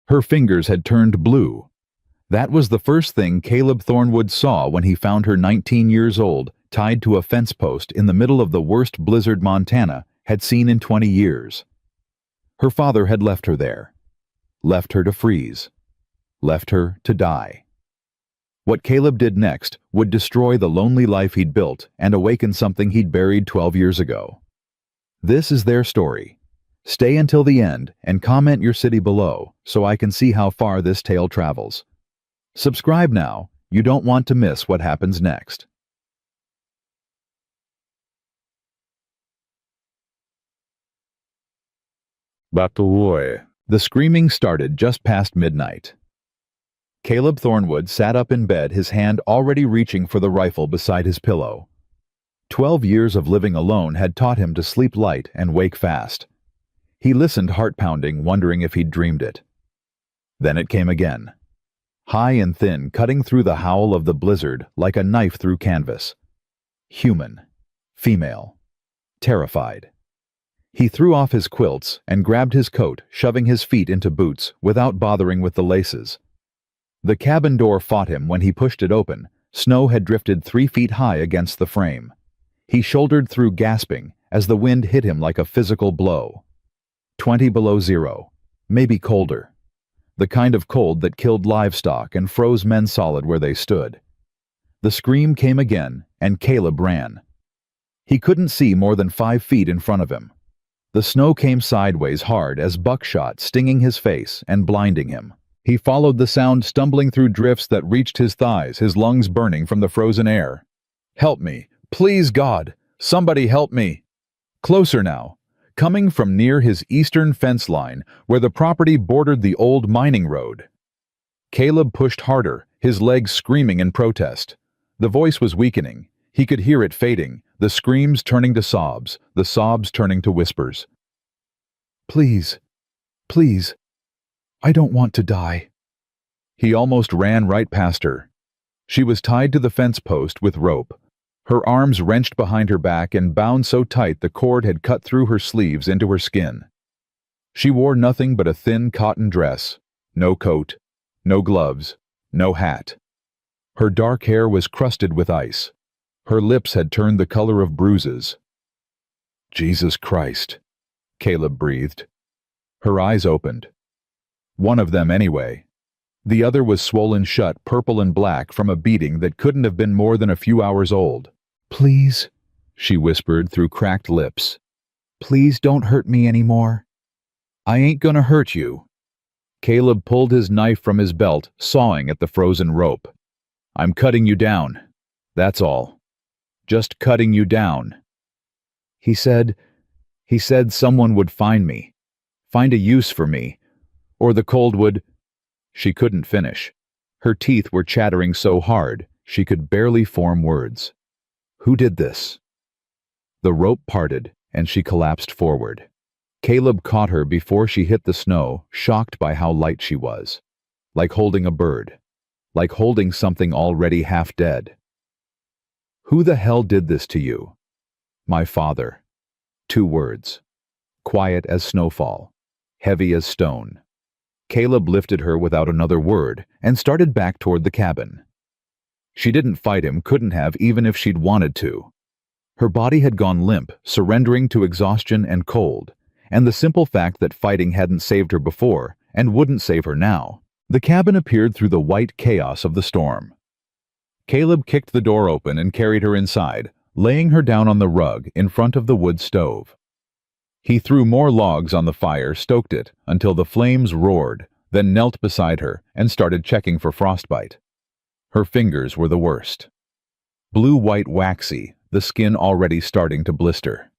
Her fingers had turned blue. That was the first thing Caleb Thornwood saw when he found her 19 years old, tied to a fence post in the middle of the worst blizzard Montana had seen in 20 years. Her father had left her there. Left her to freeze. Left her to die. What Caleb did next would destroy the lonely life he'd built and awaken something he'd buried 12 years ago. This is their story. Stay until the end and comment your city below so I can see how far this tale travels. Subscribe now. You don't want to miss what happens next. Batowoy. The screaming started just past midnight. Caleb Thornwood sat up in bed, his hand already reaching for the rifle beside his pillow. 12 years of living alone had taught him to sleep light and wake fast. He listened, heart-pounding, wondering if he'd dreamed it. Then it came again. High and thin, cutting through the howl of the blizzard like a knife through canvas. Human. Female. Terrified. He threw off his quilts and grabbed his coat, shoving his feet into boots without bothering with the laces. The cabin door fought him when he pushed it open. Snow had drifted 3 feet high against the frame. He shouldered through, gasping, as the wind hit him like a physical blow. 20 below zero, maybe colder. The kind of cold that killed livestock and froze men solid where they stood. The scream came again, and Caleb ran. He couldn't see more than 5 feet in front of him. The snow came sideways hard as buckshot, stinging his face and blinding him. He followed the sound, stumbling through drifts that reached his thighs, his lungs burning from the frozen air. "Help me! Please, God! Somebody help me!" Closer now. Coming from near his eastern fence line, where the property bordered the old mining road. Caleb pushed harder, his legs screaming in protest. The voice was weakening. He could hear it fading, the screams turning to sobs, the sobs turning to whispers. "Please, please, I don't want to die." He almost ran right past her. She was tied to the fence post with rope. Her arms wrenched behind her back and bound so tight the cord had cut through her sleeves into her skin. She wore nothing but a thin cotton dress, no coat, no gloves, no hat. Her dark hair was crusted with ice. Her lips had turned the color of bruises. "Jesus Christ," Caleb breathed. Her eyes opened. One of them anyway. The other was swollen shut, purple and black from a beating that couldn't have been more than a few hours old. "Please," she whispered through cracked lips. "Please don't hurt me anymore." "I ain't gonna hurt you." Caleb pulled his knife from his belt, sawing at the frozen rope. "I'm cutting you down. That's all. Just cutting you down." He said someone would find me. Find a use for me. Or the cold would... She couldn't finish. Her teeth were chattering so hard, she could barely form words. Who did this? The rope parted, and she collapsed forward. Caleb caught her before she hit the snow, shocked by how light she was. Like holding a bird. Like holding something already half dead. "Who the hell did this to you?" "My father." 2 words. Quiet as snowfall. Heavy as stone. Caleb lifted her without another word and started back toward the cabin. She didn't fight him, couldn't have, even if she'd wanted to. Her body had gone limp, surrendering to exhaustion and cold, and the simple fact that fighting hadn't saved her before and wouldn't save her now. The cabin appeared through the white chaos of the storm. Caleb kicked the door open and carried her inside, laying her down on the rug in front of the wood stove. He threw more logs on the fire, stoked it until the flames roared, then knelt beside her and started checking for frostbite. Her fingers were the worst. Blue-white waxy, the skin already starting to blister.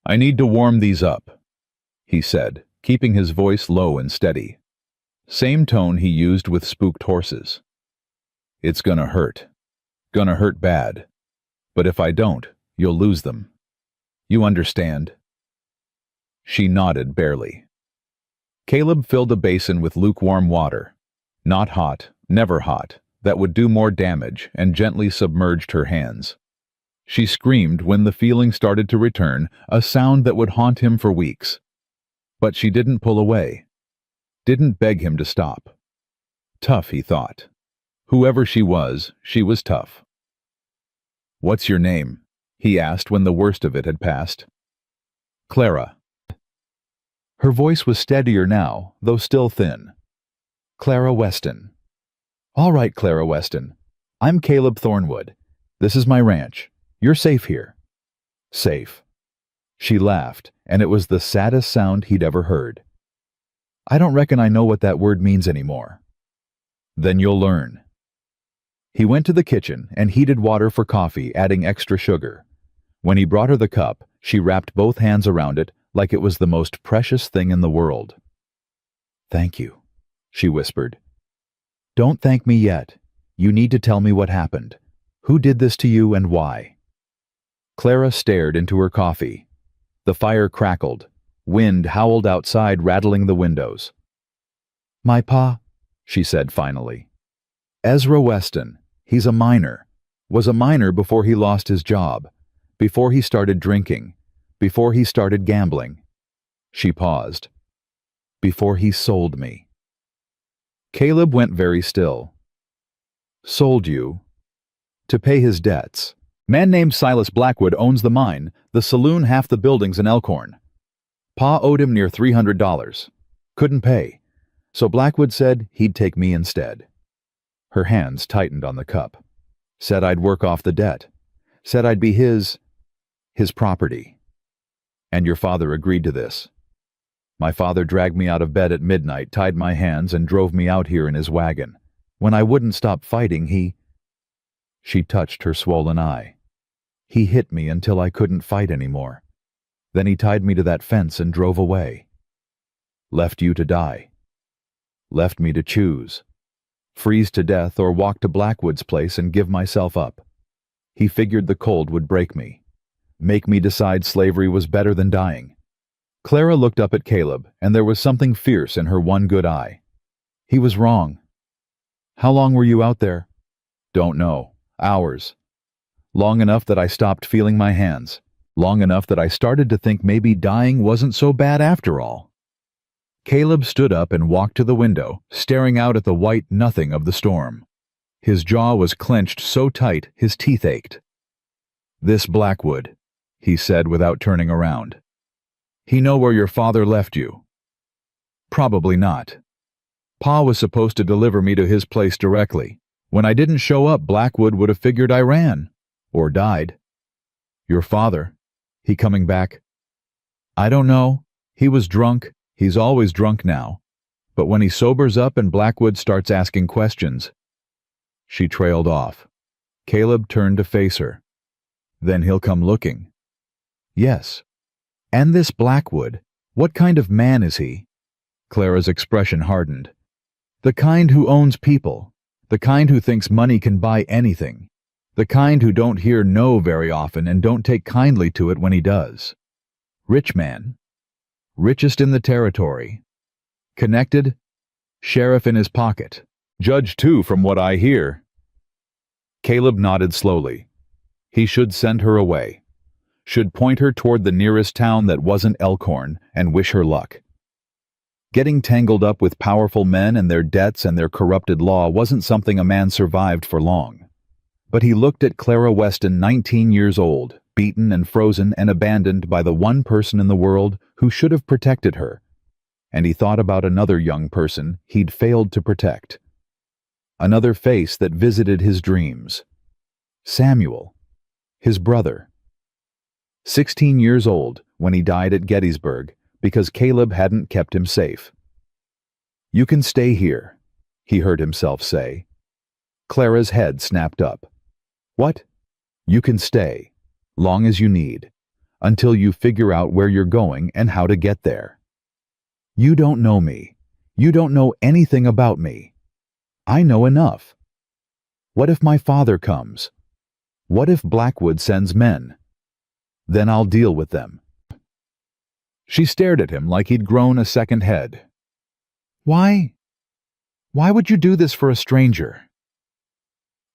"I need to warm these up," he said, keeping his voice low and steady. Same tone he used with spooked horses. "It's gonna hurt. Gonna hurt bad. But if I don't, you'll lose them. You understand?" She nodded barely. Caleb filled a basin with lukewarm water. Not hot, never hot, that would do more damage, and gently submerged her hands. She screamed when the feeling started to return, a sound that would haunt him for weeks. But she didn't pull away. didn't beg him to stop. Tough, he thought. Whoever she was tough. "What's your name?" he asked when the worst of it had passed. "Clara." Her voice was steadier now, though still thin. "Clara Weston." "All right, Clara Weston. I'm Caleb Thornwood. This is my ranch. You're safe here." Safe. She laughed, and it was the saddest sound he'd ever heard. "I don't reckon I know what that word means anymore." "Then you'll learn." He went to the kitchen and heated water for coffee, adding extra sugar. When he brought her the cup, she wrapped both hands around it like it was the most precious thing in the world. "Thank you," she whispered. "Don't thank me yet. You need to tell me what happened. Who did this to you and why?" Clara stared into her coffee. The fire crackled. Wind howled outside, rattling the windows. "My pa," she said finally. "Ezra Weston. He's a miner. Was a miner before he lost his job. Before he started drinking. Before he started gambling." She paused. "Before he sold me." Caleb went very still. "Sold you?" "To pay his debts. Man named Silas Blackwood owns the mine, the saloon, half the buildings in Elkhorn. Pa owed him near $300. Couldn't pay. So Blackwood said he'd take me instead." Her hands tightened on the cup. "Said I'd work off the debt. Said I'd be his property." "And your father agreed to this?" "My father dragged me out of bed at midnight, tied my hands, and drove me out here in his wagon. When I wouldn't stop fighting, he—" She touched her swollen eye. "He hit me until I couldn't fight anymore. Then he tied me to that fence and drove away. Left you to die. Left me to choose. Freeze to death or walk to Blackwood's place and give myself up. He figured the cold would break me. Make me decide slavery was better than dying." Clara looked up at Caleb, and there was something fierce in her one good eye. "He was wrong." "How long were you out there?" "Don't know. Hours. Long enough that I stopped feeling my hands. Long enough that I started to think maybe dying wasn't so bad after all." Caleb stood up and walked to the window, staring out at the white nothing of the storm. His jaw was clenched so tight his teeth ached. "This Blackwood," he said without turning around. "He know where your father left you?" "Probably not. Pa was supposed to deliver me to his place directly. When I didn't show up, Blackwood would have figured I ran. Or died." "Your father? He coming back?" "I don't know. He was drunk. He's always drunk now. But when he sobers up and Blackwood starts asking questions—" She trailed off. Caleb turned to face her. "Then he'll come looking." "Yes. And this Blackwood, what kind of man is he?" Clara's expression hardened. "The kind who owns people. The kind who thinks money can buy anything. The kind who don't hear no very often and don't take kindly to it when he does. Rich man. Richest in the territory. Connected. Sheriff in his pocket. Judge too, from what I hear." Caleb nodded slowly. He should send her away. Should point her toward the nearest town that wasn't Elkhorn and wish her luck. Getting tangled up with powerful men and their debts and their corrupted law wasn't something a man survived for long. But he looked at Clara Weston, 19 years old, beaten and frozen and abandoned by the one person in the world who should have protected her. And he thought about another young person he'd failed to protect. Another face that visited his dreams. Samuel, his brother. 16 years old when he died at Gettysburg because Caleb hadn't kept him safe. "You can stay here," he heard himself say. Clara's head snapped up. "What?" "You can stay, long as you need, until you figure out where you're going and how to get there. You don't know me. You don't know anything about me. I know enough. What if my father comes? What if Blackwood sends men? Then I'll deal with them." She stared at him like he'd grown a second head. Why would you do this for a stranger?"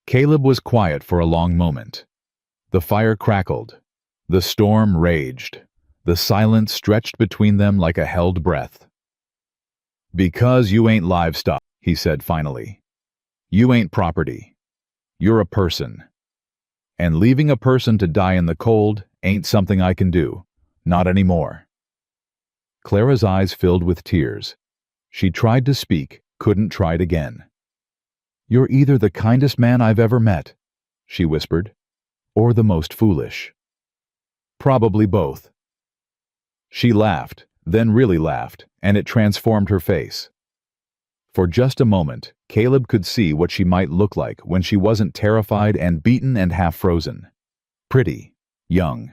Caleb was quiet for a long moment. The fire crackled. The storm raged. The silence stretched between them like a held breath. Because you ain't livestock, he said finally. You ain't property. You're a person. And leaving a person to die in the cold ain't something I can do. Not anymore. Clara's eyes filled with tears. She tried to speak, couldn't try it again. You're either the kindest man I've ever met, she whispered, or the most foolish. Probably both. She laughed, then really laughed, and it transformed her face. For just a moment, Caleb could see what she might look like when she wasn't terrified and beaten and half-frozen. Pretty, young,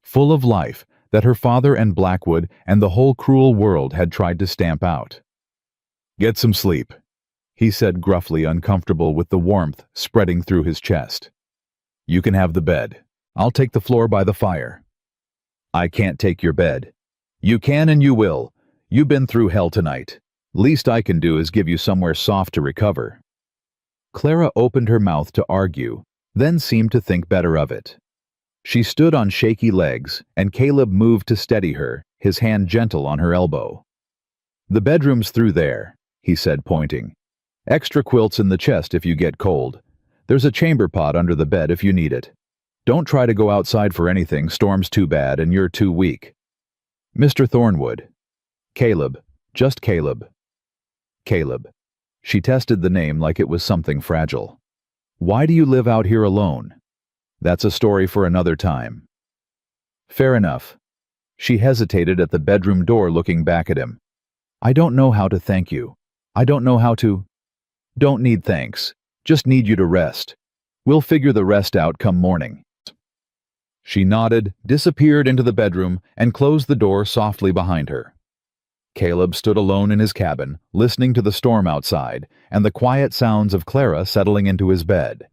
full of life that her father and Blackwood and the whole cruel world had tried to stamp out. Get some sleep, he said gruffly, uncomfortable with the warmth spreading through his chest. You can have the bed. I'll take the floor by the fire. I can't take your bed. You can and you will. You've been through hell tonight. Least I can do is give you somewhere soft to recover. Clara opened her mouth to argue, then seemed to think better of it. She stood on shaky legs, and Caleb moved to steady her, his hand gentle on her elbow. The bedroom's through there, he said, pointing. Extra quilts in the chest if you get cold. There's a chamber pot under the bed if you need it. Don't try to go outside for anything, storm's too bad and you're too weak. Mr. Thornwood. Caleb, just Caleb. Caleb. She tested the name like it was something fragile. Why do you live out here alone? That's a story for another time. Fair enough. She hesitated at the bedroom door, looking back at him. I don't know how to thank you. I don't know how to... Don't need thanks. Just need you to rest. We'll figure the rest out come morning. She nodded, disappeared into the bedroom, and closed the door softly behind her. Caleb stood alone in his cabin, listening to the storm outside and the quiet sounds of Clara settling into his bed.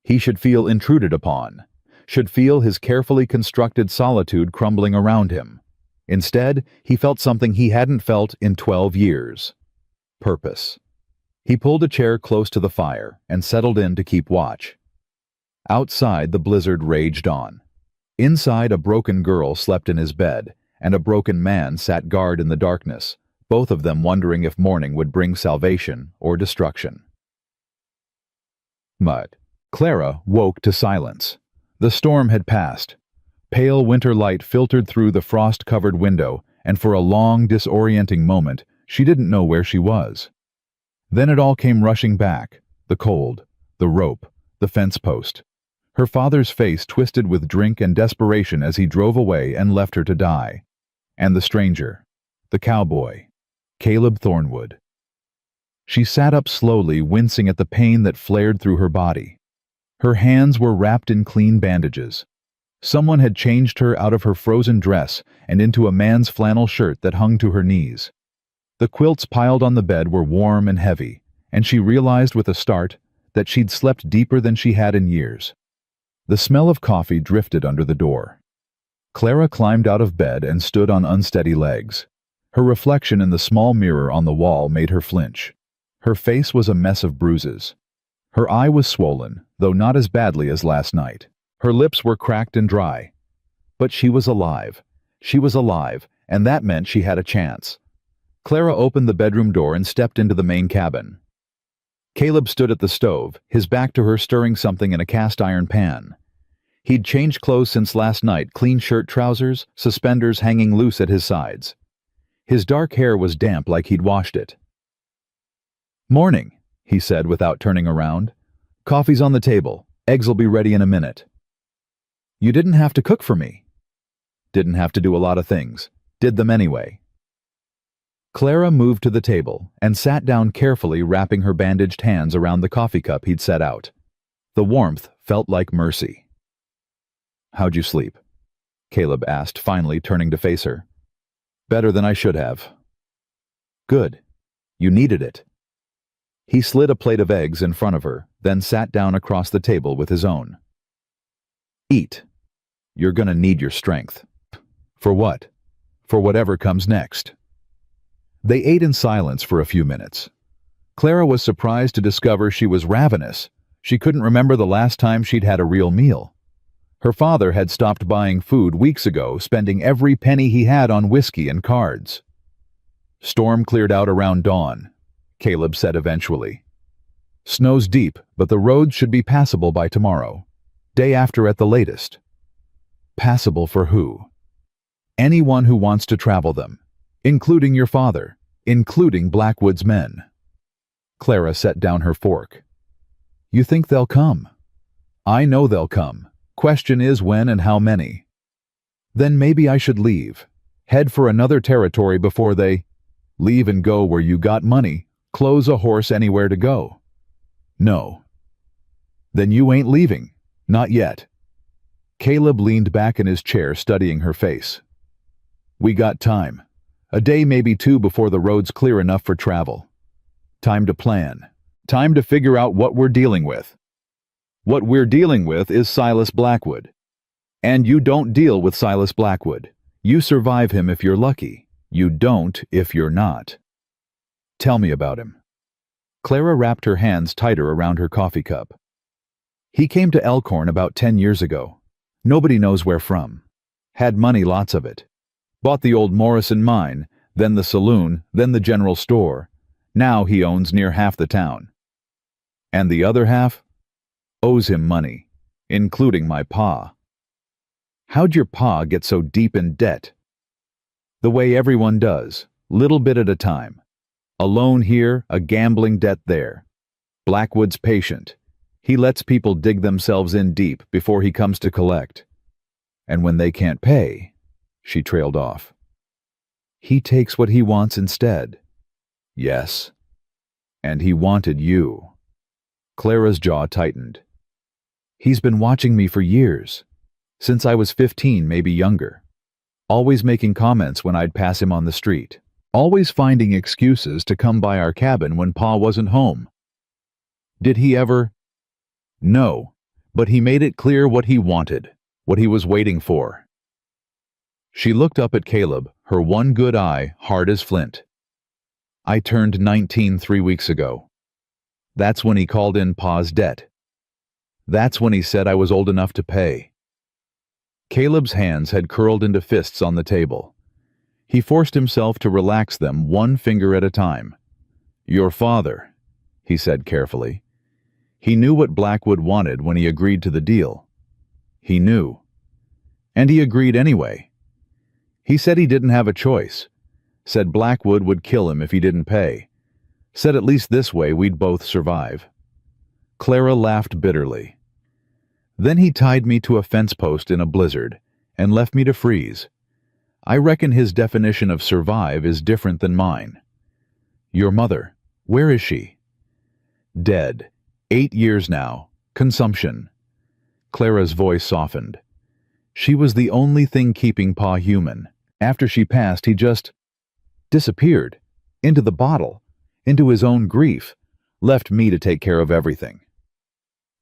He should feel intruded upon, should feel his carefully constructed solitude crumbling around him. Instead, he felt something he hadn't felt in 12 years. Purpose. He pulled a chair close to the fire and settled in to keep watch. Outside, the blizzard raged on. Inside, a broken girl slept in his bed, and a broken man sat guard in the darkness, both of them wondering if morning would bring salvation or destruction. Mud. Clara woke to silence. The storm had passed. Pale winter light filtered through the frost-covered window, and for a long, disorienting moment, she didn't know where she was. Then it all came rushing back, the cold, the rope, the fence post. Her father's face twisted with drink and desperation as he drove away and left her to die. And the stranger, the cowboy, Caleb Thornwood. She sat up slowly, wincing at the pain that flared through her body. Her hands were wrapped in clean bandages. Someone had changed her out of her frozen dress and into a man's flannel shirt that hung to her knees. The quilts piled on the bed were warm and heavy, and she realized with a start that she'd slept deeper than she had in years. The smell of coffee drifted under the door. Clara climbed out of bed and stood on unsteady legs. Her reflection in the small mirror on the wall made her flinch. Her face was a mess of bruises. Her eye was swollen, though not as badly as last night. Her lips were cracked and dry. But she was alive. She was alive, and that meant she had a chance. Clara opened the bedroom door and stepped into the main cabin. Caleb stood at the stove, his back to her, stirring something in a cast-iron pan. He'd changed clothes since last night, clean shirt, trousers, suspenders hanging loose at his sides. His dark hair was damp like he'd washed it. "Morning," he said without turning around. "Coffee's on the table. Eggs'll be ready in a minute." "You didn't have to cook for me." "Didn't have to do a lot of things. Did them anyway." Clara moved to the table and sat down carefully, wrapping her bandaged hands around the coffee cup he'd set out. The warmth felt like mercy. "How'd you sleep?" Caleb asked, finally turning to face her. "Better than I should have." "Good. You needed it." He slid a plate of eggs in front of her, then sat down across the table with his own. "Eat. You're gonna need your strength." "For what?" "For whatever comes next." They ate in silence for a few minutes. Clara was surprised to discover she was ravenous. She couldn't remember the last time she'd had a real meal. Her father had stopped buying food weeks ago, spending every penny he had on whiskey and cards. Storm cleared out around dawn, Caleb said eventually. Snow's deep, but the roads should be passable by tomorrow. Day after at the latest. Passable for who? Anyone who wants to travel them, including your father, including Blackwood's men. Clara set down her fork. You think they'll come? I know they'll come. Question is when and how many. Then maybe I should leave. Head for another territory before they... Leave and go where you got money. Close a horse anywhere to go. No. Then you ain't leaving. Not yet. Caleb leaned back in his chair, studying her face. We got time. A day, maybe two, before the road's clear enough for travel. Time to plan. Time to figure out what we're dealing with. What we're dealing with is Silas Blackwood. And you don't deal with Silas Blackwood. You survive him if you're lucky. You don't if you're not. Tell me about him. Clara wrapped her hands tighter around her coffee cup. He came to Elkhorn about 10 years ago. Nobody knows where from. Had money, lots of it. Bought the old Morrison mine, then the saloon, then the general store. Now he owns near half the town. And the other half? Owes him money, including my pa. How'd your pa get so deep in debt? The way everyone does, little bit at a time. A loan here, a gambling debt there. Blackwood's patient. He lets people dig themselves in deep before he comes to collect. And when they can't pay, she trailed off. He takes what he wants instead. Yes. And he wanted you. Clara's jaw tightened. He's been watching me for years. Since I was 15, maybe younger. Always making comments when I'd pass him on the street. Always finding excuses to come by our cabin when Pa wasn't home. Did he ever? No, but he made it clear what he wanted, what he was waiting for. She looked up at Caleb, her one good eye hard as flint. I turned 19 3 weeks ago. That's when he called in Pa's debt. That's when he said I was old enough to pay. Caleb's hands had curled into fists on the table. He forced himself to relax them one finger at a time. Your father, he said carefully. He knew what Blackwood wanted when he agreed to the deal. He knew. And he agreed anyway. He said he didn't have a choice. Said Blackwood would kill him if he didn't pay. Said at least this way we'd both survive. Clara laughed bitterly. Then he tied me to a fence post in a blizzard and left me to freeze. I reckon his definition of survive is different than mine. Your mother, where is she? Dead. 8 years now. Consumption. Clara's voice softened. She was the only thing keeping Pa human. After she passed, he just disappeared. Into the bottle. Into his own grief. Left me to take care of everything.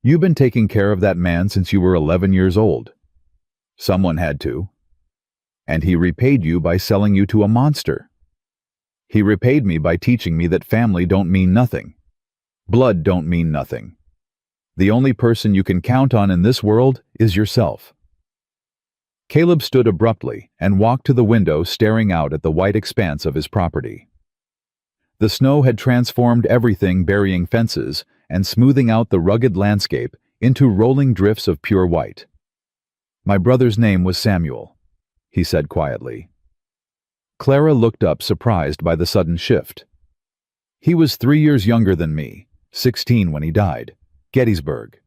You've been taking care of that man since you were 11 years old. Someone had to. And he repaid you by selling you to a monster. He repaid me by teaching me that family don't mean nothing. Blood don't mean nothing. The only person you can count on in this world is yourself. Caleb stood abruptly and walked to the window, staring out at the white expanse of his property. The snow had transformed everything, burying fences and smoothing out the rugged landscape into rolling drifts of pure white. My brother's name was Samuel, he said quietly. Clara looked up, surprised by the sudden shift. He was 3 years younger than me, 16 when he died. Gettysburg.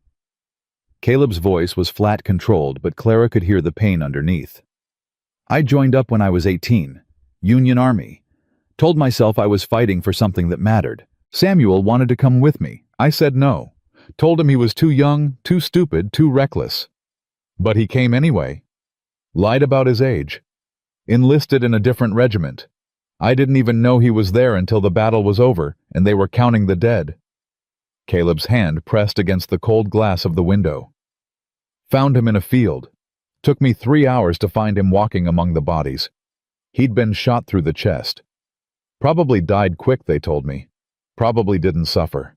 Caleb's voice was flat, controlled, but Clara could hear the pain underneath. I joined up when I was 18. Union Army. Told myself I was fighting for something that mattered. Samuel wanted to come with me. I said no. Told him he was too young, too stupid, too reckless. But he came anyway. Lied about his age. Enlisted in a different regiment. I didn't even know he was there until the battle was over and they were counting the dead. Caleb's hand pressed against the cold glass of the window. Found him in a field. Took me 3 hours to find him walking among the bodies. He'd been shot through the chest. Probably died quick, they told me. Probably didn't suffer.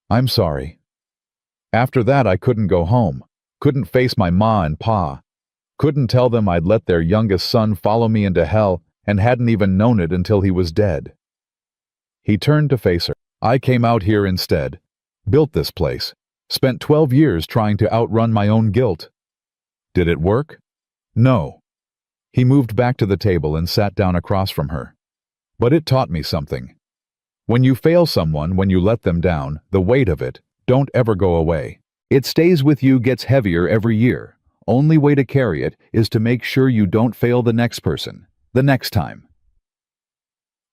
I'm sorry. After that, I couldn't go home. Couldn't face my ma and pa. Couldn't tell them I'd let their youngest son follow me into hell and hadn't even known it until he was dead. He turned to face her. I came out here instead, built this place, spent 12 years trying to outrun my own guilt. Did it work? No. He moved back to the table and sat down across from her. But it taught me something. When you fail someone, when you let them down, the weight of it don't ever go away. It stays with you, gets heavier every year. Only way to carry it is to make sure you don't fail the next person, the next time.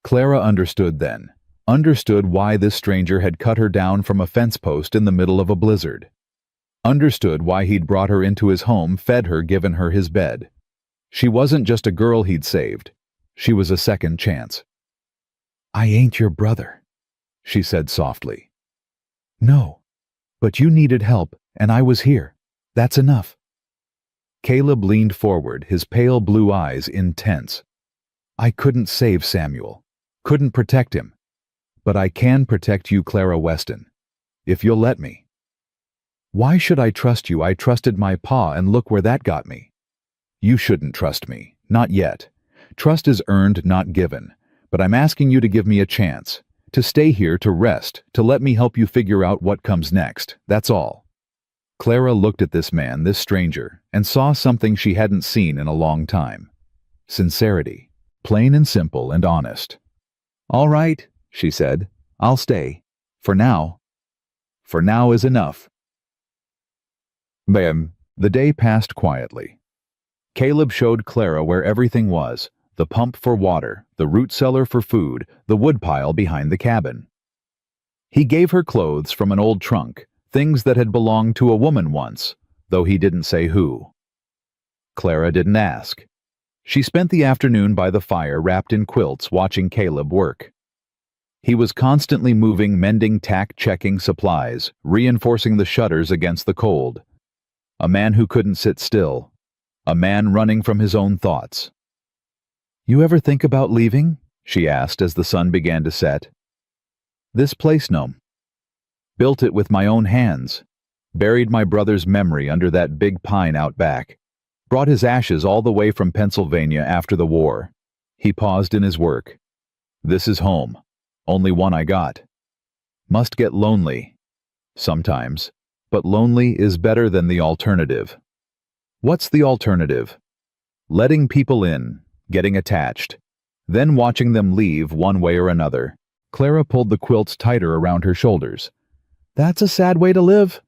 Clara understood then. Understood why this stranger had cut her down from a fence post in the middle of a blizzard. Understood why he'd brought her into his home, fed her, given her his bed. She wasn't just a girl he'd saved. She was a second chance. I ain't your brother, she said softly. No, but you needed help, and I was here. That's enough. Caleb leaned forward, his pale blue eyes intense. I couldn't save Samuel, couldn't protect him. But I can protect you, Clara Weston, if you'll let me. Why should I trust you? I trusted my pa, and look where that got me. You shouldn't trust me, not yet. Trust is earned, not given. But I'm asking you to give me a chance, to stay here, to rest, to let me help you figure out what comes next, that's all. Clara looked at this man, this stranger, and saw something she hadn't seen in a long time. Sincerity, plain and simple and honest. All right, she said, I'll stay. For now. For now is enough. Bam. The day passed quietly. Caleb showed Clara where everything was, the pump for water, the root cellar for food, the woodpile behind the cabin. He gave her clothes from an old trunk, things that had belonged to a woman once, though he didn't say who. Clara didn't ask. She spent the afternoon by the fire wrapped in quilts watching Caleb work. He was constantly moving, mending, tack, checking supplies, reinforcing the shutters against the cold. A man who couldn't sit still. A man running from his own thoughts. You ever think about leaving? She asked as the sun began to set. This place, no. Built it with my own hands. Buried my brother's memory under that big pine out back. Brought his ashes all the way from Pennsylvania after the war. He paused in his work. This is home. Only one I got. Must get lonely. Sometimes. But lonely is better than the alternative. What's the alternative? Letting people in, getting attached, then watching them leave one way or another. Clara pulled the quilts tighter around her shoulders. That's a sad way to live.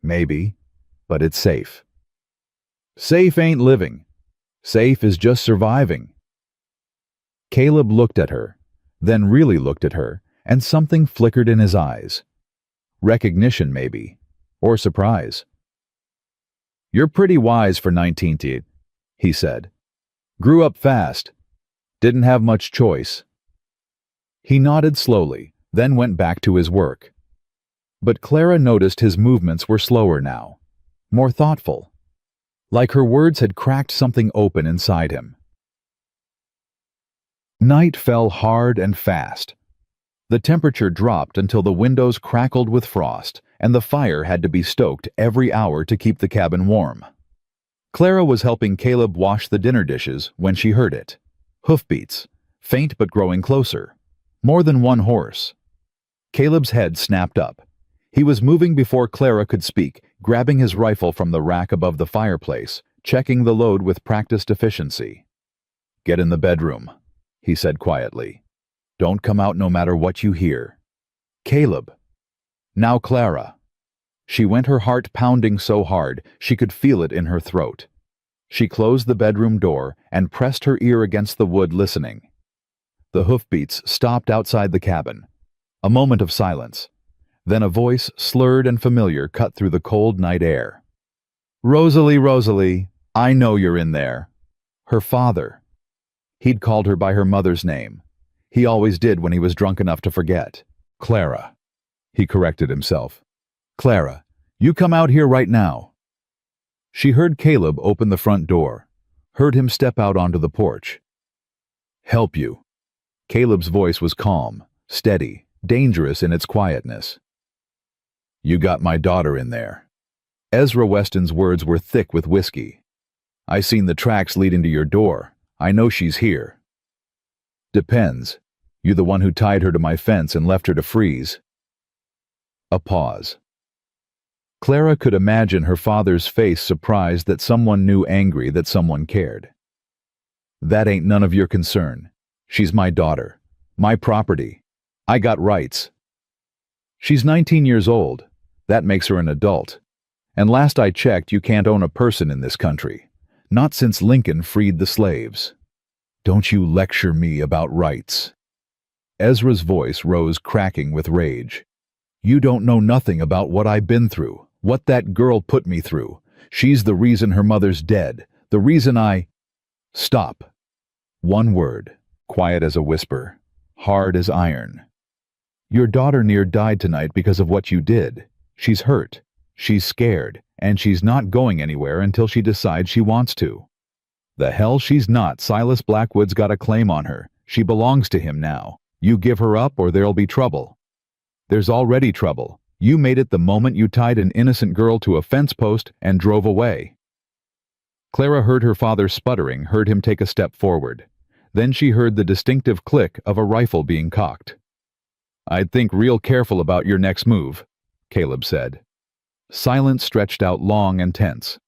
Maybe, but it's safe. Safe ain't living. Safe is just surviving. Caleb looked at her, then really looked at her, and something flickered in his eyes. Recognition, maybe, or surprise. You're pretty wise for 19, he said. Grew up fast. Didn't have much choice. He nodded slowly, then went back to his work. But Clara noticed his movements were slower now, more thoughtful, like her words had cracked something open inside him. Night fell hard and fast. The temperature dropped until the windows crackled with frost, and the fire had to be stoked every hour to keep the cabin warm. Clara was helping Caleb wash the dinner dishes when she heard it. Hoofbeats, faint but growing closer. More than one horse. Caleb's head snapped up. He was moving before Clara could speak, grabbing his rifle from the rack above the fireplace, checking the load with practiced efficiency. Get in the bedroom, he said quietly. Don't come out no matter what you hear. Caleb. Now Clara. She went, her heart pounding so hard she could feel it in her throat. She closed the bedroom door and pressed her ear against the wood, listening. The hoofbeats stopped outside the cabin. A moment of silence. Then a voice, slurred and familiar, cut through the cold night air. Rosalie, Rosalie, I know you're in there. Her father. He'd called her by her mother's name. He always did when he was drunk enough to forget. Clara. He corrected himself. Clara, you come out here right now. She heard Caleb open the front door, heard him step out onto the porch. Help you. Caleb's voice was calm, steady, dangerous in its quietness. You got my daughter in there. Ezra Weston's words were thick with whiskey. I seen the tracks leading to your door. I know she's here. Depends. You the one who tied her to my fence and left her to freeze. A pause. Clara could imagine her father's face, surprised that someone knew, angry that someone cared. That ain't none of your concern. She's my daughter. My property. I got rights. She's 19 years old. That makes her an adult. And last I checked, you can't own a person in this country. Not since Lincoln freed the slaves. Don't you lecture me about rights. Ezra's voice rose, cracking with rage. You don't know nothing about what I've been through, what that girl put me through. She's the reason her mother's dead, the reason I... Stop. One word, quiet as a whisper, hard as iron. Your daughter near died tonight because of what you did. She's hurt, she's scared, and she's not going anywhere until she decides she wants to. The hell she's not. Silas Blackwood's got a claim on her. She belongs to him now. You give her up or there'll be trouble. There's already trouble. You made it the moment you tied an innocent girl to a fence post and drove away. Clara heard her father sputtering, heard him take a step forward. Then she heard the distinctive click of a rifle being cocked. I'd think real careful about your next move, Caleb said. Silence stretched out long and tense.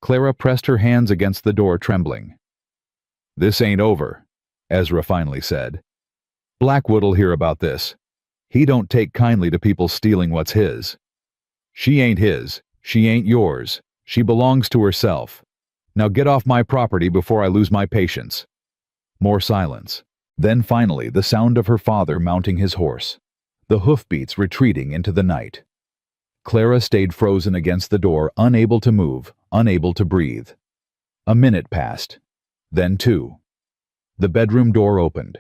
Clara pressed her hands against the door, trembling. This ain't over, Ezra finally said. Blackwood'll hear about this. He don't take kindly to people stealing what's his. She ain't his. She ain't yours. She belongs to herself. Now get off my property before I lose my patience. More silence. Then finally the sound of her father mounting his horse. The hoofbeats retreating into the night. Clara stayed frozen against the door, unable to move, unable to breathe. A minute passed. Then two. The bedroom door opened.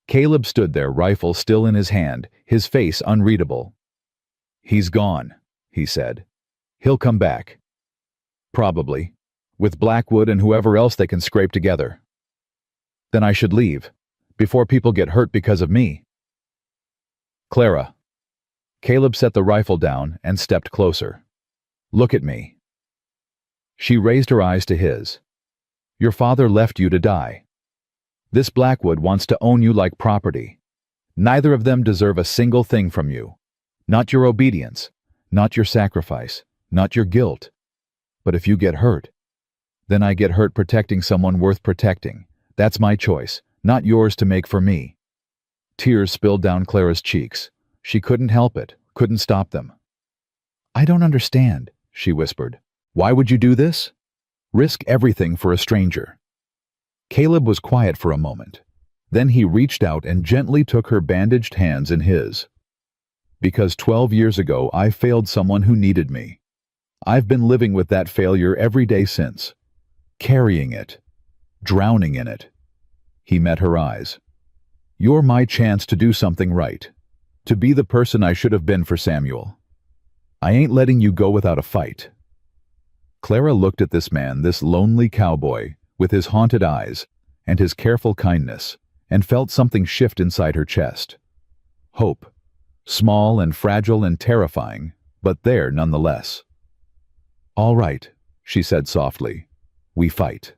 Caleb stood there, rifle still in his hand, his face unreadable. He's gone, he said. He'll come back. Probably. With Blackwood and whoever else they can scrape together. Then I should leave, before people get hurt because of me. Clara. Caleb set the rifle down and stepped closer. Look at me. She raised her eyes to his. Your father left you to die. This Blackwood wants to own you like property. Neither of them deserve a single thing from you. Not your obedience, not your sacrifice, not your guilt. But if you get hurt, then I get hurt protecting someone worth protecting. That's my choice, not yours to make for me. Tears spilled down Clara's cheeks. She couldn't help it, couldn't stop them. I don't understand, she whispered. Why would you do this? Risk everything for a stranger. Caleb was quiet for a moment. Then he reached out and gently took her bandaged hands in his. Because 12 years ago I failed someone who needed me. I've been living with that failure every day since. Carrying it. Drowning in it. He met her eyes. You're my chance to do something right. To be the person I should have been for Samuel. I ain't letting you go without a fight. Clara looked at this man, this lonely cowboy, with his haunted eyes and his careful kindness, and felt something shift inside her chest. Hope. Small and fragile and terrifying, but there nonetheless. All right, she said softly. We fight.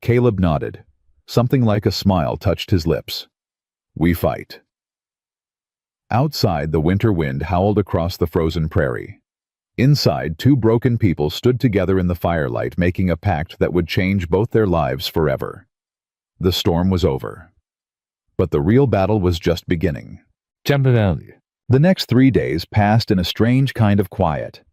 Caleb nodded. Something like a smile touched his lips. We fight. Outside, the winter wind howled across the frozen prairie. Inside, two broken people stood together in the firelight, making a pact that would change both their lives forever. The storm was over. But the real battle was just beginning. The next 3 days passed in a strange kind of quiet.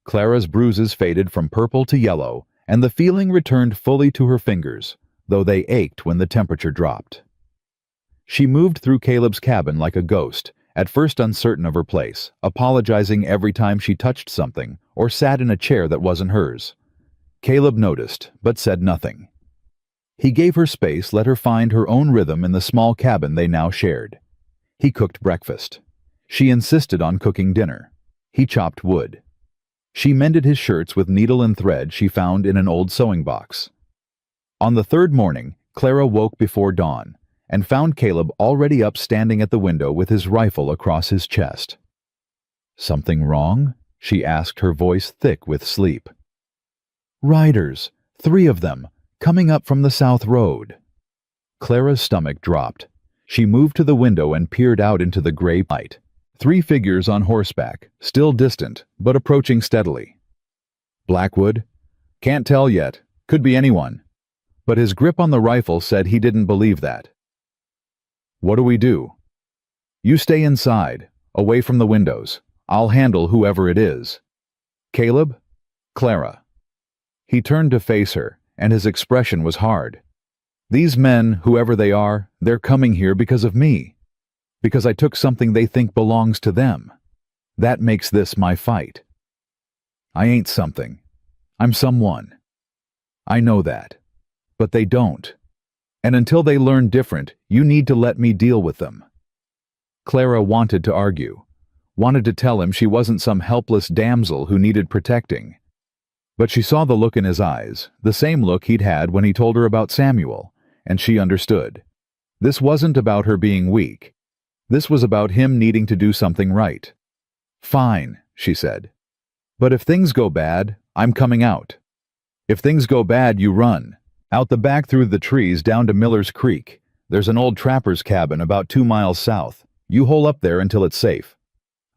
Clara's bruises faded from purple to yellow, and the feeling returned fully to her fingers, though they ached when the temperature dropped. She moved through Caleb's cabin like a ghost, at first uncertain of her place, apologizing every time she touched something or sat in a chair that wasn't hers. Caleb noticed, but said nothing. He gave her space, let her find her own rhythm in the small cabin they now shared. He cooked breakfast. She insisted on cooking dinner. He chopped wood. She mended his shirts with needle and thread she found in an old sewing box. On the third morning, Clara woke before dawn and found Caleb already up, standing at the window with his rifle across his chest. Something wrong? She asked, her voice thick with sleep. Riders, 3 of them, coming up from the south road. Clara's stomach dropped. She moved to the window and peered out into the gray light. 3 figures on horseback, still distant, but approaching steadily. Blackwood? Can't tell yet. Could be anyone. But his grip on the rifle said he didn't believe that. What do we do? You stay inside, away from the windows. I'll handle whoever it is. Caleb? Clara. He turned to face her, and his expression was hard. These men, whoever they are, they're coming here because of me. Because I took something they think belongs to them. That makes this my fight. I ain't something. I'm someone. I know that. But they don't. And until they learn different, you need to let me deal with them. Clara wanted to argue, wanted to tell him she wasn't some helpless damsel who needed protecting. But she saw the look in his eyes, the same look he'd had when he told her about Samuel, and she understood. This wasn't about her being weak. This was about him needing to do something right. Fine, she said. But if things go bad, I'm coming out. If things go bad, you run. Out the back through the trees down to Miller's Creek. There's an old trapper's cabin about 2 miles south. You hole up there until it's safe.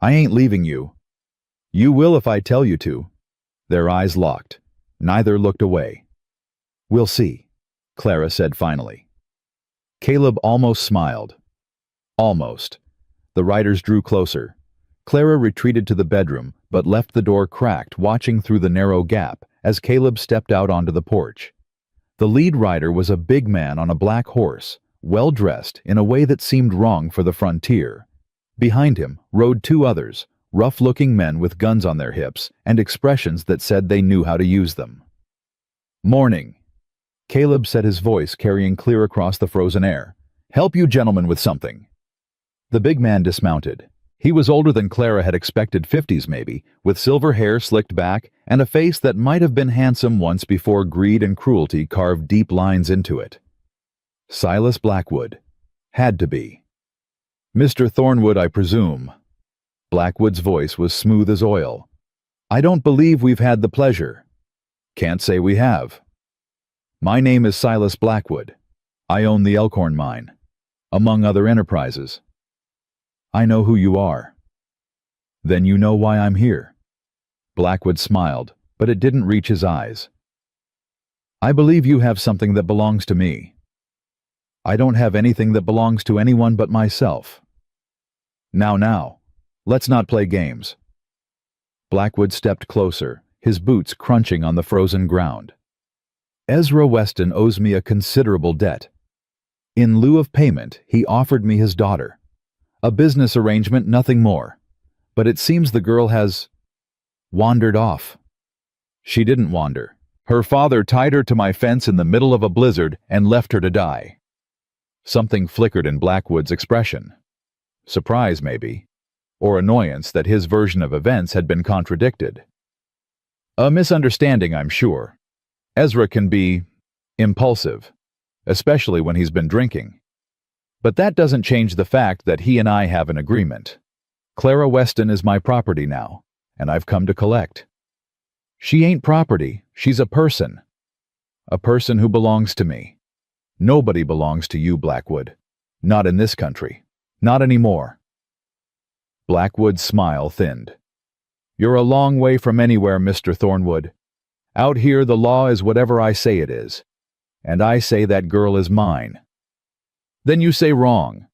I ain't leaving you. You will if I tell you to. Their eyes locked. Neither looked away. We'll see, Clara said finally. Caleb almost smiled. Almost. The riders drew closer. Clara retreated to the bedroom, but left the door cracked, watching through the narrow gap as Caleb stepped out onto the porch. The lead rider was a big man on a black horse, well-dressed in a way that seemed wrong for the frontier. Behind him rode 2 others, rough-looking men with guns on their hips and expressions that said they knew how to use them. Morning. Caleb said, his voice carrying clear across the frozen air. Help you gentlemen with something. The big man dismounted. He was older than Clara had expected, 50s maybe, with silver hair slicked back and a face that might have been handsome once before greed and cruelty carved deep lines into it. Silas Blackwood. Had to be. Mr. Thornwood, I presume. Blackwood's voice was smooth as oil. I don't believe we've had the pleasure. Can't say we have. My name is Silas Blackwood. I own the Elkhorn mine, among other enterprises. I know who you are. Then you know why I'm here. Blackwood smiled, but it didn't reach his eyes. I believe you have something that belongs to me. I don't have anything that belongs to anyone but myself. Now, let's not play games. Blackwood stepped closer, his boots crunching on the frozen ground. Ezra Weston owes me a considerable debt. In lieu of payment, he offered me his daughter. A business arrangement, nothing more. But it seems the girl has wandered off. She didn't wander. Her father tied her to my fence in the middle of a blizzard and left her to die. Something flickered in Blackwood's expression. Surprise, maybe. Or annoyance that his version of events had been contradicted. A misunderstanding, I'm sure. Ezra can be impulsive, especially when he's been drinking. But that doesn't change the fact that he and I have an agreement. Clara Weston is my property now, and I've come to collect. She ain't property, she's a person. A person who belongs to me. Nobody belongs to you, Blackwood. Not in this country. Not anymore. Blackwood's smile thinned. You're a long way from anywhere, Mr. Thornwood. Out here the law is whatever I say it is. And I say that girl is mine. Then you say wrong.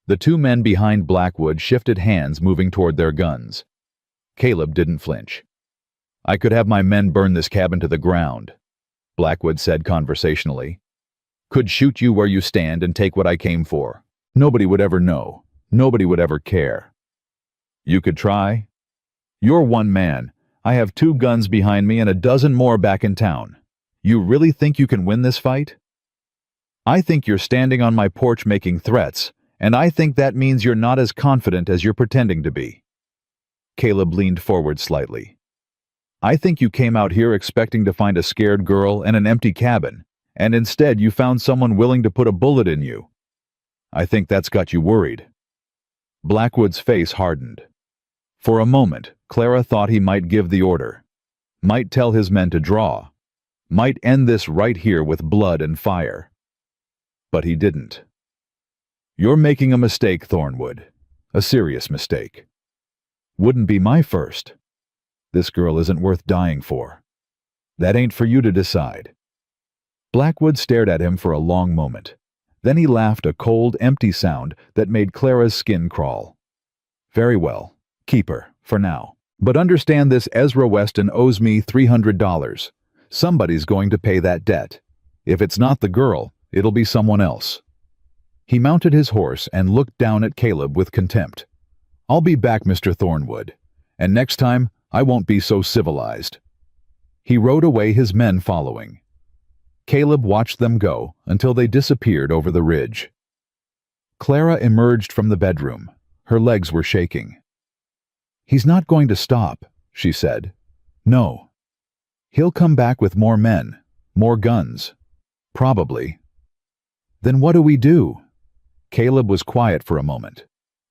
The 2 men behind Blackwood shifted hands, moving toward their guns. Caleb didn't flinch. I could have my men burn this cabin to the ground, Blackwood said conversationally. Could shoot you where you stand and take what I came for. Nobody would ever know. Nobody would ever care. You could try. You're one man. I have 2 guns behind me and a dozen more back in town. You really think you can win this fight? I think you're standing on my porch making threats, and I think that means you're not as confident as you're pretending to be. Caleb leaned forward slightly. I think you came out here expecting to find a scared girl and an empty cabin, and instead you found someone willing to put a bullet in you. I think that's got you worried. Blackwood's face hardened. For a moment, Clara thought he might give the order, might tell his men to draw. Might end this right here with blood and fire. But he didn't. You're making a mistake, Thornwood. A serious mistake. Wouldn't be my first. This girl isn't worth dying for. That ain't for you to decide. Blackwood stared at him for a long moment. Then he laughed, a cold, empty sound that made Clara's skin crawl. Very well. Keep her, for now. But understand this, Ezra Weston owes me $300. Somebody's going to pay that debt. If it's not the girl, it'll be someone else. He mounted his horse and looked down at Caleb with contempt. I'll be back, Mr. Thornwood, and next time I won't be so civilized. He rode away, his men following. Caleb watched them go until they disappeared over the ridge. Clara emerged from the bedroom. Her legs were shaking. He's not going to stop, she said. No. He'll come back with more men, more guns. Probably. Then what do we do? Caleb was quiet for a moment.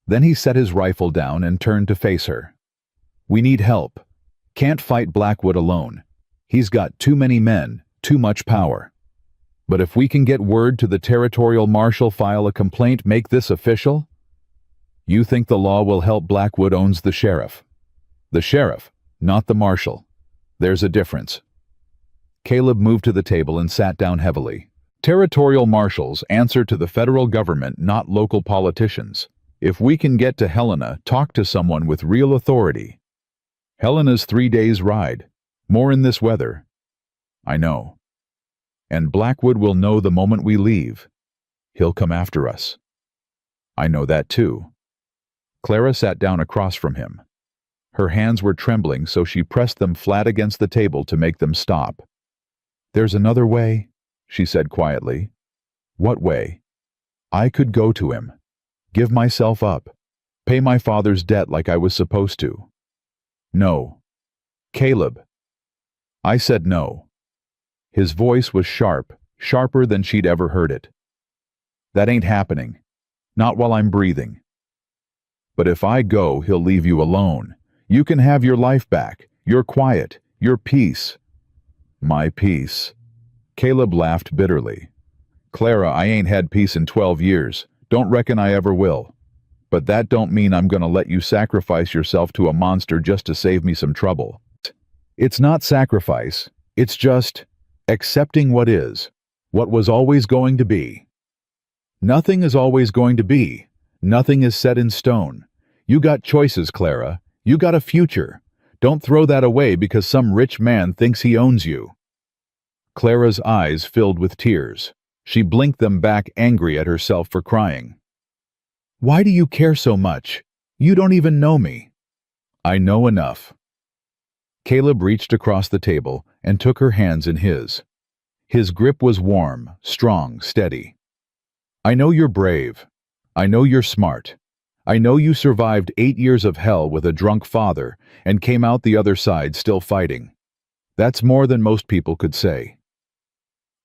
Then he set his rifle down and turned to face her. We need help. Can't fight Blackwood alone. He's got too many men, too much power. But if we can get word to the territorial marshal, file a complaint, make this official? You think the law will help? Blackwood owns the sheriff. The sheriff, not the marshal. There's a difference. Caleb moved to the table and sat down heavily. Territorial marshals answer to the federal government, not local politicians. If we can get to Helena, talk to someone with real authority. Helena's 3 days' ride. More in this weather. I know. And Blackwood will know the moment we leave. He'll come after us. I know that too. Clara sat down across from him. Her hands were trembling, so she pressed them flat against the table to make them stop. There's another way, she said quietly. What way? I could go to him. Give myself up. Pay my father's debt like I was supposed to. No. Caleb. I said no. His voice was sharp, sharper than she'd ever heard it. That ain't happening. Not while I'm breathing. But if I go, he'll leave you alone. You can have your life back, your quiet, your peace. My peace. Caleb laughed bitterly. Clara, I ain't had peace in 12 years. Don't reckon I ever will. But that don't mean I'm gonna let you sacrifice yourself to a monster just to save me some trouble. It's not sacrifice. It's just accepting what is, what was always going to be. Nothing is always going to be. Nothing is set in stone. You got choices, Clara. You got a future. Don't throw that away because some rich man thinks he owns you. Clara's eyes filled with tears. She blinked them back, angry at herself for crying. Why do you care so much? You don't even know me. I know enough. Caleb reached across the table and took her hands in his. His grip was warm, strong, steady. I know you're brave. I know you're smart. I know you survived 8 years of hell with a drunk father and came out the other side still fighting. That's more than most people could say.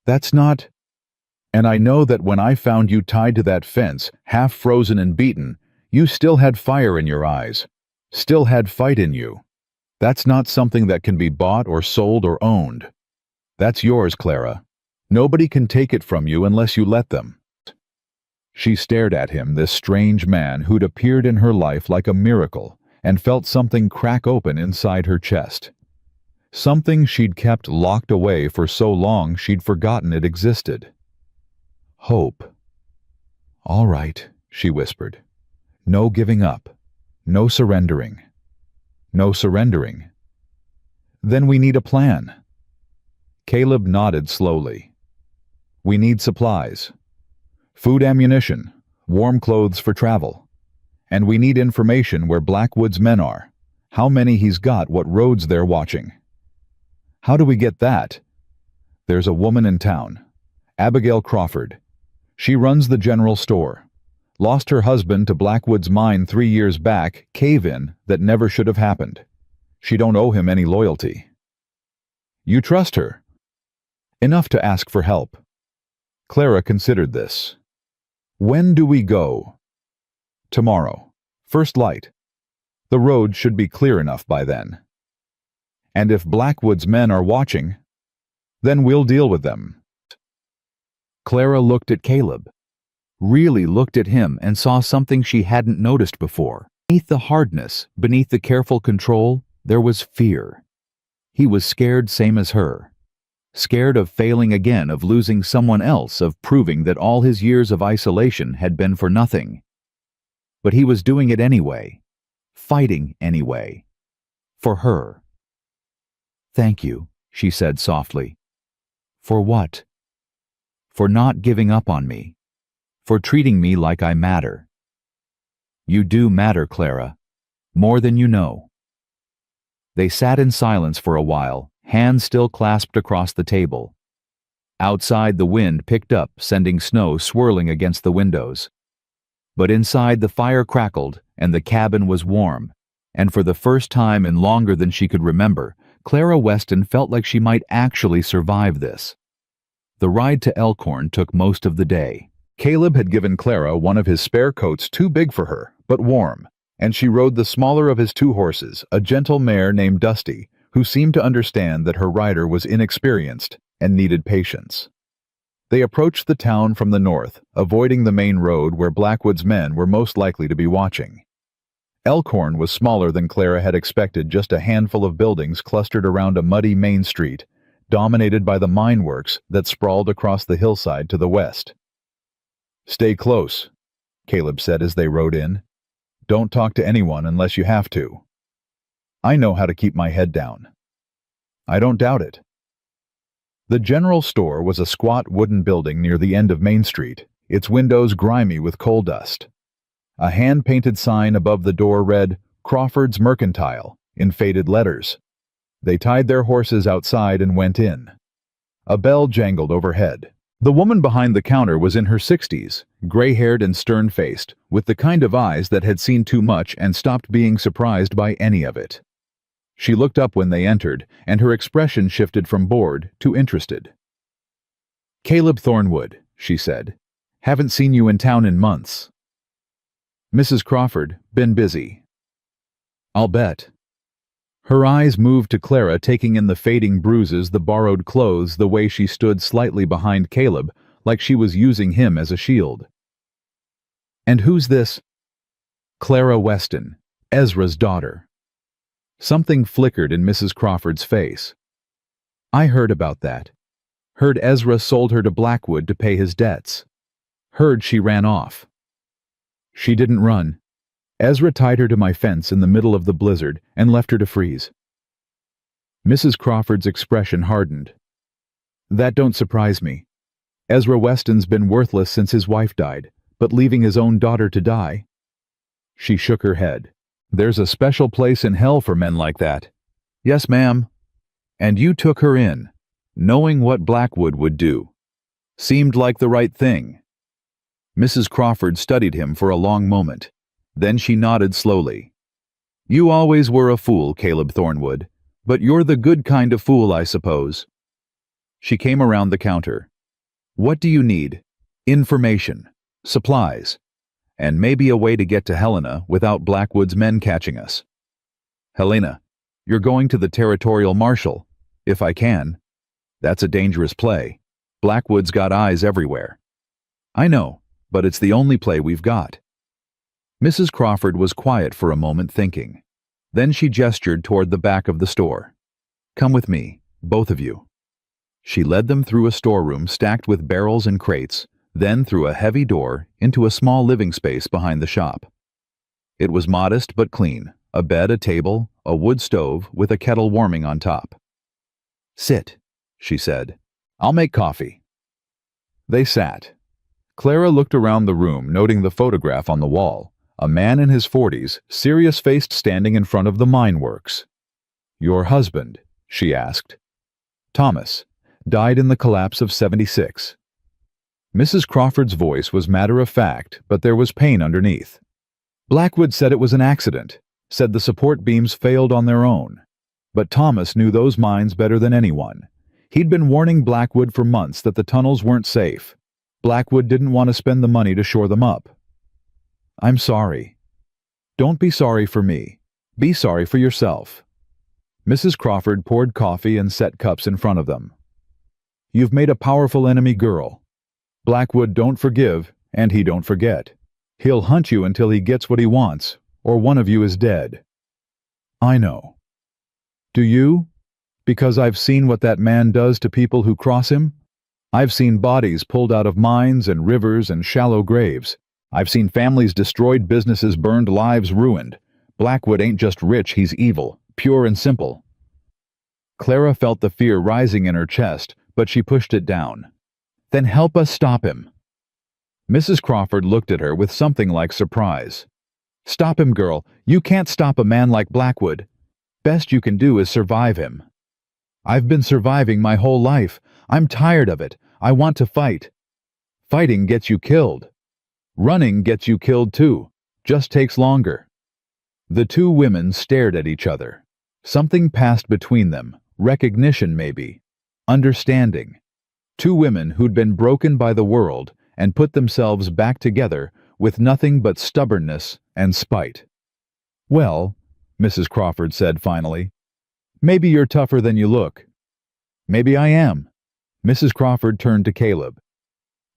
That's not... And I know that when I found you tied to that fence, half frozen and beaten, you still had fire in your eyes, still had fight in you. That's not something that can be bought or sold or owned. That's yours, Clara. Nobody can take it from you unless you let them. She stared at him, this strange man who'd appeared in her life like a miracle, and felt something crack open inside her chest. Something she'd kept locked away for so long she'd forgotten it existed. Hope. All right, she whispered. No giving up. No surrendering. No surrendering. Then we need a plan. Caleb nodded slowly. We need supplies. Food, ammunition, warm clothes for travel. And we need information where Blackwood's men are, how many he's got, what roads they're watching. How do we get that? There's a woman in town, Abigail Crawford. She runs the general store. Lost her husband to Blackwood's mine 3 years back, cave-in that never should have happened. She don't owe him any loyalty. You trust her? Enough to ask for help. Clara considered this. When do we go? Tomorrow. First light. The road should be clear enough by then. And if Blackwood's men are watching, Then we'll deal with them. Clara looked at Caleb, really looked at him, and saw something she hadn't noticed before. Beneath the hardness, beneath the careful control, there was fear. He was scared same as her. Scared of failing again, of losing someone else, of proving that all his years of isolation had been for nothing. But he was doing it anyway. Fighting anyway. For her. "Thank you," she said softly. "For what?" "For not giving up on me. For treating me like I matter." "You do matter, Clara. More than you know." They sat in silence for a while, hands still clasped across the table. Outside, the wind picked up, sending snow swirling against the windows. But inside, the fire crackled, and the cabin was warm, and for the first time in longer than she could remember, Clara Weston felt like she might actually survive this. The ride to Elkhorn took most of the day. Caleb had given Clara one of his spare coats too big for her, but warm, and she rode the smaller of his two horses, a gentle mare named Dusty, who seemed to understand that her rider was inexperienced and needed patience. They approached the town from the north, avoiding the main road where Blackwood's men were most likely to be watching. Elkhorn was smaller than Clara had expected, just a handful of buildings clustered around a muddy main street, dominated by the mine works that sprawled across the hillside to the west. "Stay close," Caleb said as they rode in. "Don't talk to anyone unless you have to. I know how to keep my head down." "I don't doubt it." The general store was a squat wooden building near the end of Main Street, its windows grimy with coal dust. A hand-painted sign above the door read, "Crawford's Mercantile," in faded letters. They tied their horses outside and went in. A bell jangled overhead. The woman behind the counter was in her 60s, gray-haired and stern-faced, with the kind of eyes that had seen too much and stopped being surprised by any of it. She looked up when they entered, and her expression shifted from bored to interested. "Caleb Thornwood," she said. "Haven't seen you in town in months." "Mrs. Crawford, been busy." "I'll bet." Her eyes moved to Clara, taking in the fading bruises, the borrowed clothes, the way she stood slightly behind Caleb, like she was using him as a shield. "And who's this?" "Clara Weston, Ezra's daughter." Something flickered in Mrs. Crawford's face. "I heard about that. Heard Ezra sold her to Blackwood to pay his debts. Heard she ran off." "She didn't run. Ezra tied her to my fence in the middle of the blizzard and left her to freeze." Mrs. Crawford's expression hardened. "That don't surprise me. Ezra Weston's been worthless since his wife died, but leaving his own daughter to die?" She shook her head. "There's a special place in hell for men like that." "Yes, ma'am." "And you took her in, knowing what Blackwood would do. Seemed like the right thing." Mrs. Crawford studied him for a long moment. Then she nodded slowly. "You always were a fool, Caleb Thornwood, but you're the good kind of fool, I suppose." She came around the counter. "What do you need?" "Information, supplies, and maybe a way to get to Helena without Blackwood's men catching us." "Helena, you're going to the territorial marshal, if I can. That's a dangerous play. Blackwood's got eyes everywhere." "I know, but it's the only play we've got." Mrs. Crawford was quiet for a moment, thinking. Then she gestured toward the back of the store. "Come with me, both of you." She led them through a storeroom stacked with barrels and crates, then through a heavy door into a small living space behind the shop. It was modest but clean, a bed, a table, a wood stove with a kettle warming on top. "Sit," she said. "I'll make coffee." They sat. Clara looked around the room, noting the photograph on the wall. A man in his 40s, serious-faced, standing in front of the mine works. "Your husband?" she asked. "Thomas. Died in the collapse of '76. Mrs. Crawford's voice was matter-of-fact, but there was pain underneath. "Blackwood said it was an accident, said the support beams failed on their own. But Thomas knew those mines better than anyone. He'd been warning Blackwood for months that the tunnels weren't safe. Blackwood didn't want to spend the money to shore them up." "I'm sorry." "Don't be sorry for me. Be sorry for yourself." Mrs. Crawford poured coffee and set cups in front of them. You've made a powerful enemy girl. Blackwood don't forgive, and he don't forget. He'll hunt you until he gets what he wants, or one of you is dead. I know. Do you? Because I've seen what that man does to people who cross him. I've seen bodies pulled out of mines and rivers and shallow graves. I've seen families destroyed, businesses burned, lives ruined. Blackwood ain't just rich, he's evil, pure and simple. Clara felt the fear rising in her chest, but she pushed it down. Then help us stop him. Mrs. Crawford looked at her with something like surprise. Stop him, girl. You can't stop a man like Blackwood. Best you can do is survive him. I've been surviving my whole life. I'm tired of it. I want to fight. Fighting gets you killed. Running gets you killed too. Just takes longer. The two women stared at each other. Something passed between them. Recognition, maybe. Understanding. Two women who'd been broken by the world and put themselves back together with nothing but stubbornness and spite. Well, Mrs. Crawford said finally, maybe you're tougher than you look. Maybe I am. Mrs. Crawford turned to Caleb.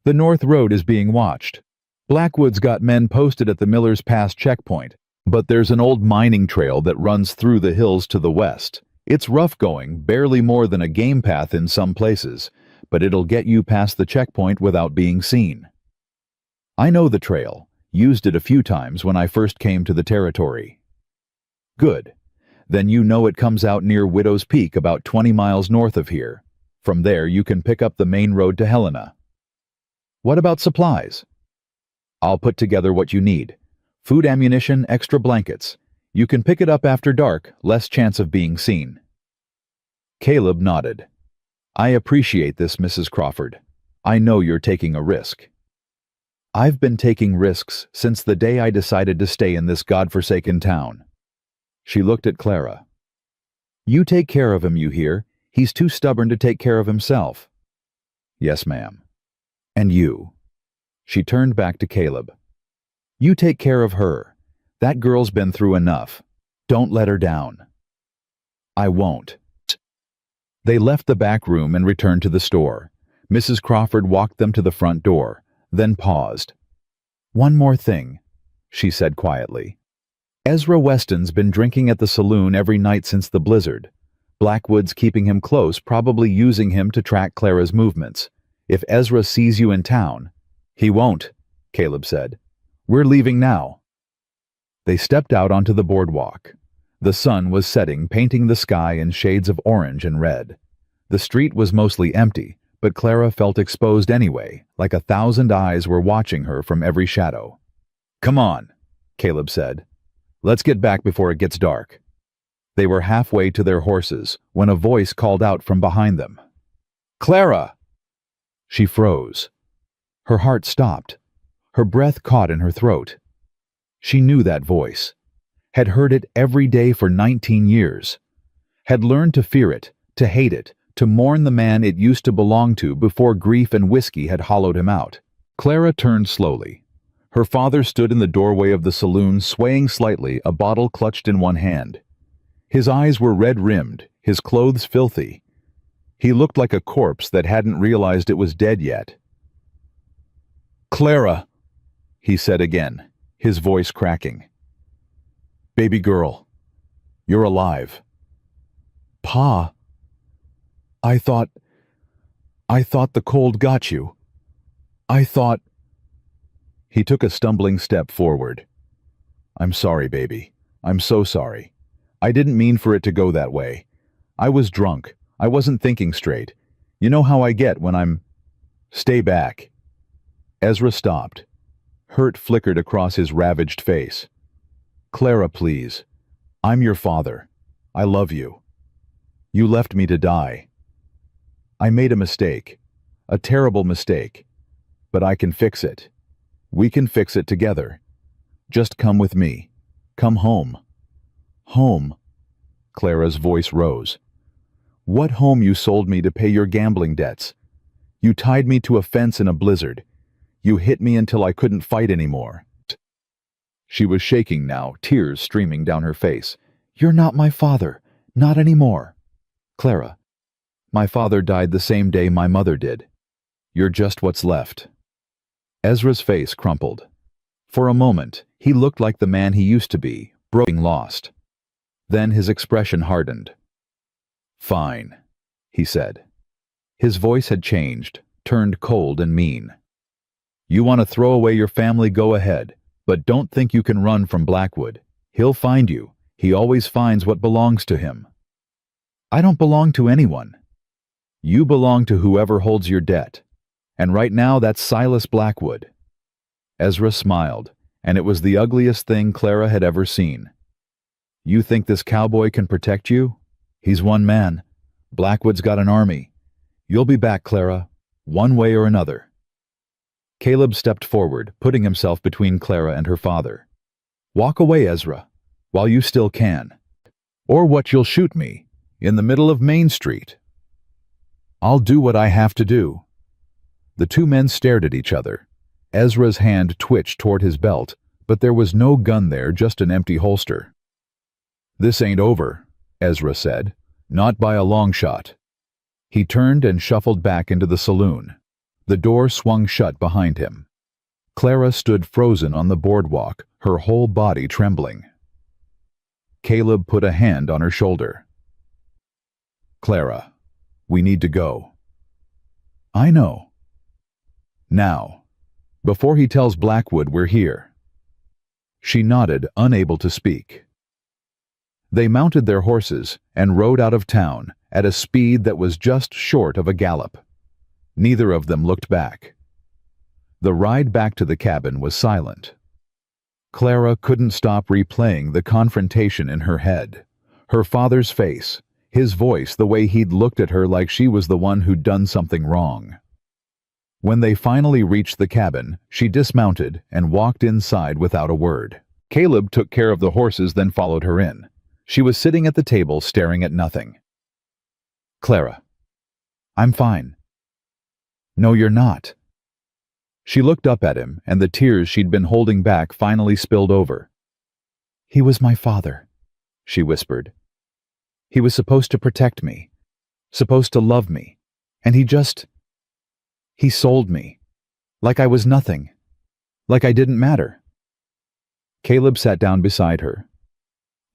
The North Road is being watched. Blackwood's got men posted at the Miller's Pass checkpoint, but there's an old mining trail that runs through the hills to the west. It's rough going, barely more than a game path in some places, but it'll get you past the checkpoint without being seen. I know the trail, used it a few times when I first came to the territory. Good. Then you know it comes out near Widow's Peak, about 20 miles north of here. From there you can pick up the main road to Helena. What about supplies? I'll put together what you need. Food, ammunition, extra blankets. You can pick it up after dark, less chance of being seen. Caleb nodded. I appreciate this, Mrs. Crawford. I know you're taking a risk. I've been taking risks since the day I decided to stay in this godforsaken town. She looked at Clara. You take care of him, you hear? He's too stubborn to take care of himself. Yes, ma'am. And you? She turned back to Caleb. You take care of her. That girl's been through enough. Don't let her down. I won't. They left the back room and returned to the store. Mrs. Crawford walked them to the front door, then paused. One more thing, she said quietly. Ezra Weston's been drinking at the saloon every night since the blizzard. Blackwood's keeping him close, probably using him to track Clara's movements. If Ezra sees you in town— He won't, Caleb said. We're leaving now. They stepped out onto the boardwalk. The sun was setting, painting the sky in shades of orange and red. The street was mostly empty, but Clara felt exposed anyway, like 1,000 eyes were watching her from every shadow. Come on, Caleb said. Let's get back before it gets dark. They were halfway to their horses when a voice called out from behind them. Clara! She froze. Her heart stopped. Her breath caught in her throat. She knew that voice, had heard it every day for 19 years, had learned to fear it, to hate it, to mourn the man it used to belong to before grief and whiskey had hollowed him out. Clara turned slowly. Her father stood in the doorway of the saloon, swaying slightly, a bottle clutched in one hand. His eyes were red-rimmed, his clothes filthy. He looked like a corpse that hadn't realized it was dead yet. Clara, he said again, his voice cracking. Baby girl, you're alive. Pa, I thought the cold got you. I thought— He took a stumbling step forward. I'm sorry, baby. I'm so sorry. I didn't mean for it to go that way. I was drunk. I wasn't thinking straight. You know how I get when I'm— Stay back. Ezra stopped. Hurt flickered across his ravaged face. Clara, please. I'm your father. I love you. You left me to die. I made a mistake. A terrible mistake. But I can fix it. We can fix it together. Just come with me. Come home. Home. Clara's voice rose. What home? You sold me to pay your gambling debts. You tied me to a fence in a blizzard. You hit me until I couldn't fight anymore. She was shaking now, tears streaming down her face. You're not my father. Not anymore. Clara. My father died the same day my mother did. You're just what's left." Ezra's face crumpled. For a moment, he looked like the man he used to be, broken lost. Then his expression hardened. "Fine," he said. His voice had changed, turned cold and mean. "You want to throw away your family, go ahead, but don't think you can run from Blackwood. He'll find you. He always finds what belongs to him." "I don't belong to anyone." "You belong to whoever holds your debt. And right now that's Silas Blackwood." Ezra smiled, and it was the ugliest thing Clara had ever seen. "You think this cowboy can protect you? He's one man. Blackwood's got an army. You'll be back, Clara, one way or another." Caleb stepped forward, putting himself between Clara and her father. "Walk away, Ezra, while you still can. Or what, you'll shoot me, in the middle of Main Street." "I'll do what I have to do." The two men stared at each other. Ezra's hand twitched toward his belt, but there was no gun there, just an empty holster. "This ain't over," Ezra said. "Not by a long shot." He turned and shuffled back into the saloon. The door swung shut behind him. Clara stood frozen on the boardwalk, her whole body trembling. Caleb put a hand on her shoulder. "Clara, we need to go." "I know." "Now, before he tells Blackwood we're here." She nodded, unable to speak. They mounted their horses and rode out of town at a speed that was just short of a gallop. Neither of them looked back. The ride back to the cabin was silent. Clara couldn't stop replaying the confrontation in her head. Her father's face, his voice, the way he'd looked at her like she was the one who'd done something wrong. When they finally reached the cabin, she dismounted and walked inside without a word. Caleb took care of the horses, then followed her in. She was sitting at the table, staring at nothing. "Clara, I'm fine." "No, you're not." She looked up at him, and the tears she'd been holding back finally spilled over. "He was my father," she whispered. "He was supposed to protect me, supposed to love me, and he sold me, like I was nothing, like I didn't matter." Caleb sat down beside her.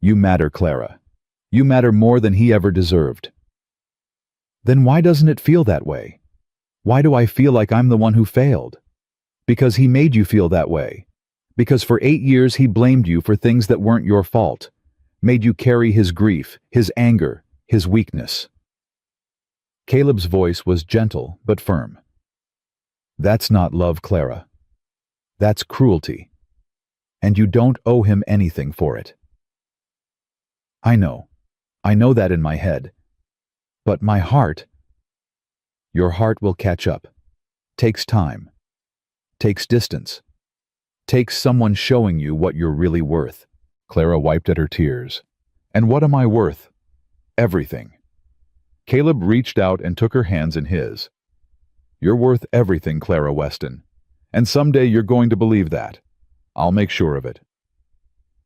"You matter, Clara. You matter more than he ever deserved." "Then why doesn't it feel that way? Why do I feel like I'm the one who failed?" "Because he made you feel that way. Because for 8 years he blamed you for things that weren't your fault, made you carry his grief, his anger, his weakness." Caleb's voice was gentle but firm. "That's not love, Clara. That's cruelty. And you don't owe him anything for it." I know that in my head. But my heart..." "Your heart will catch up. Takes time. Takes distance. Takes someone showing you what you're really worth." Clara wiped at her tears. "And what am I worth? Everything." Caleb reached out and took her hands in his. "You're worth everything, Clara Weston. And someday you're going to believe that. I'll make sure of it."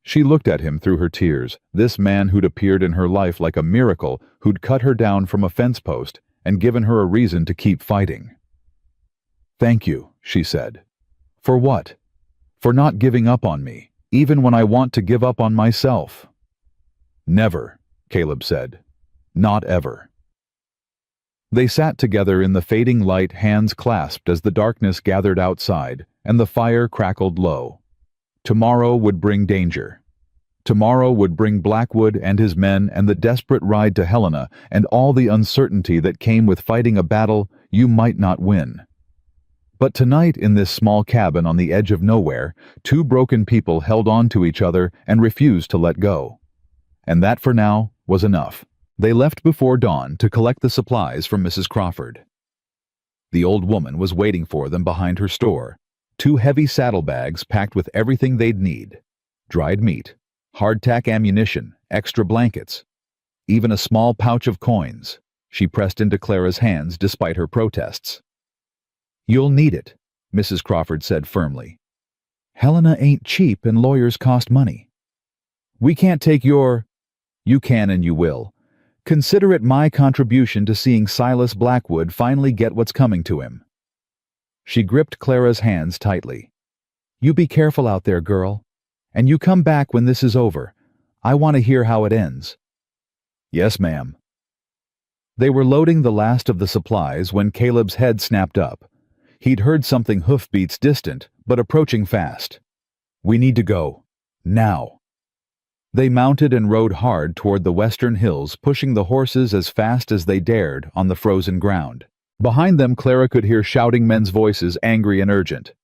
She looked at him through her tears, this man who'd appeared in her life like a miracle, who'd cut her down from a fence post and given her a reason to keep fighting. "Thank you," she said. "For what? For not giving up on me, even when I want to give up on myself." "Never," Caleb said. "Not ever." They sat together in the fading light, hands clasped as the darkness gathered outside and the fire crackled low. Tomorrow would bring danger. Tomorrow would bring Blackwood and his men and the desperate ride to Helena and all the uncertainty that came with fighting a battle you might not win. But tonight, in this small cabin on the edge of nowhere, two broken people held on to each other and refused to let go. And that, for now, was enough. They left before dawn to collect the supplies from Mrs. Crawford. The old woman was waiting for them behind her store. 2 heavy saddlebags packed with everything they'd need. Dried meat, hardtack ammunition, extra blankets, even a small pouch of coins. She pressed into Clara's hands despite her protests. "You'll need it," Mrs. Crawford said firmly. "Helena ain't cheap and lawyers cost money. We can't take your..." "You can and you will. Consider it my contribution to seeing Silas Blackwood finally get what's coming to him." She gripped Clara's hands tightly. "You be careful out there, girl. And you come back when this is over. I want to hear how it ends." "Yes, ma'am." They were loading the last of the supplies when Caleb's head snapped up. He'd heard something hoofbeats distant, but approaching fast. "We need to go. Now." They mounted and rode hard toward the western hills, pushing the horses as fast as they dared on the frozen ground. Behind them, Clara could hear shouting men's voices, angry and urgent.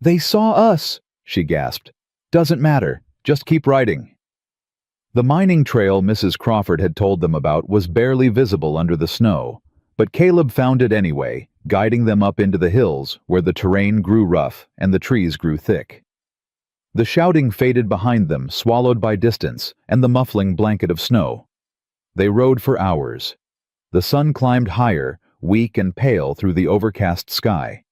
"They saw us," she gasped. "Doesn't matter. Just keep riding." The mining trail Mrs. Crawford had told them about was barely visible under the snow, but Caleb found it anyway, guiding them up into the hills where the terrain grew rough and the trees grew thick. The shouting faded behind them, swallowed by distance and the muffling blanket of snow. They rode for hours. The sun climbed higher, weak and pale through the overcast sky.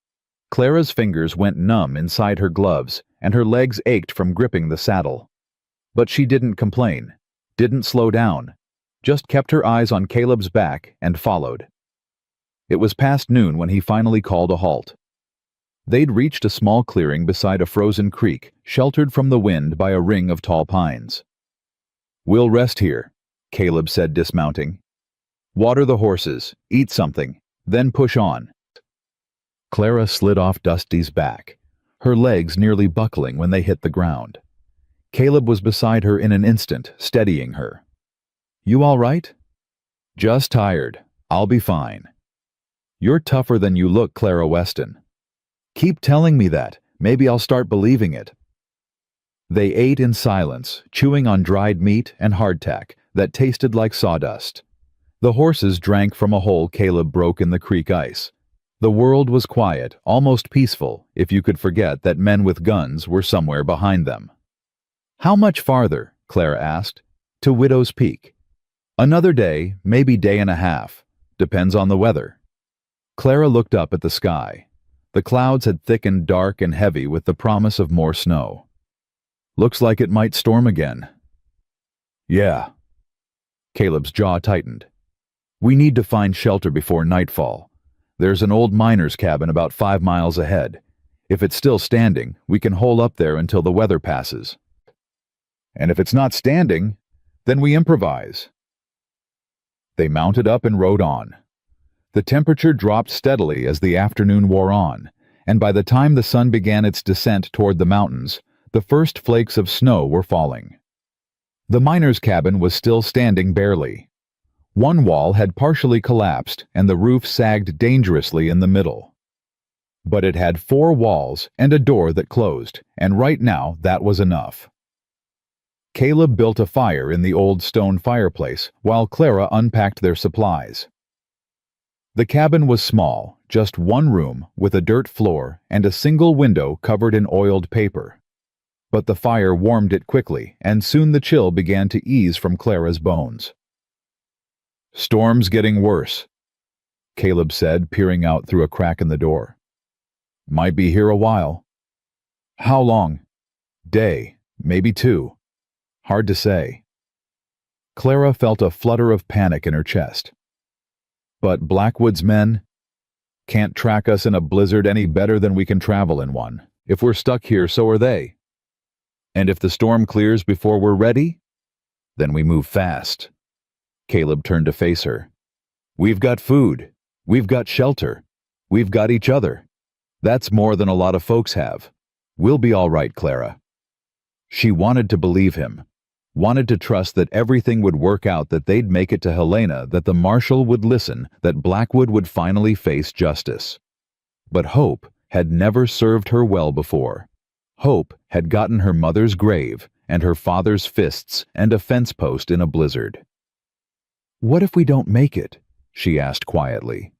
Clara's fingers went numb inside her gloves, and her legs ached from gripping the saddle. But she didn't complain, didn't slow down, just kept her eyes on Caleb's back and followed. It was past noon when he finally called a halt. They'd reached a small clearing beside a frozen creek, sheltered from the wind by a ring of tall pines. "We'll rest here," Caleb said, dismounting. "Water the horses, eat something, then push on." Clara slid off Dusty's back, her legs nearly buckling when they hit the ground. Caleb was beside her in an instant, steadying her. "You all right?" "Just tired. I'll be fine." "You're tougher than you look, Clara Weston." "Keep telling me that. Maybe I'll start believing it." They ate in silence, chewing on dried meat and hardtack that tasted like sawdust. The horses drank from a hole Caleb broke in the creek ice. The world was quiet, almost peaceful, if you could forget that men with guns were somewhere behind them. "How much farther?" Clara asked. "To Widow's Peak." "Another day, maybe day and a half. Depends on the weather." Clara looked up at the sky. The clouds had thickened dark and heavy with the promise of more snow. "Looks like it might storm again." "Yeah." Caleb's jaw tightened. "We need to find shelter before nightfall. There's an old miner's cabin about 5 miles ahead. If it's still standing, we can hole up there until the weather passes. And if it's not standing, then we improvise." They mounted up and rode on. The temperature dropped steadily as the afternoon wore on, and by the time the sun began its descent toward the mountains, the first flakes of snow were falling. The miner's cabin was still standing barely. One wall had partially collapsed, and the roof sagged dangerously in the middle. But it had 4 walls and a door that closed, and right now that was enough. Caleb built a fire in the old stone fireplace while Clara unpacked their supplies. The cabin was small, just one room with a dirt floor and a single window covered in oiled paper. But the fire warmed it quickly, and soon the chill began to ease from Clara's bones. "Storm's getting worse," Caleb said, peering out through a crack in the door. "Might be here a while." "How long?" "Day, maybe 2. Hard to say." Clara felt a flutter of panic in her chest. "But Blackwood's men can't track us in a blizzard any better than we can travel in one. If we're stuck here, so are they. And if the storm clears before we're ready, then we move fast." Caleb turned to face her. "We've got food. We've got shelter. We've got each other. That's more than a lot of folks have. We'll be all right, Clara." She wanted to believe him, wanted to trust that everything would work out, that they'd make it to Helena, that the marshal would listen, that Blackwood would finally face justice. But hope had never served her well before. Hope had gotten her mother's grave and her father's fists and a fence post in a blizzard. "What if we don't make it?" she asked quietly.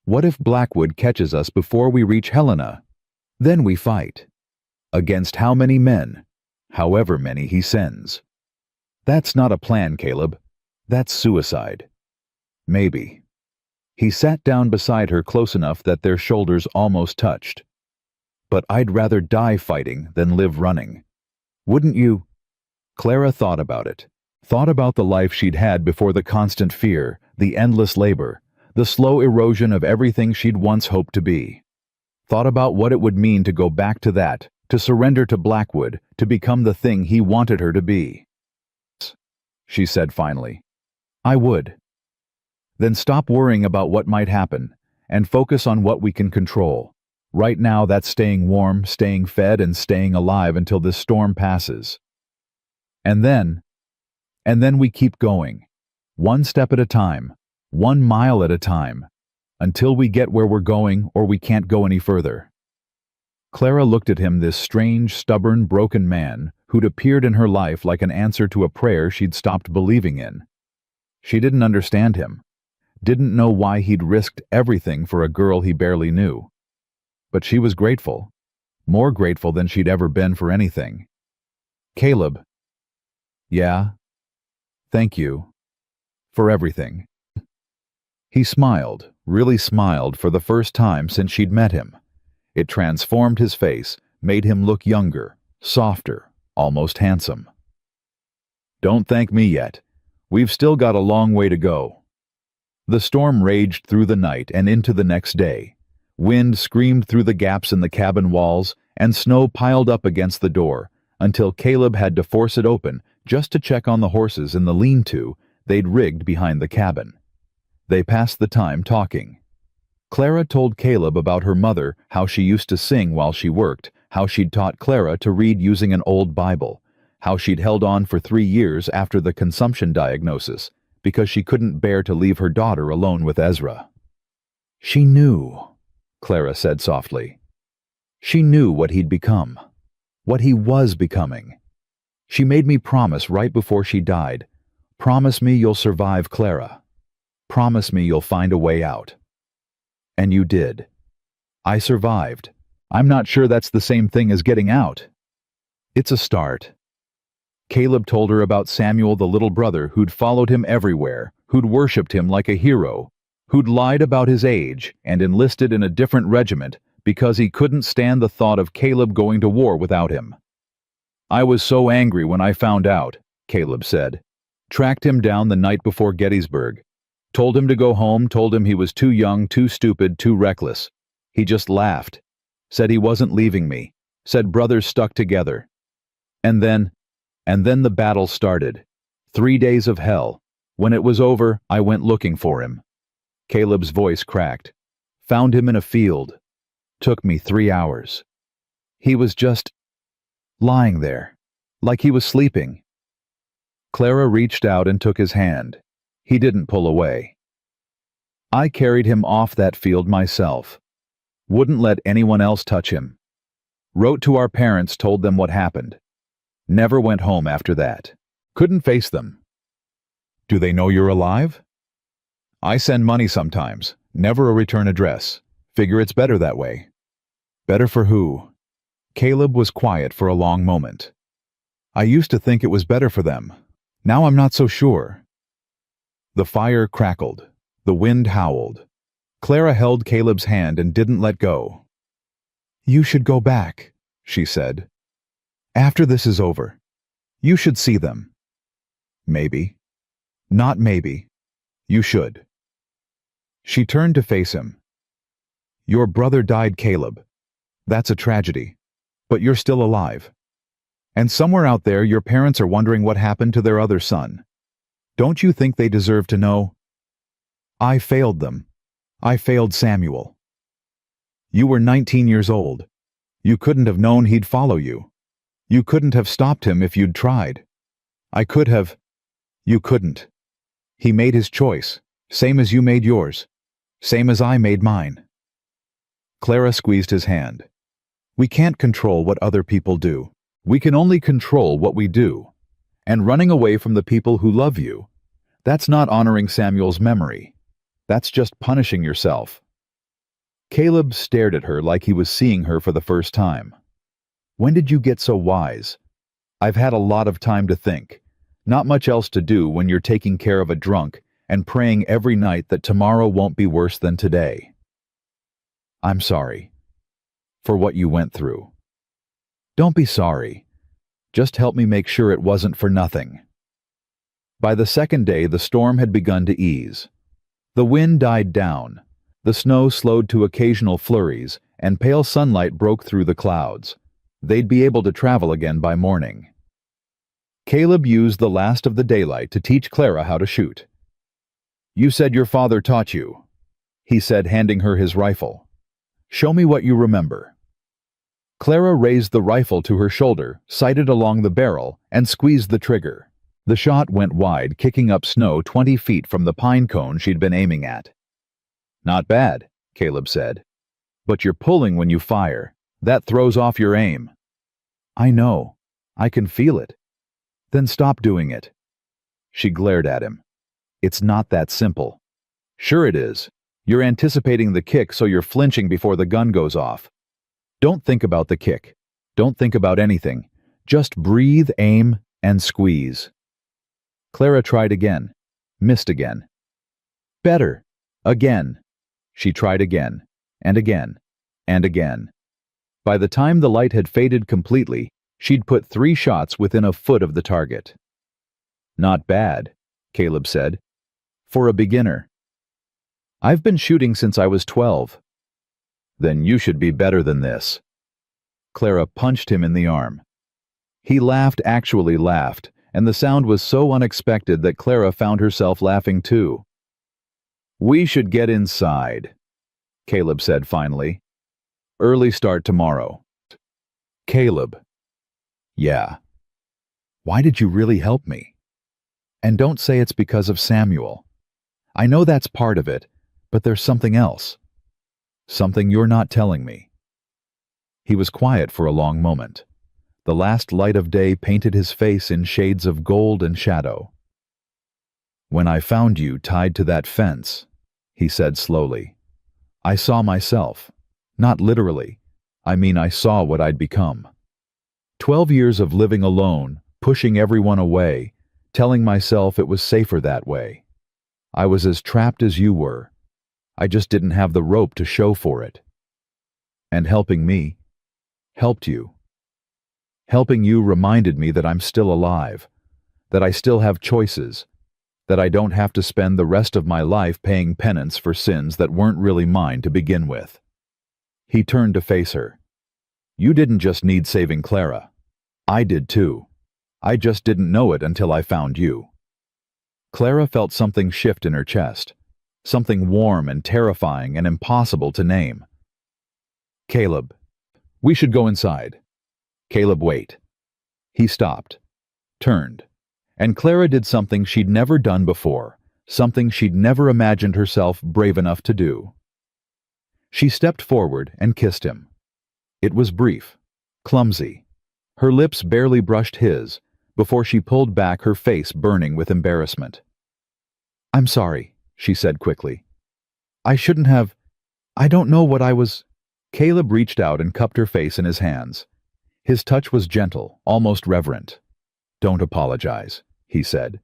"What if Blackwood catches us before we reach Helena? Then we fight. Against how many men? However many he sends. That's not a plan, Caleb. That's suicide." "Maybe." He sat down beside her close enough that their shoulders almost touched. "But I'd rather die fighting than live running. Wouldn't you?" Clara thought about it, Thought about the life she'd had before, the constant fear, the endless labor, the slow erosion of everything she'd once hoped to be. Thought about what it would mean to go back to that, to surrender to Blackwood, to become the thing he wanted her to be. She said finally, "I would." Then stop worrying about what might happen, and focus on what we can control. Right now, that's staying warm, staying fed, and staying alive until this storm passes. And then we keep going. One step at a time, 1 mile at a time, until we get where we're going or we can't go any further. Clara looked at him, this strange, stubborn, broken man who'd appeared in her life like an answer to a prayer she'd stopped believing in. She didn't understand him, didn't know why he'd risked everything for a girl he barely knew. But she was grateful, more grateful than she'd ever been for anything. "Caleb." "Yeah? Thank you. For everything." He smiled, really smiled for the first time since she'd met him. It transformed his face, made him look younger, softer, almost handsome. "Don't thank me yet. We've still got a long way to go." The storm raged through the night and into the next day. Wind screamed through the gaps in the cabin walls, and snow piled up against the door, until Caleb had to force it open just to check on the horses in the lean-to they'd rigged behind the cabin. They passed the time talking. Clara told Caleb about her mother, how she used to sing while she worked, how she'd taught Clara to read using an old Bible, how she'd held on for 3 years after the consumption diagnosis, because she couldn't bear to leave her daughter alone with Ezra. "She knew," Clara said softly. "She knew what he'd become, what he was becoming. She made me promise right before she died, 'Promise me you'll survive, Clara. Promise me you'll find a way out.' And you did. I survived. I'm not sure that's the same thing as getting out. It's a start." Caleb told her about Samuel, the little brother who'd followed him everywhere, who'd worshipped him like a hero, who'd lied about his age and enlisted in a different regiment because he couldn't stand the thought of Caleb going to war without him. "I was so angry when I found out," Caleb said. "Tracked him down the night before Gettysburg. Told him to go home, told him he was too young, too stupid, too reckless. He just laughed. Said he wasn't leaving me. Said brothers stuck together. And then the battle started. 3 days of hell. When it was over, I went looking for him." Caleb's voice cracked. "Found him in a field. Took me 3 hours. He was just lying there, like he was sleeping." Clara reached out and took his hand. He didn't pull away. "I carried him off that field myself. Wouldn't let anyone else touch him. Wrote to our parents, told them what happened. Never went home after that. Couldn't face them." "Do they know you're alive?" "I send money sometimes. Never a return address. Figure it's better that way." "Better for who?" Caleb was quiet for a long moment. "I used to think it was better for them. Now I'm not so sure." The fire crackled. The wind howled. Clara held Caleb's hand and didn't let go. "You should go back," she said. "After this is over. You should see them." "Maybe. Not maybe. You should." She turned to face him. "Your brother died, Caleb. That's a tragedy. But you're still alive. And somewhere out there your parents are wondering what happened to their other son. Don't you think they deserve to know? I failed them. I failed Samuel. You were 19 years old. You couldn't have known he'd follow you. You couldn't have stopped him if you'd tried. I could have. You couldn't. He made his choice, same as you made yours, same as I made mine." Clara squeezed his hand. "We can't control what other people do. We can only control what we do. And running away from the people who love you, that's not honoring Samuel's memory. That's just punishing yourself." Caleb stared at her like he was seeing her for the first time. "When did you get so wise? I've had a lot of time to think. Not much else to do when you're taking care of a drunk and praying every night that tomorrow won't be worse than today. I'm sorry for what you went through." "Don't be sorry. Just help me make sure it wasn't for nothing." By the second day, the storm had begun to ease. The wind died down. The snow slowed to occasional flurries, and pale sunlight broke through the clouds. They'd be able to travel again by morning. Caleb used the last of the daylight to teach Clara how to shoot. "You said your father taught you," he said, handing her his rifle. "Show me what you remember." Clara raised the rifle to her shoulder, sighted along the barrel, and squeezed the trigger. The shot went wide, kicking up snow 20 feet from the pine cone she'd been aiming at. "Not bad," Caleb said. "But you're pulling when you fire. That throws off your aim." "I know. I can feel it." "Then stop doing it." She glared at him. "It's not that simple." "Sure it is. You're anticipating the kick, so you're flinching before the gun goes off. Don't think about the kick. Don't think about anything. Just breathe, aim, and squeeze." Clara tried again. Missed again. "Better. Again." She tried again, and again, and again. By the time the light had faded completely, she'd put 3 shots within a foot of the target. "Not bad," Caleb said. "For a beginner." "I've been shooting since I was 12. "Then you should be better than this." Clara punched him in the arm. He laughed, actually laughed, and the sound was so unexpected that Clara found herself laughing too. "We should get inside," Caleb said finally. "Early start tomorrow." "Caleb." "Yeah." "Why did you really help me? And don't say it's because of Samuel. I know that's part of it, but there's something else. Something you're not telling me." He was quiet for a long moment. The last light of day painted his face in shades of gold and shadow. "When I found you tied to that fence," he said slowly, "I saw myself. Not literally. I mean, I saw what I'd become. 12 years of living alone, pushing everyone away, telling myself it was safer that way. I was as trapped as you were. I just didn't have the rope to show for it. And helping me helped you. Helping you reminded me that I'm still alive, that I still have choices, that I don't have to spend the rest of my life paying penance for sins that weren't really mine to begin with." He turned to face her. "You didn't just need saving Clara. I did too. I just didn't know it until I found you." Clara felt something shift in her chest, something warm and terrifying and impossible to name. "Caleb, we should go inside." "Caleb, wait." He stopped, turned, and Clara did something she'd never done before, something she'd never imagined herself brave enough to do. She stepped forward and kissed him. It was brief, clumsy. Her lips barely brushed his before she pulled back, her face burning with embarrassment. "I'm sorry," she said quickly. "I shouldn't have. I don't know what I was." Caleb reached out and cupped her face in his hands. His touch was gentle, almost reverent. "Don't apologize," he said.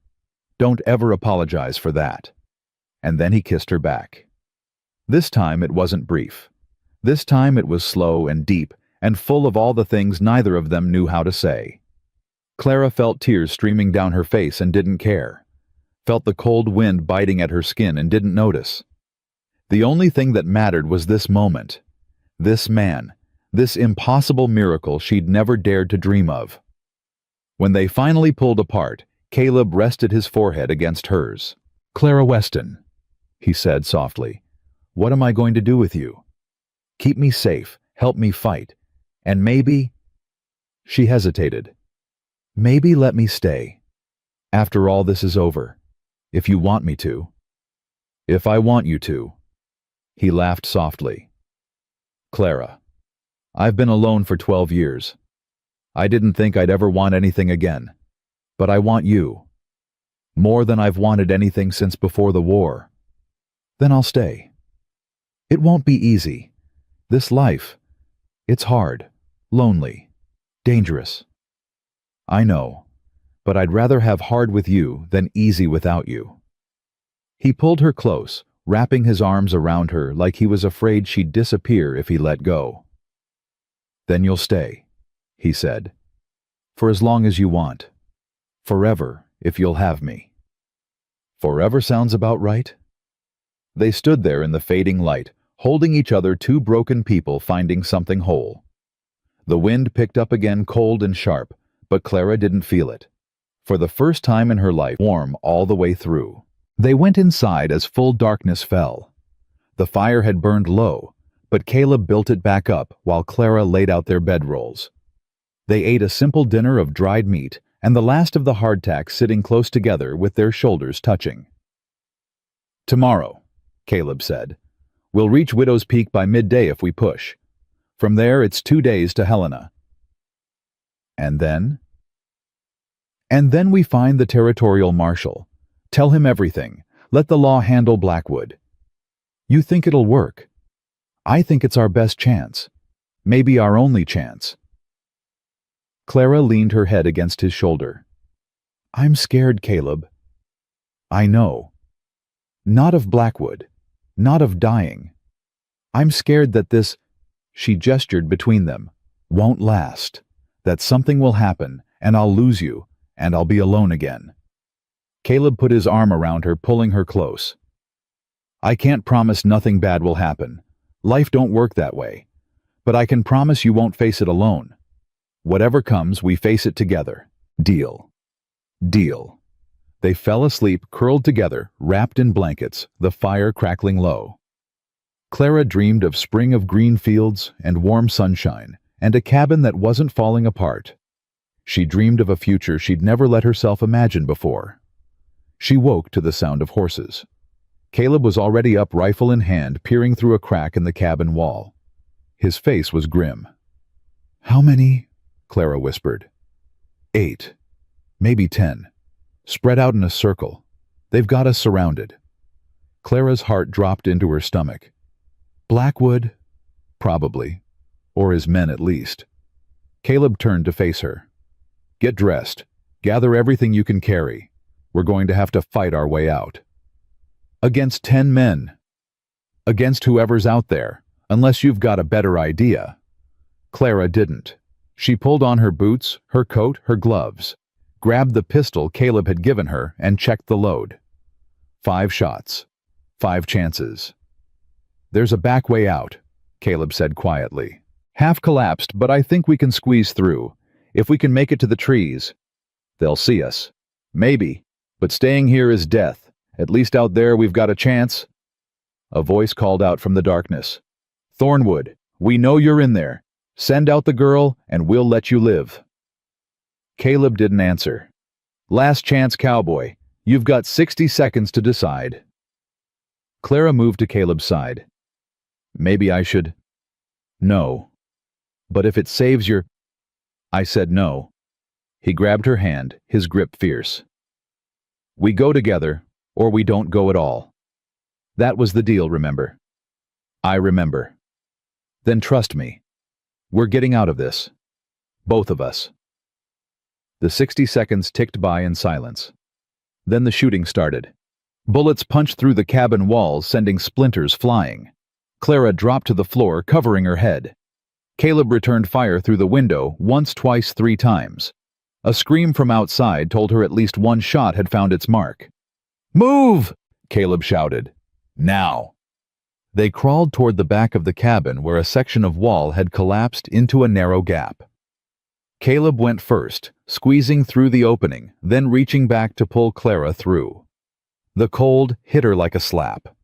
"Don't ever apologize for that." And then he kissed her back. This time it wasn't brief. This time it was slow and deep and full of all the things neither of them knew how to say. Clara felt tears streaming down her face and didn't care. Felt the cold wind biting at her skin and didn't notice. The only thing that mattered was this moment. This man. This impossible miracle she'd never dared to dream of. When they finally pulled apart, Caleb rested his forehead against hers. "Clara Weston," he said softly, "what am I going to do with you? Keep me safe, help me fight, and maybe—" She hesitated. "Maybe let me stay. After all this is over, if you want me to." "If I want you to." He laughed softly. "Clara, I've been alone for 12 years. I didn't think I'd ever want anything again. But I want you. More than I've wanted anything since before the war. Then I'll stay. It won't be easy. This life, it's hard, lonely, dangerous. I know, but I'd rather have hard with you than easy without you." He pulled her close, wrapping his arms around her like he was afraid she'd disappear if he let go. "Then you'll stay," he said, "for as long as you want. Forever, if you'll have me." Forever sounds about right. They stood there in the fading light, holding each other, two broken people finding something whole. The wind picked up again, cold and sharp, but Clara didn't feel it. For the first time in her life, warm all the way through. They went inside as full darkness fell. The fire had burned low, but Caleb built it back up while Clara laid out their bedrolls. They ate a simple dinner of dried meat and the last of the hardtack, sitting close together with their shoulders touching. "Tomorrow," Caleb said. "We'll reach Widow's Peak by midday if we push. From there, it's 2 days to Helena." And then? "And then we find the territorial marshal. Tell him everything. Let the law handle Blackwood. You think it'll work? I think it's our best chance. Maybe our only chance." Clara leaned her head against his shoulder. "I'm scared, Caleb." "I know. Not of Blackwood. Not of dying. I'm scared that this," she gestured between them, "won't last. That something will happen, and I'll lose you, and I'll be alone again." Caleb put his arm around her, pulling her close. "I can't promise nothing bad will happen. Life don't work that way. But I can promise you won't face it alone. Whatever comes, we face it together. Deal." Deal. They fell asleep, curled together, wrapped in blankets, the fire crackling low. Clara dreamed of spring of green fields and warm sunshine, and a cabin that wasn't falling apart. She dreamed of a future she'd never let herself imagine before. She woke to the sound of horses. Caleb was already up, rifle in hand, peering through a crack in the cabin wall. His face was grim. "How many?" Clara whispered. 8. Maybe 10. Spread out in a circle. They've got us surrounded." Clara's heart dropped into her stomach. "Blackwood?" "Probably. Or his men, at least." Caleb turned to face her. "Get dressed. Gather everything you can carry. We're going to have to fight our way out." "Against 10 men. Against whoever's out there, unless you've got a better idea." Clara didn't. She pulled on her boots, her coat, her gloves, grabbed the pistol Caleb had given her, and checked the load. 5 shots. 5 chances. "There's a back way out," Caleb said quietly. "Half collapsed, but I think we can squeeze through. If we can make it to the trees. They'll see us. Maybe. But staying here is death. At least out there we've got a chance." A voice called out from the darkness. "Thornwood, we know you're in there. Send out the girl, and we'll let you live." Caleb didn't answer. "Last chance, Cowboy. You've got 60 seconds to decide." Clara moved to Caleb's side. "Maybe I should." "No. But if it saves your—" "I said no." He grabbed her hand, his grip fierce. "We go together, or we don't go at all. That was the deal, remember?" "I remember." "Then trust me. We're getting out of this. Both of us." The 60 seconds ticked by in silence. Then the shooting started. Bullets punched through the cabin walls, sending splinters flying. Clara dropped to the floor, covering her head. Caleb returned fire through the window, once, twice, 3 times. A scream from outside told her at least one shot had found its mark. "Move!" Caleb shouted. "Now!" They crawled toward the back of the cabin, where a section of wall had collapsed into a narrow gap. Caleb went first, squeezing through the opening, then reaching back to pull Clara through. The cold hit her like a slap.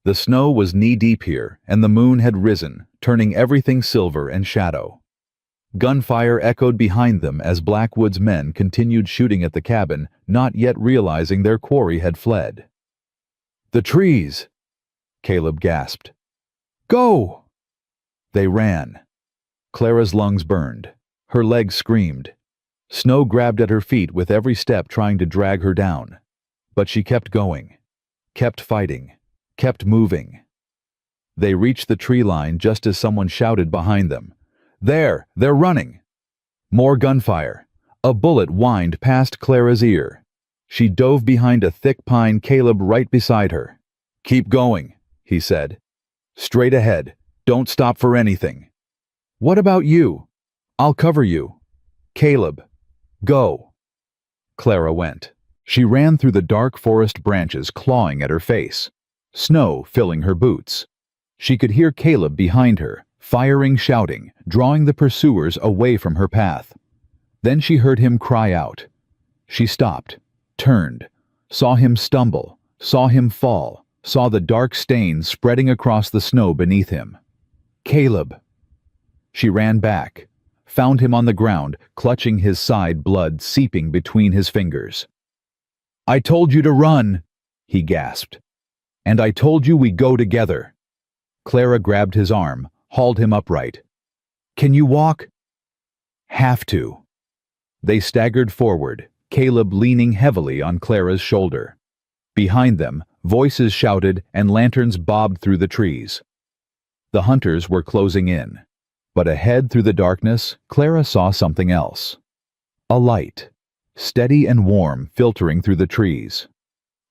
The snow was knee-deep here, and the moon had risen, turning everything silver and shadow. Gunfire echoed behind them as Blackwood's men continued shooting at the cabin, not yet realizing their quarry had fled. "The trees!" Caleb gasped. "Go!" They ran. Clara's lungs burned. Her legs screamed. Snow grabbed at her feet with every step, trying to drag her down. But she kept going, kept fighting, kept moving. They reached the tree line just as someone shouted behind them. "There! They're running!" More gunfire. A bullet whined past Clara's ear. She dove behind a thick pine, Caleb right beside her. "Keep going," he said. "Straight ahead. Don't stop for anything." "What about you?" "I'll cover you." "Caleb, go." Clara went. She ran through the dark forest branches, clawing at her face, snow filling her boots. She could hear Caleb behind her, firing, shouting, drawing the pursuers away from her path. Then she heard him cry out. She stopped, turned, saw him stumble, saw him fall, saw the dark stains spreading across the snow beneath him. Caleb! She ran back, found him on the ground, clutching his side, blood seeping between his fingers. "I told you to run," he gasped. "And I told you we go together." Clara grabbed his arm, hauled him upright. "Can you walk?" "Have to." They staggered forward, Caleb leaning heavily on Clara's shoulder. Behind them, voices shouted and lanterns bobbed through the trees. The hunters were closing in, but ahead through the darkness, Clara saw something else. A light, steady and warm, filtering through the trees.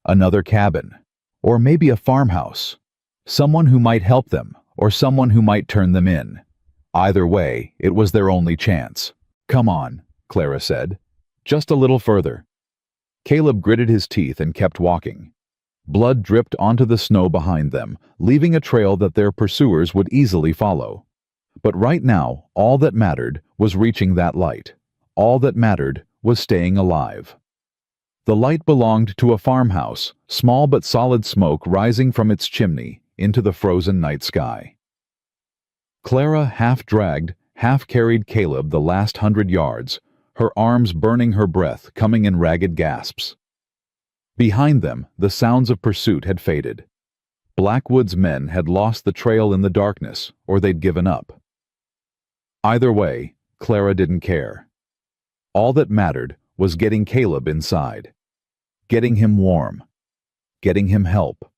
Another cabin, or maybe a farmhouse. Someone who might help them, or someone who might turn them in. Either way, it was their only chance. "Come on," Clara said. "Just a little further." Caleb gritted his teeth and kept walking. Blood dripped onto the snow behind them, leaving a trail that their pursuers would easily follow. But right now, all that mattered was reaching that light. All that mattered was staying alive. The light belonged to a farmhouse, small but solid, smoke rising from its chimney into the frozen night sky. Clara half-dragged, half-carried Caleb the last 100 yards, her arms burning, her breath coming in ragged gasps. Behind them, the sounds of pursuit had faded. Blackwood's men had lost the trail in the darkness, or they'd given up. Either way, Clara didn't care. All that mattered was getting Caleb inside. Getting him warm. Getting him help.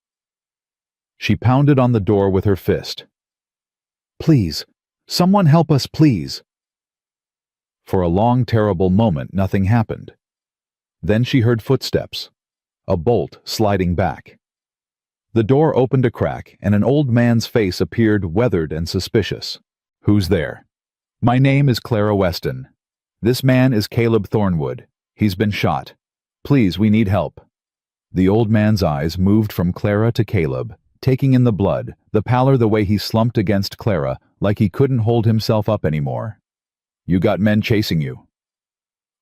She pounded on the door with her fist. "Please, someone help us, please." For a long, terrible moment, nothing happened. Then she heard footsteps. A bolt sliding back. The door opened a crack, and an old man's face appeared, weathered and suspicious. "Who's there?" "My name is Clara Weston. This man is Caleb Thornwood. He's been shot. Please, we need help." The old man's eyes moved from Clara to Caleb, taking in the blood, the pallor, the way he slumped against Clara, like he couldn't hold himself up anymore. "You got men chasing you?"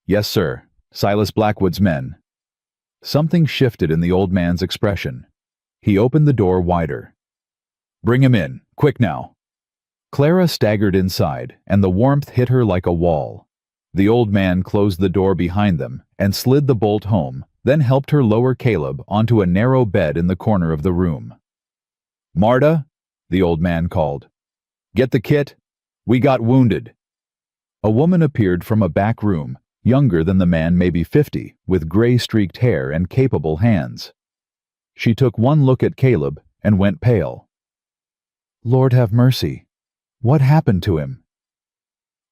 "Yes, sir. Silas Blackwood's men." Something shifted in the old man's expression. He opened the door wider. "Bring him in, quick now." Clara staggered inside, and the warmth hit her like a wall. The old man closed the door behind them and slid the bolt home, then helped her lower Caleb onto a narrow bed in the corner of the room. "Marta," the old man called. "Get the kit. We got wounded." A woman appeared from a back room, younger than the man, maybe 50, with gray-streaked hair and capable hands. She took one look at Caleb and went pale. "Lord have mercy. What happened to him?"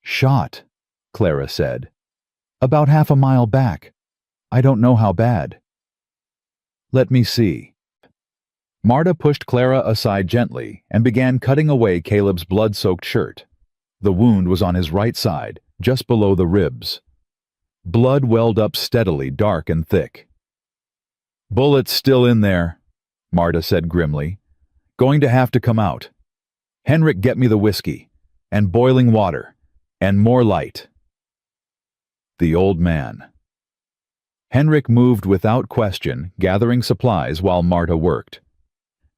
"Shot," Clara said. "About half a mile back. I don't know how bad." "Let me see." Marta pushed Clara aside gently and began cutting away Caleb's blood-soaked shirt. The wound was on his right side, just below the ribs. Blood welled up steadily, dark and thick. "Bullet's still in there," Marta said grimly. "Going to have to come out. Henrik, get me the whiskey, and boiling water, and more light." The old man. Henrik moved without question, gathering supplies while Marta worked.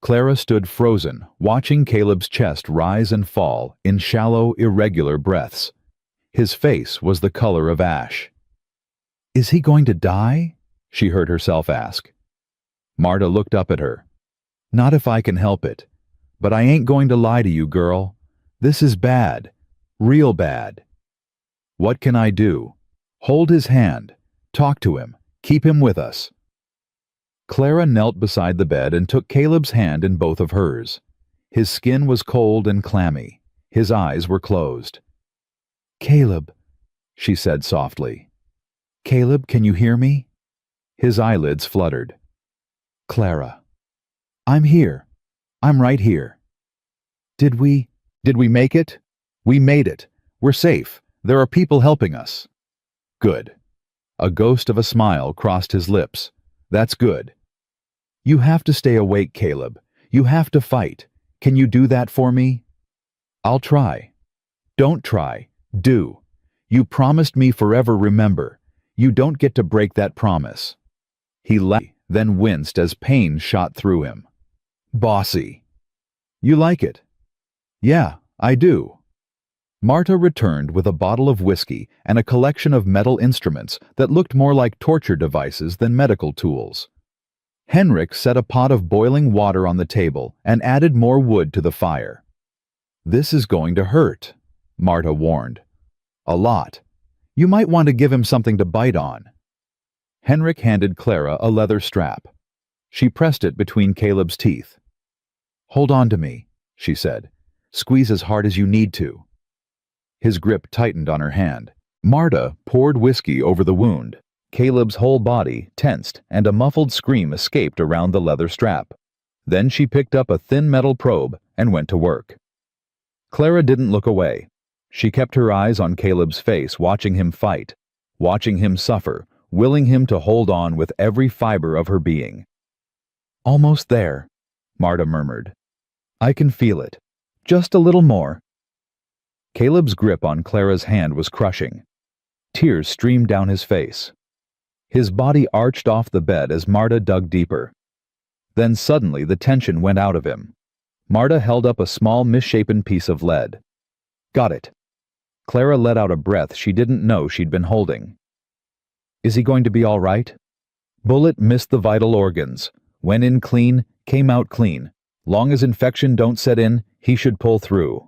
Clara stood frozen, watching Caleb's chest rise and fall in shallow, irregular breaths. His face was the color of ash. "Is he going to die?" she heard herself ask. Marta looked up at her. "Not if I can help it. But I ain't going to lie to you, girl. This is bad. Real bad." "What can I do?" "Hold his hand. Talk to him. Keep him with us." Clara knelt beside the bed and took Caleb's hand in both of hers. His skin was cold and clammy. His eyes were closed. "Caleb," she said softly. "Caleb, can you hear me?" His eyelids fluttered. "Clara." "I'm here. I'm right here." Did we make it?" "We made it. We're safe. There are people helping us." "Good." A ghost of a smile crossed his lips. That's good. You have to stay awake, Caleb. You have to fight. Can you do that for me? I'll try. Don't try. Do. You promised me forever, remember. You don't get to break that promise. He laughed, then winced as pain shot through him. Bossy. You like it? Yeah, I do. Marta returned with a bottle of whiskey and a collection of metal instruments that looked more like torture devices than medical tools. Henrik set a pot of boiling water on the table and added more wood to the fire. This is going to hurt, Marta warned. A lot. You might want to give him something to bite on. Henrik handed Clara a leather strap. She pressed it between Caleb's teeth. Hold on to me, she said. Squeeze as hard as you need to. His grip tightened on her hand. Marta poured whiskey over the wound. Caleb's whole body tensed and a muffled scream escaped around the leather strap. Then she picked up a thin metal probe and went to work. Clara didn't look away. She kept her eyes on Caleb's face, watching him fight, watching him suffer, willing him to hold on with every fiber of her being. Almost there, Marta murmured. I can feel it. Just a little more. Caleb's grip on Clara's hand was crushing. Tears streamed down his face. His body arched off the bed as Marta dug deeper. Then suddenly the tension went out of him. Marta held up a small misshapen piece of lead. Got it. Clara let out a breath she didn't know she'd been holding. Is he going to be all right? Bullet missed the vital organs. Went in clean, came out clean. Long as infection don't set in, he should pull through.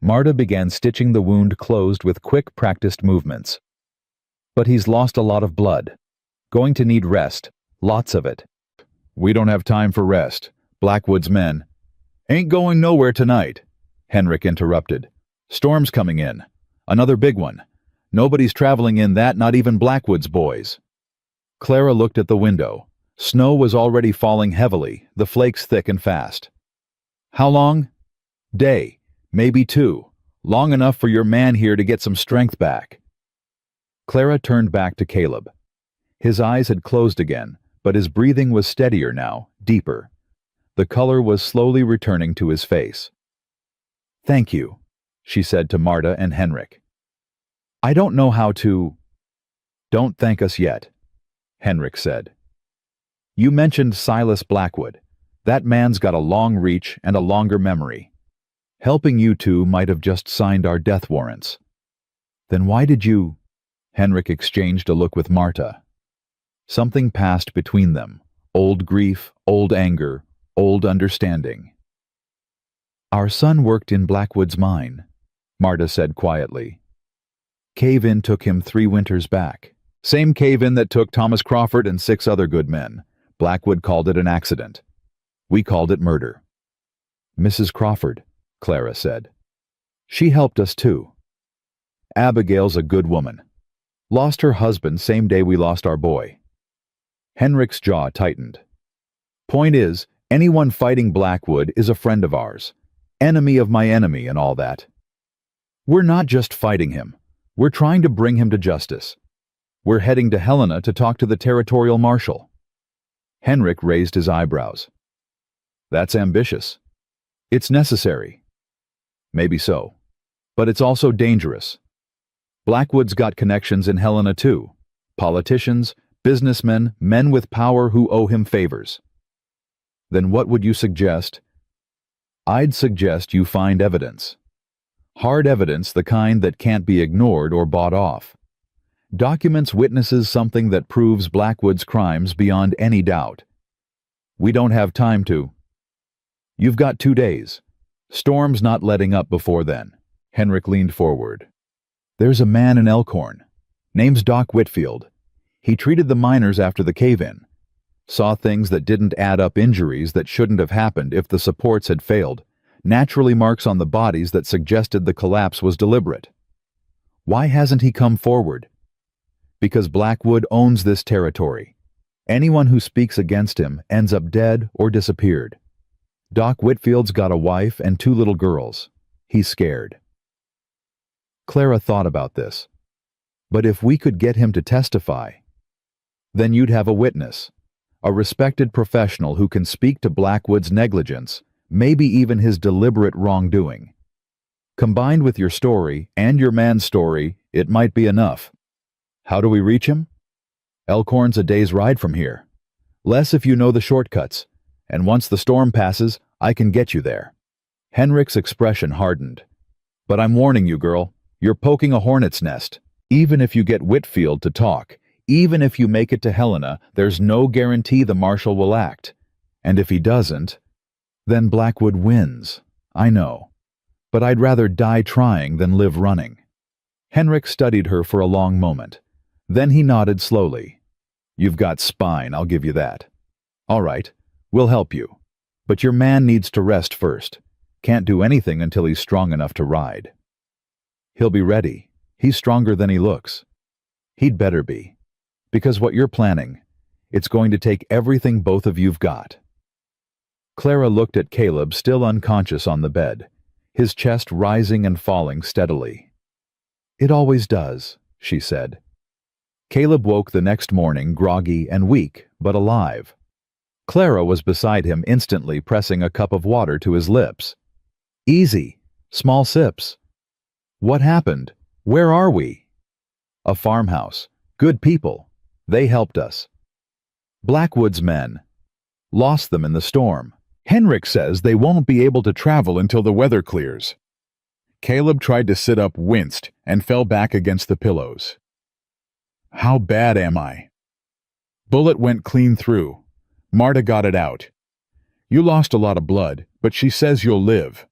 Marta began stitching the wound closed with quick, practiced movements. But he's lost a lot of blood. Going to need rest. Lots of it. We don't have time for rest. Blackwood's men. Ain't going nowhere tonight, Henrik interrupted. Storm's coming in. Another big one. Nobody's traveling in that, not even Blackwood's boys. Clara looked at the window. Snow was already falling heavily, the flakes thick and fast. How long? Day. Maybe 2. Long enough for your man here to get some strength back. Clara turned back to Caleb. His eyes had closed again, but his breathing was steadier now, deeper. The color was slowly returning to his face. Thank you, she said to Marta and Henrik. I don't know how to... Don't thank us yet, Henrik said. You mentioned Silas Blackwood. That man's got a long reach and a longer memory. Helping you two might have just signed our death warrants. Then why did you... Henrik exchanged a look with Marta. Something passed between them. Old grief, old anger, old understanding. Our son worked in Blackwood's mine, Marta said quietly. Cave-in took him 3 winters back. Same cave-in that took Thomas Crawford and 6 other good men. Blackwood called it an accident. We called it murder. Mrs. Crawford, Clara said. She helped us too. Abigail's a good woman. Lost her husband same day we lost our boy. Henrik's jaw tightened. Point is, anyone fighting Blackwood is a friend of ours. Enemy of my enemy and all that. We're not just fighting him. We're trying to bring him to justice. We're heading to Helena to talk to the territorial marshal. Henrik raised his eyebrows. That's ambitious. It's necessary. Maybe so. But it's also dangerous. Blackwood's got connections in Helena too. Politicians, businessmen, men with power who owe him favors. Then what would you suggest? I'd suggest you find evidence. Hard evidence, the kind that can't be ignored or bought off. Documents witnesses something that proves Blackwood's crimes beyond any doubt. We don't have time to. You've got 2 days. Storm's not letting up before then. Henrik leaned forward. There's a man in Elkhorn. Name's Doc Whitfield. He treated the miners after the cave-in. Saw things that didn't add up, injuries that shouldn't have happened if the supports had failed. Naturally marks on the bodies that suggested the collapse was deliberate. Why hasn't he come forward? Because Blackwood owns this territory. Anyone who speaks against him ends up dead or disappeared. Doc Whitfield's got a wife and 2 little girls. He's scared. Clara thought about this. But if we could get him to testify, then you'd have a witness, a respected professional who can speak to Blackwood's negligence, maybe even his deliberate wrongdoing. Combined with your story and your man's story, it might be enough. How do we reach him? Elkhorn's a day's ride from here. Less if you know the shortcuts, and once the storm passes, I can get you there. Henrik's expression hardened. But I'm warning you, girl, you're poking a hornet's nest. Even if you get Whitfield to talk, even if you make it to Helena, there's no guarantee the marshal will act. And if he doesn't, then Blackwood wins. I know. But I'd rather die trying than live running. Henrik studied her for a long moment. Then he nodded slowly. You've got spine, I'll give you that. All right, we'll help you. But your man needs to rest first. Can't do anything until he's strong enough to ride. He'll be ready. He's stronger than he looks. He'd better be. Because what you're planning, it's going to take everything both of you've got. Clara looked at Caleb, still unconscious on the bed, his chest rising and falling steadily. It always does, she said. Caleb woke the next morning groggy and weak, but alive. Clara was beside him, instantly pressing a cup of water to his lips. Easy, small sips. What happened? Where are we? A farmhouse. Good people. They helped us. Blackwood's men. Lost them in the storm. Henrik says they won't be able to travel until the weather clears. Caleb tried to sit up, winced, and fell back against the pillows. How bad am I? Bullet went clean through. Marta got it out. You lost a lot of blood, but she says you'll live.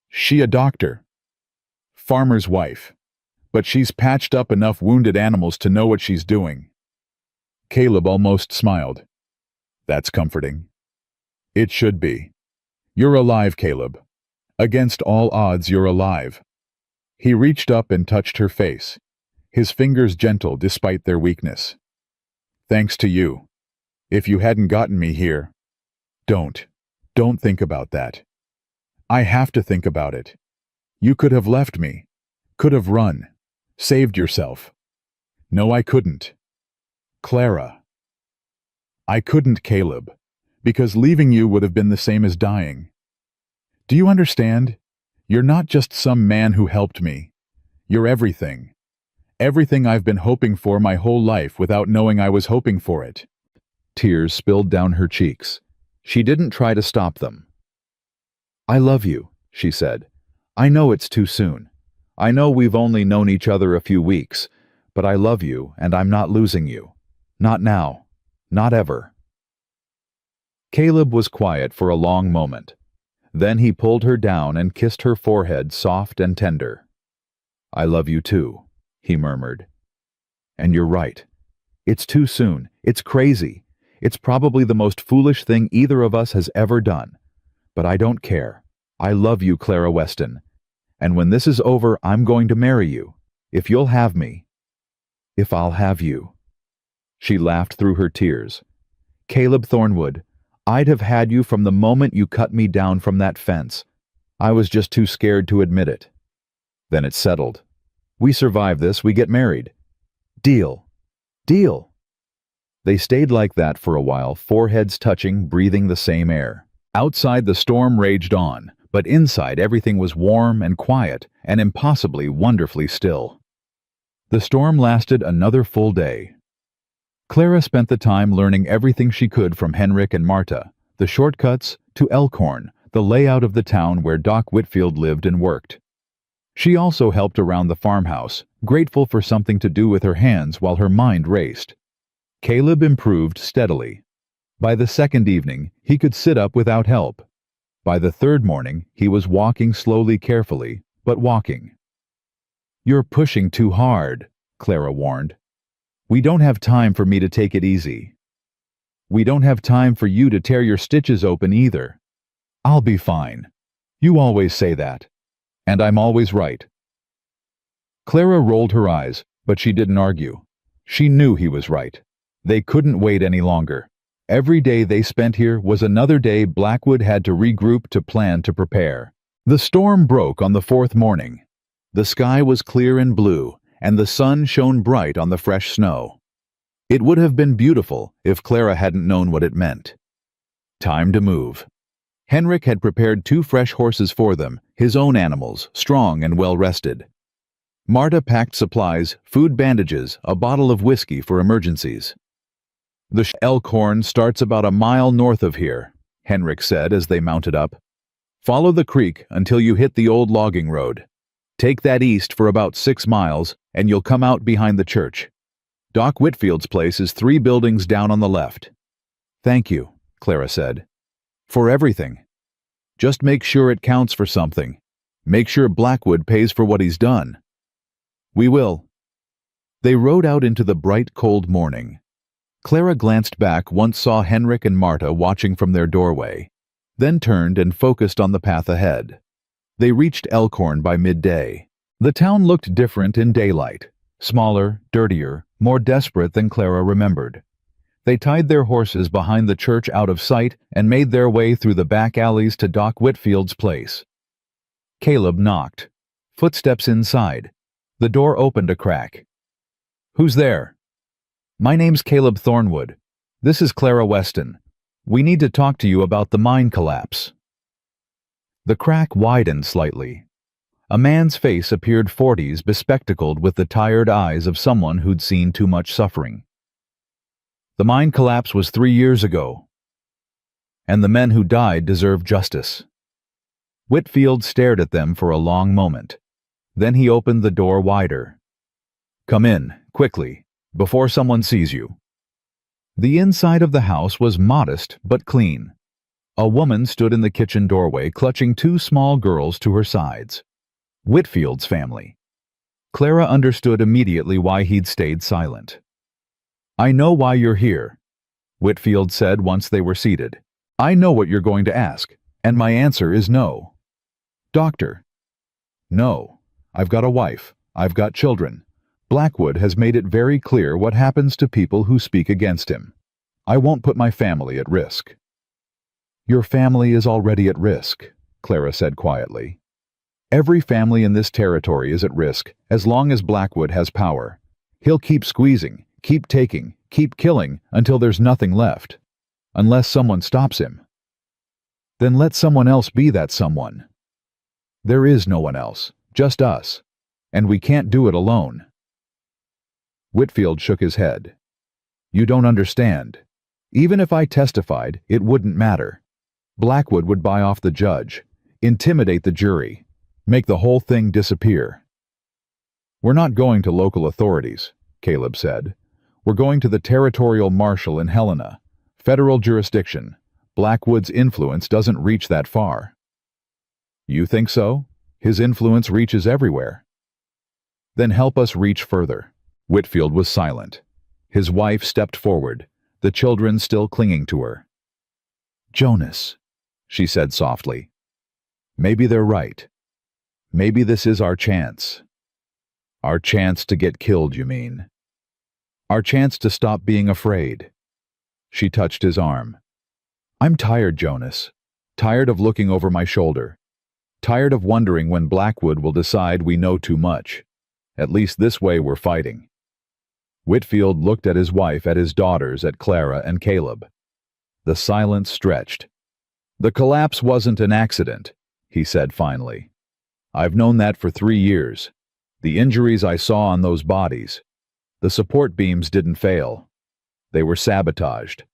She a doctor. Farmer's wife. But she's patched up enough wounded animals to know what she's doing. Caleb almost smiled. That's comforting. It should be. You're alive, Caleb. Against all odds, you're alive. He reached up and touched her face, his fingers gentle despite their weakness. Thanks to you. If you hadn't gotten me here. Don't think about that. I have to think about it. You could have left me. Could have run. Saved yourself. No, I couldn't. Clara. I couldn't, Caleb, because leaving you would have been the same as dying. Do you understand? You're not just some man who helped me. You're everything. Everything I've been hoping for my whole life without knowing I was hoping for it. Tears spilled down her cheeks. She didn't try to stop them. I love you, she said. I know it's too soon. I know we've only known each other a few weeks, but I love you and I'm not losing you. Not now. Not ever. Caleb was quiet for a long moment. Then he pulled her down and kissed her forehead, soft and tender. I love you too, he murmured. And you're right. It's too soon. It's crazy. It's probably the most foolish thing either of us has ever done. But I don't care. I love you, Clara Weston. And when this is over, I'm going to marry you. If you'll have me. If I'll have you. She laughed through her tears. Caleb Thornwood, I'd have had you from the moment you cut me down from that fence. I was just too scared to admit it. Then it's settled. We survive this, we get married. Deal. Deal. They stayed like that for a while, foreheads touching, breathing the same air. Outside the storm raged on, but inside everything was warm and quiet and impossibly wonderfully still. The storm lasted another full day. Clara spent the time learning everything she could from Henrik and Marta, the shortcuts to Elkhorn, the layout of the town where Doc Whitfield lived and worked. She also helped around the farmhouse, grateful for something to do with her hands while her mind raced. Caleb improved steadily. By the second evening, he could sit up without help. By the third morning, he was walking slowly, carefully, but walking. You're pushing too hard, Clara warned. We don't have time for me to take it easy. We don't have time for you to tear your stitches open either. I'll be fine. You always say that. And I'm always right. Clara rolled her eyes, but she didn't argue. She knew he was right. They couldn't wait any longer. Every day they spent here was another day Blackwood had to regroup, to plan, to prepare. The storm broke on the fourth morning. The sky was clear and blue, and the sun shone bright on the fresh snow. It would have been beautiful if Clara hadn't known what it meant. Time to move. Henrik had prepared 2 fresh horses for them, his own animals, strong and well-rested. Marta packed supplies, food, bandages, a bottle of whiskey for emergencies. The Elkhorn starts about a mile north of here, Henrik said as they mounted up. Follow the creek until you hit the old logging road. Take that east for about 6 miles, and you'll come out behind the church. Doc Whitfield's place is 3 buildings down on the left. Thank you, Clara said. For everything. Just make sure it counts for something. Make sure Blackwood pays for what he's done. We will. They rode out into the bright, cold morning. Clara glanced back, once saw Henrik and Marta watching from their doorway, then turned and focused on the path ahead. They reached Elkhorn by midday. The town looked different in daylight, smaller, dirtier, more desperate than Clara remembered. They tied their horses behind the church out of sight and made their way through the back alleys to Doc Whitfield's place. Caleb knocked. Footsteps inside. The door opened a crack. Who's there? My name's Caleb Thornwood. This is Clara Weston. We need to talk to you about the mine collapse. The crack widened slightly. A man's face appeared 40s, bespectacled with the tired eyes of someone who'd seen too much suffering. The mine collapse was 3 years ago, and the men who died deserve justice. Whitfield stared at them for a long moment. Then he opened the door wider. Come in, quickly, before someone sees you. The inside of the house was modest but clean. A woman stood in the kitchen doorway, clutching 2 small girls to her sides. Whitfield's family. Clara understood immediately why he'd stayed silent. I know why you're here, Whitfield said once they were seated. I know what you're going to ask, and my answer is no. Doctor. No. I've got a wife. I've got children. Blackwood has made it very clear what happens to people who speak against him. I won't put my family at risk. Your family is already at risk, Clara said quietly. Every family in this territory is at risk as long as Blackwood has power. He'll keep squeezing, keep taking, keep killing until there's nothing left. Unless someone stops him. Then let someone else be that someone. There is no one else, just us. And we can't do it alone. Whitfield shook his head. You don't understand. Even if I testified, it wouldn't matter. Blackwood would buy off the judge, intimidate the jury, make the whole thing disappear. We're not going to local authorities, Caleb said. We're going to the territorial marshal in Helena, federal jurisdiction. Blackwood's influence doesn't reach that far. You think so? His influence reaches everywhere. Then help us reach further. Whitfield was silent. His wife stepped forward, the children still clinging to her. Jonas, she said softly. Maybe they're right. Maybe this is our chance. Our chance to get killed, you mean? Our chance to stop being afraid. She touched his arm. I'm tired, Jonas. Tired of looking over my shoulder. Tired of wondering when Blackwood will decide we know too much. At least this way we're fighting. Whitfield looked at his wife, at his daughters, at Clara and Caleb. The silence stretched. The collapse wasn't an accident, he said finally. I've known that for 3 years. The injuries I saw on those bodies. The support beams didn't fail. They were sabotaged.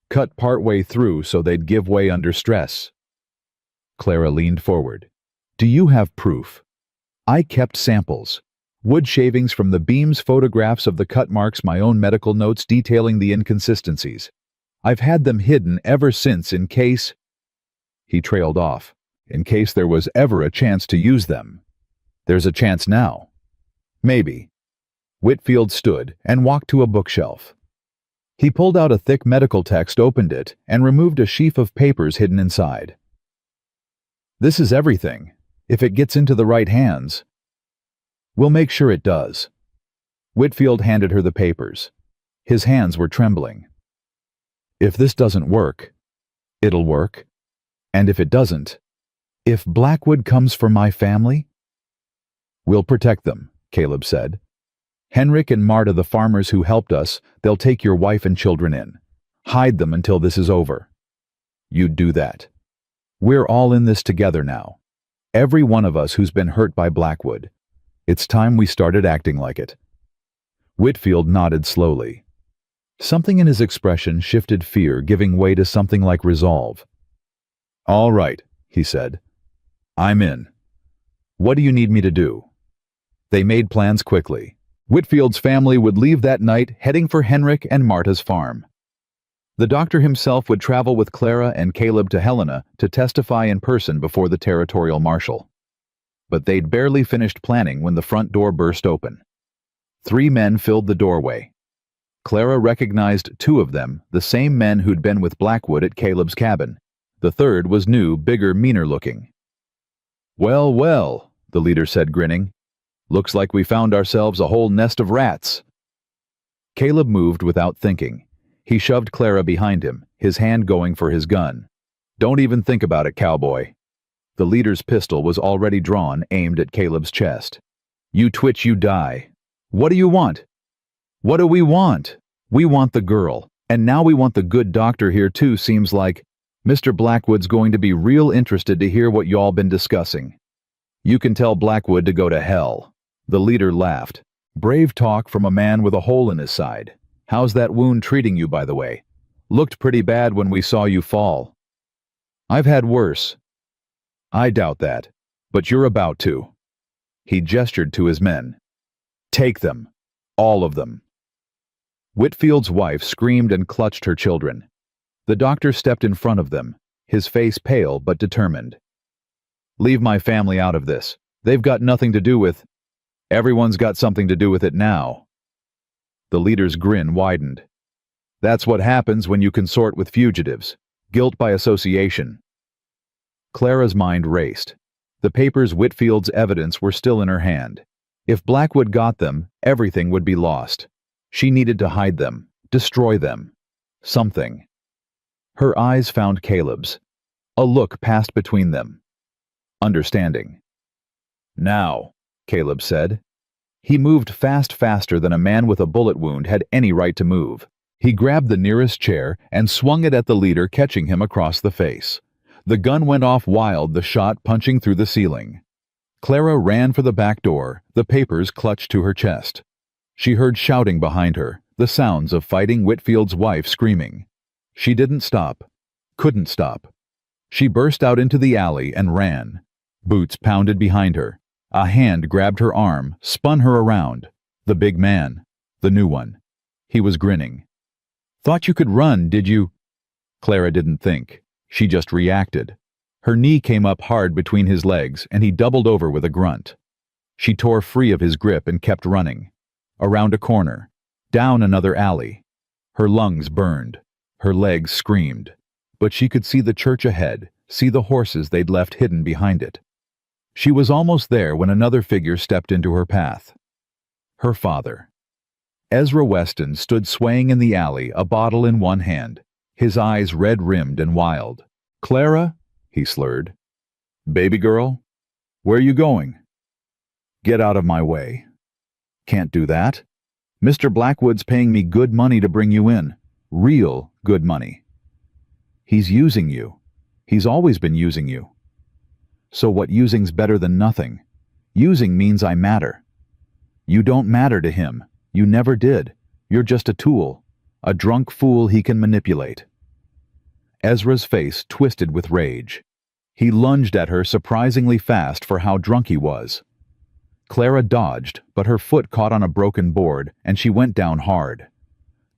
Cut partway through so they'd give way under stress. Clara leaned forward. Do you have proof? I kept samples. Wood shavings from the beams, photographs of the cut marks, my own medical notes detailing the inconsistencies. I've had them hidden ever since in case... He trailed off. In case there was ever a chance to use them. There's a chance now. Maybe. Whitfield stood and walked to a bookshelf. He pulled out a thick medical text, opened it, and removed a sheaf of papers hidden inside. This is everything. If it gets into the right hands... We'll make sure it does. Whitfield handed her the papers. His hands were trembling. If this doesn't work, it'll work. And if it doesn't, if Blackwood comes for my family, we'll protect them, Caleb said. Henrik and Marta, the farmers who helped us, they'll take your wife and children in. Hide them until this is over. You'd do that. We're all in this together now. Every one of us who's been hurt by Blackwood. It's time we started acting like it." Whitfield nodded slowly. Something in his expression shifted fear, giving way to something like resolve. "All right," he said. "I'm in. What do you need me to do?" They made plans quickly. Whitfield's family would leave that night, heading for Henrik and Marta's farm. The doctor himself would travel with Clara and Caleb to Helena to testify in person before the territorial marshal. But they'd barely finished planning when the front door burst open. 3 men filled the doorway. Clara recognized 2 of them, the same men who'd been with Blackwood at Caleb's cabin. The third was new, bigger, meaner looking. "Well, well," the leader said, grinning. "Looks like we found ourselves a whole nest of rats." Caleb moved without thinking. He shoved Clara behind him, his hand going for his gun. "Don't even think about it, cowboy." The leader's pistol was already drawn, aimed at Caleb's chest. "You twitch, you die. What do you want?" "What do we want? We want the girl. And now we want the good doctor here too, seems like. Mr. Blackwood's going to be real interested to hear what y'all been discussing." "You can tell Blackwood to go to hell." The leader laughed. "Brave talk from a man with a hole in his side. How's that wound treating you, by the way? Looked pretty bad when we saw you fall." "I've had worse." "I doubt that, but you're about to." He gestured to his men. "Take them. All of them." Whitfield's wife screamed and clutched her children. The doctor stepped in front of them, his face pale but determined. "Leave my family out of this. They've got nothing to do with—" "Everyone's got something to do with it now." The leader's grin widened. "That's what happens when you consort with fugitives. Guilt by association." Clara's mind raced. The papers, Whitfield's evidence, were still in her hand. If Blackwood got them, everything would be lost. She needed to hide them, destroy them. Something. Her eyes found Caleb's. A look passed between them. Understanding. "Now," Caleb said. He moved faster than a man with a bullet wound had any right to move. He grabbed the nearest chair and swung it at the leader, catching him across the face. The gun went off wild, the shot punching through the ceiling. Clara ran for the back door, the papers clutched to her chest. She heard shouting behind her, the sounds of fighting, Whitfield's wife screaming. She didn't stop. Couldn't stop. She burst out into the alley and ran. Boots pounded behind her. A hand grabbed her arm, spun her around. The big man. The new one. He was grinning. "Thought you could run, did you?" Clara didn't think. She just reacted. Her knee came up hard between his legs, and he doubled over with a grunt. She tore free of his grip and kept running. Around a corner. Down another alley. Her lungs burned. Her legs screamed. But she could see the church ahead, see the horses they'd left hidden behind it. She was almost there when another figure stepped into her path. Her father. Ezra Weston stood swaying in the alley, a bottle in one hand, his eyes red-rimmed and wild. "Clara?" he slurred. "Baby girl? Where are you going?" "Get out of my way." "Can't do that. Mr. Blackwood's paying me good money to bring you in. Real good money." "He's using you. He's always been using you." "So what, using's better than nothing? Using means I matter." "You don't matter to him. You never did. You're just a tool. A drunk fool he can manipulate." Ezra's face twisted with rage. He lunged at her surprisingly fast for how drunk he was. Clara dodged, but her foot caught on a broken board, and she went down hard.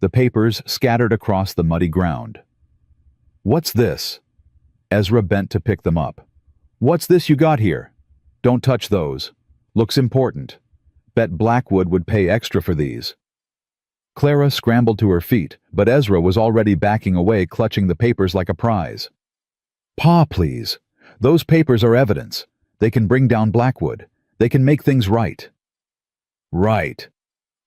The papers scattered across the muddy ground. "What's this?" Ezra bent to pick them up. "What's this you got here? Don't touch those. Looks important. Bet Blackwood would pay extra for these." Clara scrambled to her feet, but Ezra was already backing away, clutching the papers like a prize. "Pa, please. Those papers are evidence. They can bring down Blackwood. They can make things right." "Right."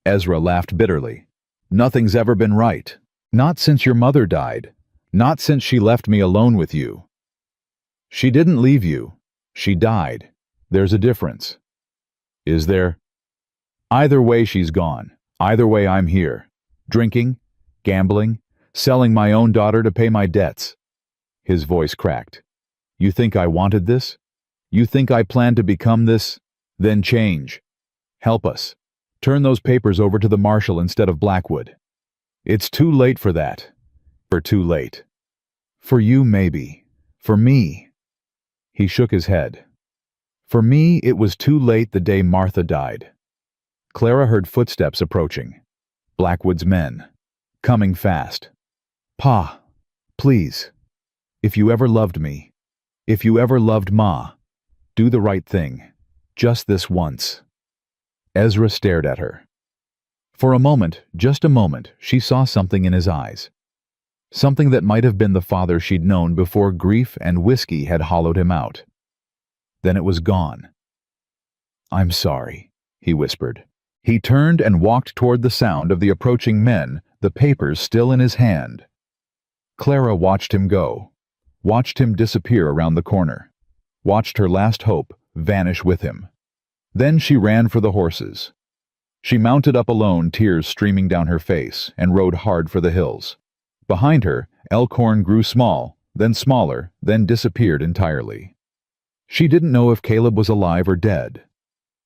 Ezra laughed bitterly. "Nothing's ever been right. Not since your mother died. Not since she left me alone with you." "She didn't leave you. She died. There's a difference." "Is there?" Either way, she's gone. Either way, I'm here. Drinking, gambling, selling my own daughter to pay my debts. His voice cracked. You think I wanted this? You think I planned to become this? Then change. Help us. Turn those papers over to the marshal instead of Blackwood. It's too late for that. For too late. For you, maybe. For me. He shook his head. For me, it was too late the day Martha died. Clara heard footsteps approaching. Blackwood's men. Coming fast. Pa, please. If you ever loved me, if you ever loved Ma, do the right thing. Just this once. Ezra stared at her. For a moment, just a moment, she saw something in his eyes. Something that might have been the father she'd known before grief and whiskey had hollowed him out. Then it was gone. I'm sorry, he whispered. He turned and walked toward the sound of the approaching men, the papers still in his hand. Clara watched him go, watched him disappear around the corner, watched her last hope vanish with him. Then she ran for the horses. She mounted up alone, tears streaming down her face, and rode hard for the hills. Behind her, Elkhorn grew small, then smaller, then disappeared entirely. She didn't know if Caleb was alive or dead.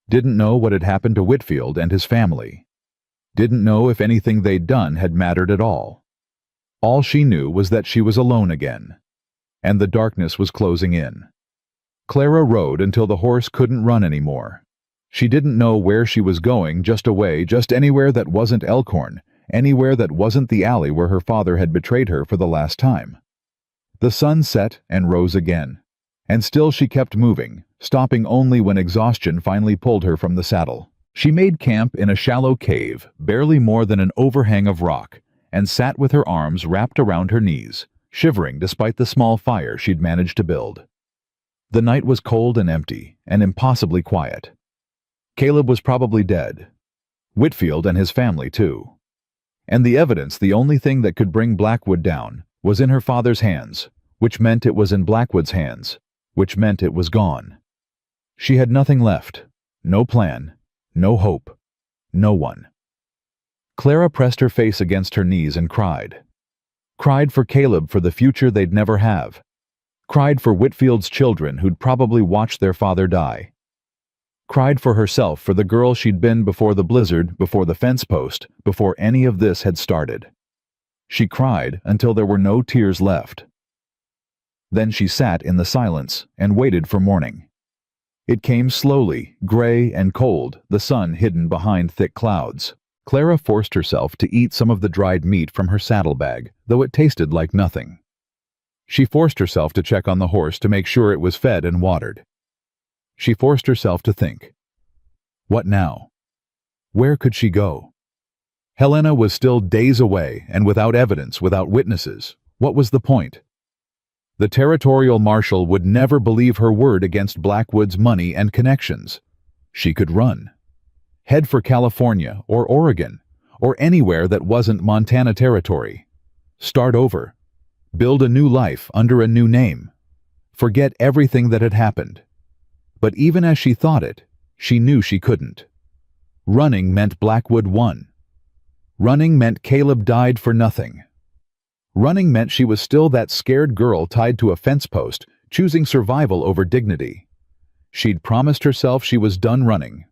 Didn't know what had happened to Whitfield and his family. Didn't know if anything they'd done had mattered at all. All she knew was that she was alone again, and the darkness was closing in. Clara rode until the horse couldn't run anymore. She didn't know where she was going, just away, just anywhere that wasn't Elkhorn, anywhere that wasn't the alley where her father had betrayed her for the last time. The sun set and rose again, and still she kept moving, stopping only when exhaustion finally pulled her from the saddle. She made camp in a shallow cave, barely more than an overhang of rock, and sat with her arms wrapped around her knees, shivering despite the small fire she'd managed to build. The night was cold and empty, and impossibly quiet. Caleb was probably dead. Whitfield and his family, too. And the evidence, the only thing that could bring Blackwood down, was in her father's hands, which meant it was in Blackwood's hands, which meant it was gone. She had nothing left. No plan. No hope. No one. Clara pressed her face against her knees and cried. Cried for Caleb, for the future they'd never have. Cried for Whitfield's children who'd probably watched their father die. Cried for herself, for the girl she'd been before the blizzard, before the fence post, before any of this had started. She cried until there were no tears left. Then she sat in the silence and waited for morning. It came slowly, gray and cold, the sun hidden behind thick clouds. Clara forced herself to eat some of the dried meat from her saddlebag, though it tasted like nothing. She forced herself to check on the horse to make sure it was fed and watered. She forced herself to think. What now? Where could she go? Helena was still days away, and without evidence, without witnesses. What was the point? The territorial marshal would never believe her word against Blackwood's money and connections. She could run. Head for California or Oregon, or anywhere that wasn't Montana territory. Start over. Build a new life under a new name. Forget everything that had happened. But even as she thought it, she knew she couldn't. Running meant Blackwood won. Running meant Caleb died for nothing. Running meant she was still that scared girl tied to a fence post, choosing survival over dignity. She'd promised herself she was done running.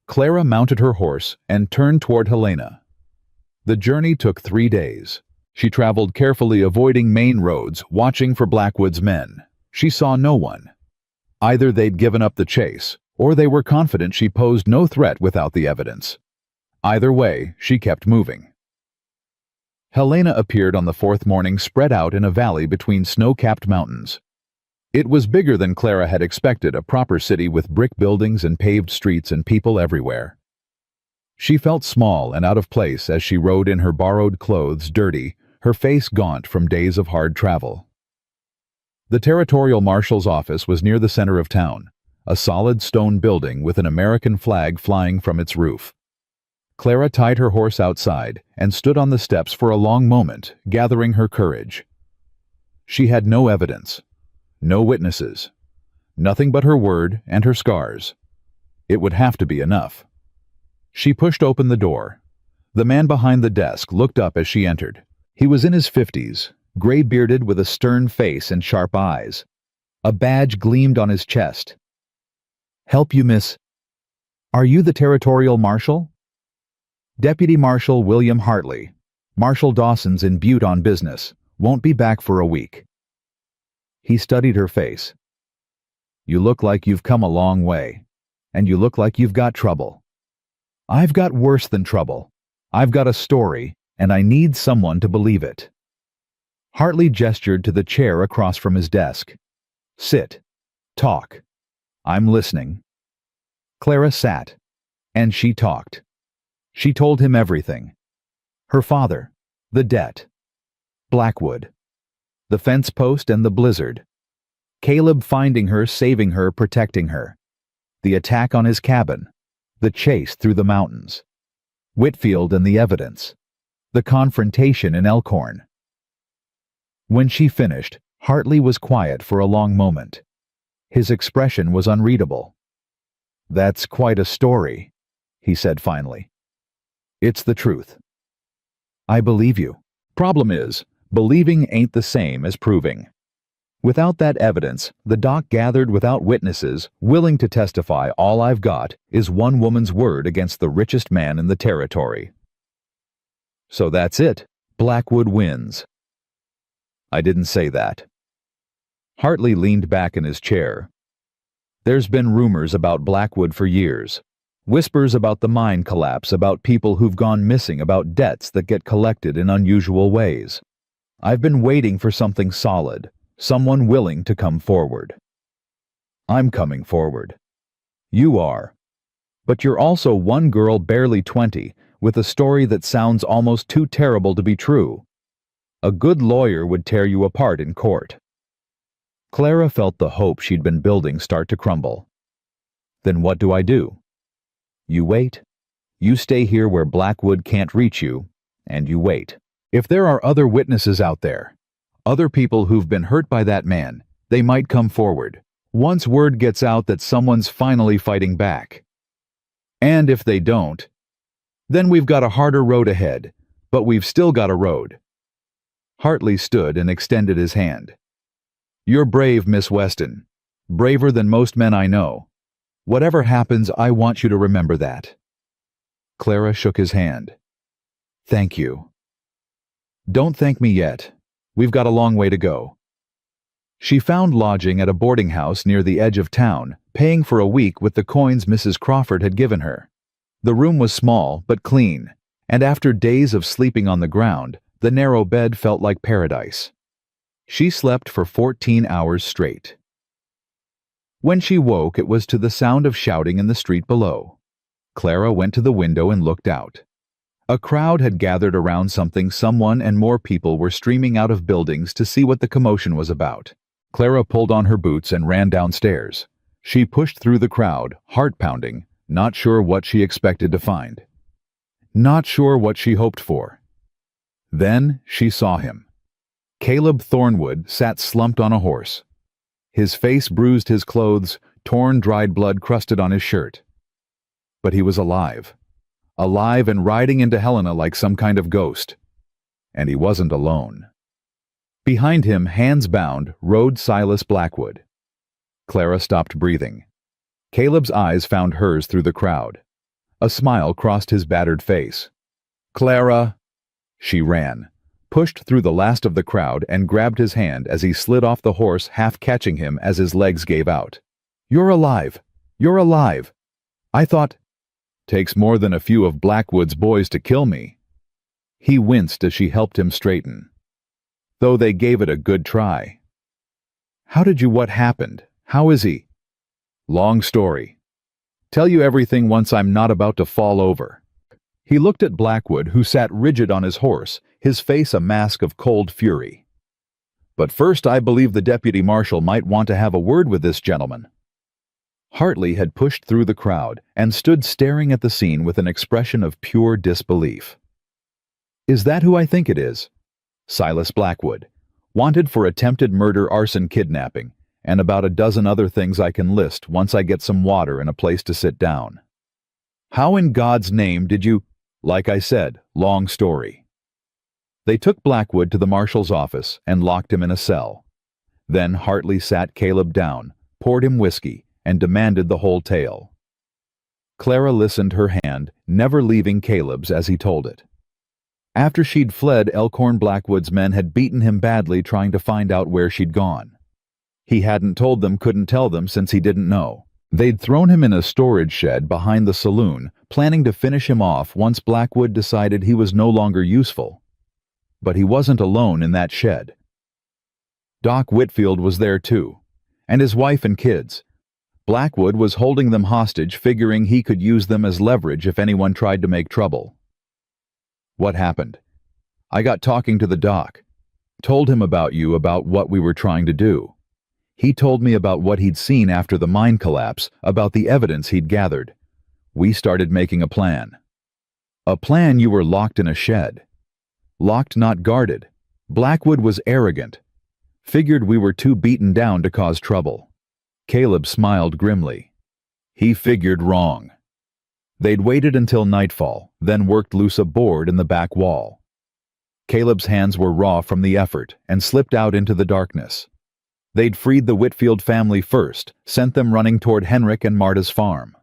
Clara mounted her horse and turned toward Helena. The journey took 3 days. She traveled carefully, avoiding main roads, watching for Blackwood's men. She saw no one. Either they'd given up the chase, or they were confident she posed no threat without the evidence. Either way, she kept moving. Helena appeared on the 4th morning, spread out in a valley between snow-capped mountains. It was bigger than Clara had expected, a proper city with brick buildings and paved streets and people everywhere. She felt small and out of place as she rode in her borrowed clothes, dirty, her face gaunt from days of hard travel. The territorial marshal's office was near the center of town, a solid stone building with an American flag flying from its roof. Clara tied her horse outside and stood on the steps for a long moment, gathering her courage. She had no evidence, no witnesses, nothing but her word and her scars. It would have to be enough. She pushed open the door. The man behind the desk looked up as she entered. He was in his 50s, gray-bearded with a stern face and sharp eyes. A badge gleamed on his chest. "Help you, miss. Are you the territorial marshal?" "Deputy Marshal William Hartley. Marshal Dawson's in Butte on business. Won't be back for a week." He studied her face. "You look like you've come a long way, and you look like you've got trouble." "I've got worse than trouble. I've got a story, and I need someone to believe it." Hartley gestured to the chair across from his desk. "Sit. Talk. I'm listening." Clara sat, and she talked. She told him everything. Her father, the debt, Blackwood, the fence post and the blizzard, Caleb finding her, saving her, protecting her, the attack on his cabin, the chase through the mountains, Whitfield and the evidence, the confrontation in Elkhorn. When she finished, Hartley was quiet for a long moment. His expression was unreadable. "That's quite a story," he said finally. "It's the truth." "I believe you. Problem is, believing ain't the same as proving." Without that evidence, the doc gathered without witnesses, willing to testify, all I've got is one woman's word against the richest man in the territory. So that's it. Blackwood wins. I didn't say that. Hartley leaned back in his chair. There's been rumors about Blackwood for years. Whispers about the mine collapse, about people who've gone missing, about debts that get collected in unusual ways. I've been waiting for something solid. Someone willing to come forward. I'm coming forward. You are. But you're also one girl barely 20, with a story that sounds almost too terrible to be true. A good lawyer would tear you apart in court. Clara felt the hope she'd been building start to crumble. Then what do I do? You wait. You stay here where Blackwood can't reach you, and you wait. If there are other witnesses out there, other people who've been hurt by that man, they might come forward. Once word gets out that someone's finally fighting back. And if they don't, then we've got a harder road ahead, but we've still got a road. Hartley stood and extended his hand. You're brave, Miss Weston. Braver than most men I know. Whatever happens, I want you to remember that. Clara shook his hand. Thank you. Don't thank me yet. We've got a long way to go. She found lodging at a boarding house near the edge of town, paying for a week with the coins Mrs. Crawford had given her. The room was small but clean, and after days of sleeping on the ground, the narrow bed felt like paradise. She slept for 14 hours straight. When she woke, it was to the sound of shouting in the street below. Clara went to the window and looked out. A crowd had gathered around something. Someone and more people were streaming out of buildings to see what the commotion was about. Clara pulled on her boots and ran downstairs. She pushed through the crowd, heart pounding, not sure what she expected to find. Not sure what she hoped for. Then she saw him. Caleb Thornwood sat slumped on a horse. His face bruised, his clothes, torn, dried blood crusted on his shirt. But he was alive. Alive and riding into Helena like some kind of ghost. And he wasn't alone. Behind him, hands bound, rode Silas Blackwood. Clara stopped breathing. Caleb's eyes found hers through the crowd. A smile crossed his battered face. Clara! She ran, pushed through the last of the crowd and grabbed his hand as he slid off the horse, half catching him as his legs gave out. You're alive! You're alive! I thought... Takes more than a few of Blackwood's boys to kill me. He winced as she helped him straighten. Though they gave it a good try. How did you... What happened? How is he? Long story. Tell you everything once I'm not about to fall over. He looked at Blackwood, who sat rigid on his horse, his face a mask of cold fury. But first, I believe the deputy marshal might want to have a word with this gentleman. Hartley had pushed through the crowd and stood staring at the scene with an expression of pure disbelief. Is that who I think it is? Silas Blackwood, wanted for attempted murder, arson, kidnapping, and about a dozen other things I can list once I get some water and a place to sit down. How in God's name did you— Like I said, long story. They took Blackwood to the marshal's office and locked him in a cell. Then Hartley sat Caleb down, poured him whiskey, and demanded the whole tale. Clara listened her hand, never leaving Caleb's as he told it. After she'd fled, Elkhorn Blackwood's men had beaten him badly trying to find out where she'd gone. He hadn't told them, couldn't tell them since he didn't know. They'd thrown him in a storage shed behind the saloon, planning to finish him off once Blackwood decided he was no longer useful. But he wasn't alone in that shed. Doc Whitfield was there too, and his wife and kids. Blackwood was holding them hostage, figuring he could use them as leverage if anyone tried to make trouble. What happened? I got talking to the doc. Told him about you, about what we were trying to do. He told me about what he'd seen after the mine collapse, about the evidence he'd gathered. We started making a plan. A plan? You were locked in a shed. Locked, not guarded. Blackwood was arrogant. Figured we were too beaten down to cause trouble. Caleb smiled grimly. He figured wrong. They'd waited until nightfall, then worked loose a board in the back wall. Caleb's hands were raw from the effort and slipped out into the darkness. They'd freed the Whitfield family first, sent them running toward Henrik and Marta's farm.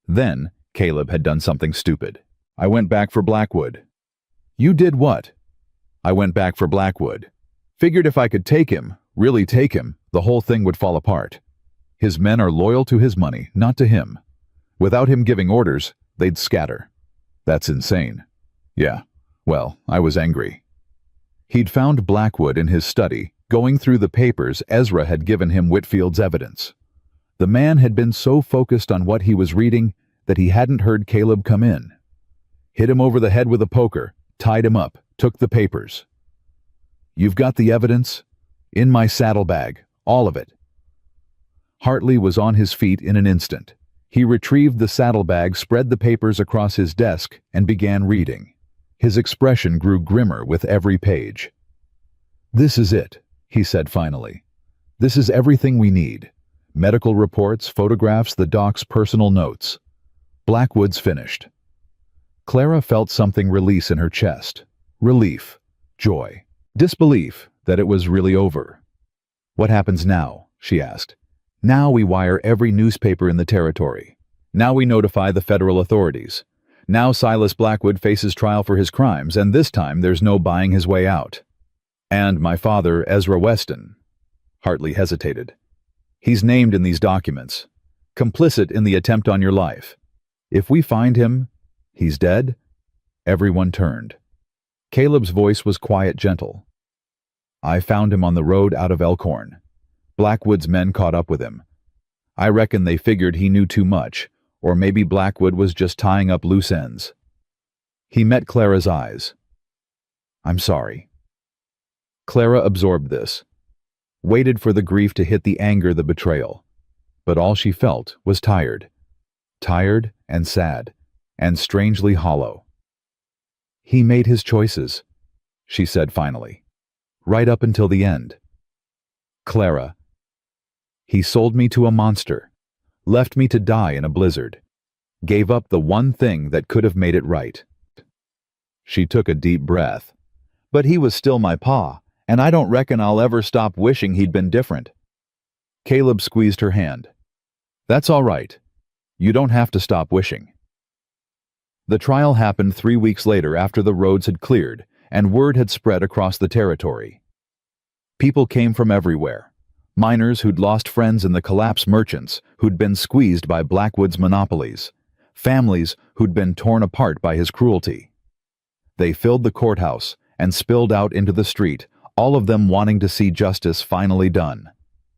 Then, Caleb had done something stupid. I went back for Blackwood. You did what? I went back for Blackwood. Figured if I could take him, really take him, the whole thing would fall apart. His men are loyal to his money, not to him. Without him giving orders, they'd scatter. That's insane. Yeah, well, I was angry. He'd found Blackwood in his study, going through the papers Ezra had given him Whitfield's evidence. The man had been so focused on what he was reading that he hadn't heard Caleb come in. Hit him over the head with a poker, tied him up, took the papers. You've got the evidence? In my saddlebag, all of it. Hartley was on his feet in an instant. He retrieved the saddlebag, spread the papers across his desk, and began reading. His expression grew grimmer with every page. This is it, he said finally. This is everything we need. Medical reports, photographs, the doc's personal notes. Blackwood's finished. Clara felt something release in her chest. Relief. Joy. Disbelief that it was really over. What happens now? She asked. Now we wire every newspaper in the territory. Now we notify the federal authorities. Now Silas Blackwood faces trial for his crimes, and this time there's no buying his way out. And my father, Ezra Weston. Hartley hesitated. He's named in these documents. Complicit in the attempt on your life. If we find him, he's dead? Everyone turned. Caleb's voice was quiet, gentle. I found him on the road out of Elkhorn. Blackwood's men caught up with him. I reckon they figured he knew too much, or maybe Blackwood was just tying up loose ends. He met Clara's eyes. I'm sorry. Clara absorbed this, waited for the grief to hit the anger, the betrayal. But all she felt was tired. Tired and sad, and strangely hollow. He made his choices, she said finally, right up until the end. Clara. He sold me to a monster, left me to die in a blizzard, gave up the one thing that could have made it right. She took a deep breath. But he was still my pa, and I don't reckon I'll ever stop wishing he'd been different. Caleb squeezed her hand. That's all right. You don't have to stop wishing. The trial happened 3 weeks later after the roads had cleared and word had spread across the territory. People came from everywhere. Miners who'd lost friends in the collapse, merchants who'd been squeezed by Blackwood's monopolies, families who'd been torn apart by his cruelty. They filled the courthouse and spilled out into the street, all of them wanting to see justice finally done.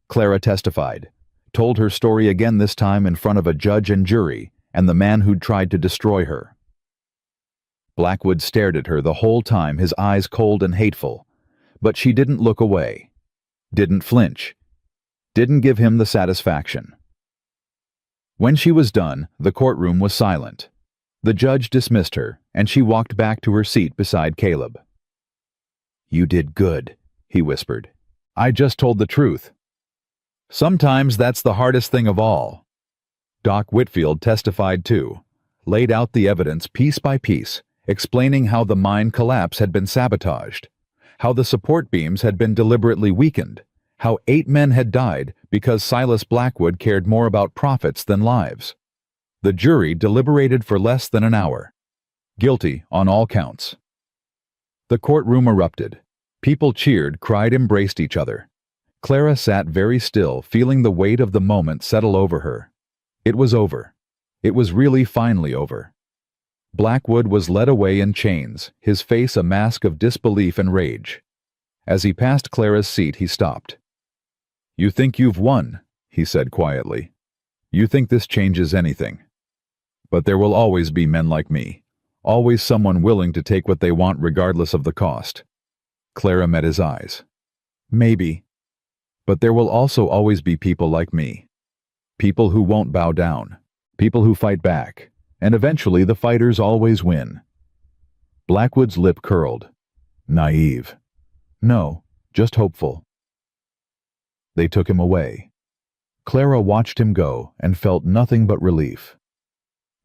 Clara testified, told her story again, this time in front of a judge and jury and the man who'd tried to destroy her. Blackwood stared at her the whole time, his eyes cold and hateful, but she didn't look away, didn't flinch, didn't give him the satisfaction. When she was done, the courtroom was silent. The judge dismissed her, and she walked back to her seat beside Caleb. You did good, he whispered. I just told the truth. Sometimes that's the hardest thing of all. Doc Whitfield testified too, laid out the evidence piece by piece, explaining how the mine collapse had been sabotaged, how the support beams had been deliberately weakened, how 8 men had died because Silas Blackwood cared more about profits than lives. The jury deliberated for less than an hour. Guilty on all counts. The courtroom erupted. People cheered, cried, embraced each other. Clara sat very still, feeling the weight of the moment settle over her. It was over. It was really finally over. Blackwood was led away in chains, his face a mask of disbelief and rage. As he passed Clara's seat, he stopped. "You think you've won," he said quietly. "You think this changes anything. But there will always be men like me. Always someone willing to take what they want regardless of the cost." Clara met his eyes. "Maybe. But there will also always be people like me. People who won't bow down. People who fight back. And eventually the fighters always win." Blackwood's lip curled. Naive. No, just hopeful. They took him away. Clara watched him go and felt nothing but relief.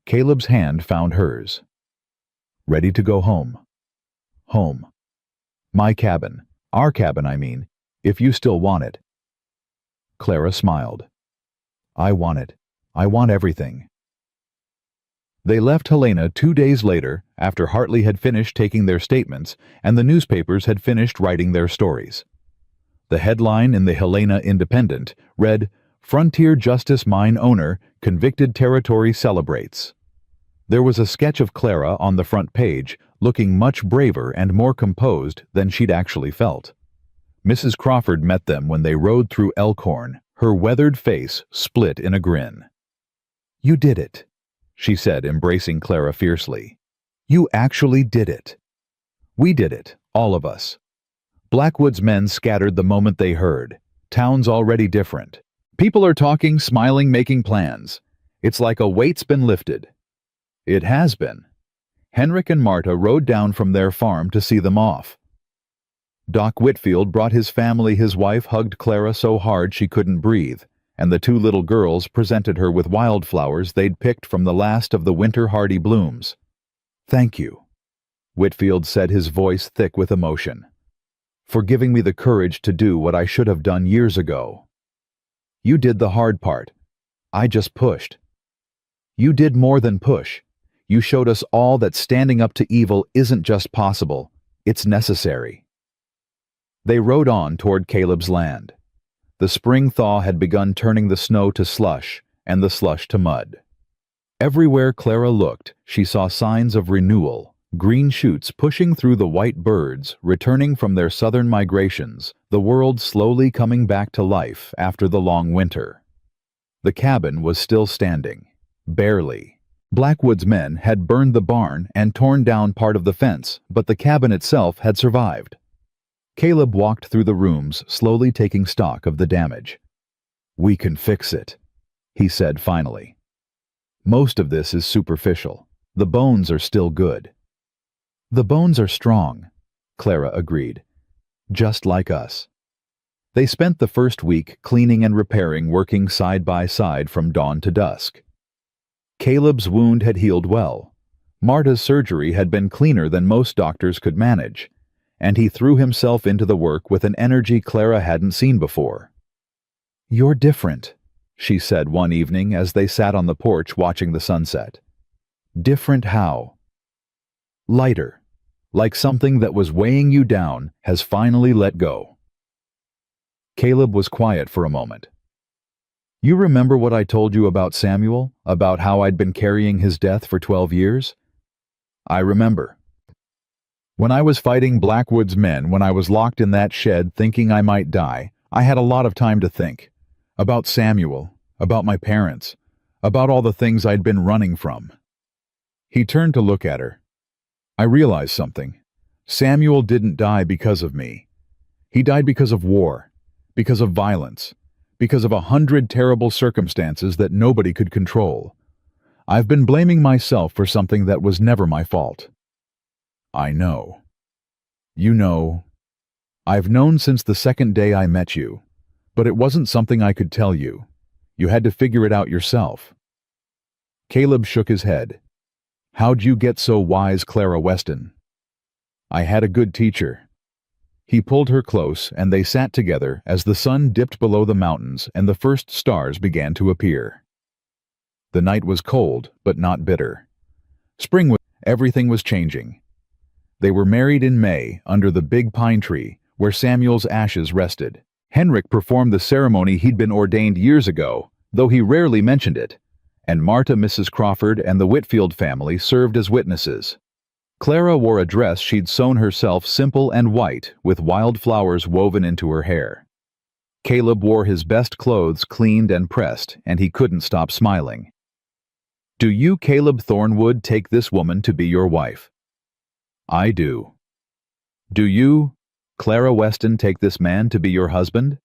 Caleb's hand found hers. "Ready to go home." "Home. My cabin. Our cabin, I mean, if you still want it." Clara smiled. "I want it. I want everything." They left Helena 2 days later, after Hartley had finished taking their statements and the newspapers had finished writing their stories. The headline in the Helena Independent read, "Frontier Justice Mine Owner, Convicted Territory Celebrates." There was a sketch of Clara on the front page, looking much braver and more composed than she'd actually felt. Mrs. Crawford met them when they rode through Elkhorn, her weathered face split in a grin. "You did it," she said, embracing Clara fiercely. "You actually did it. We did it, all of us." Blackwood's men scattered the moment they heard. Town's already different. People are talking, smiling, making plans. It's like a weight's been lifted. It has been. Henrik and Marta rode down from their farm to see them off. Doc Whitfield brought his family. His wife hugged Clara so hard she couldn't breathe, and the 2 little girls presented her with wildflowers they'd picked from the last of the winter hardy blooms. "Thank you," Whitfield said, his voice thick with emotion, "for giving me the courage to do what I should have done years ago. You did the hard part. I just pushed. You did more than push. You showed us all that standing up to evil isn't just possible, it's necessary." They rode on toward Caleb's land. The spring thaw had begun turning the snow to slush and the slush to mud. Everywhere Clara looked, she saw signs of renewal, green shoots pushing through the white birds returning from their southern migrations, the world slowly coming back to life after the long winter. The cabin was still standing, barely. Blackwood's men had burned the barn and torn down part of the fence, but the cabin itself had survived. Caleb walked through the rooms, slowly taking stock of the damage. "We can fix it," he said finally. "Most of this is superficial. The bones are still good." "The bones are strong," Clara agreed. "Just like us." They spent the first week cleaning and repairing, working side by side from dawn to dusk. Caleb's wound had healed well. Marta's surgery had been cleaner than most doctors could manage, and he threw himself into the work with an energy Clara hadn't seen before. "You're different," she said one evening as they sat on the porch watching the sunset. "Different how?" "Lighter, like something that was weighing you down has finally let go." Caleb was quiet for a moment. "You remember what I told you about Samuel, about how I'd been carrying his death for 12 years? "I remember. When I was fighting Blackwood's men, when I was locked in that shed thinking I might die, I had a lot of time to think. About Samuel, about my parents, about all the things I'd been running from." He turned to look at her. "I realized something. Samuel didn't die because of me. He died because of war, because of violence, because of 100 terrible circumstances that nobody could control. I've been blaming myself for something that was never my fault." "I know. You know. I've known since the second day I met you, but it wasn't something I could tell you. You had to figure it out yourself." Caleb shook his head. How'd you get so wise, Clara Weston? I had a good teacher. He pulled her close, and they sat together as the sun dipped below the mountains and the first stars began to appear. The night was cold, but not bitter. Everything was changing. They were married in May under the big pine tree where Samuel's ashes rested. Henrik performed the ceremony. He'd been ordained years ago, though he rarely mentioned it, and Marta, Mrs. Crawford, and the Whitfield family served as witnesses. Clara wore a dress she'd sewn herself, simple and white, with wild flowers woven into her hair. Caleb wore his best clothes, cleaned and pressed, and he couldn't stop smiling. Do you, Caleb Thornwood, take this woman to be your wife? I do. Do you, Clara Weston, take this man to be your husband?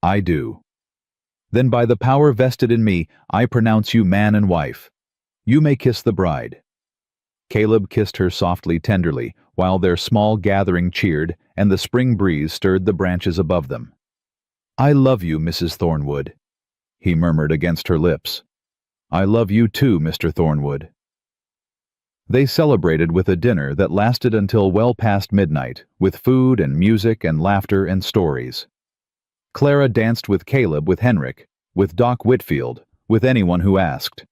I do. Then by the power vested in me, I pronounce you man and wife. You may kiss the bride. Caleb kissed her softly, tenderly, while their small gathering cheered and the spring breeze stirred the branches above them. I love you, Mrs. Thornwood, he murmured against her lips. I love you too, Mr. Thornwood. They celebrated with a dinner that lasted until well past midnight, with food and music and laughter and stories. Clara danced with Caleb, with Henrik, with Doc Whitfield, with anyone who asked.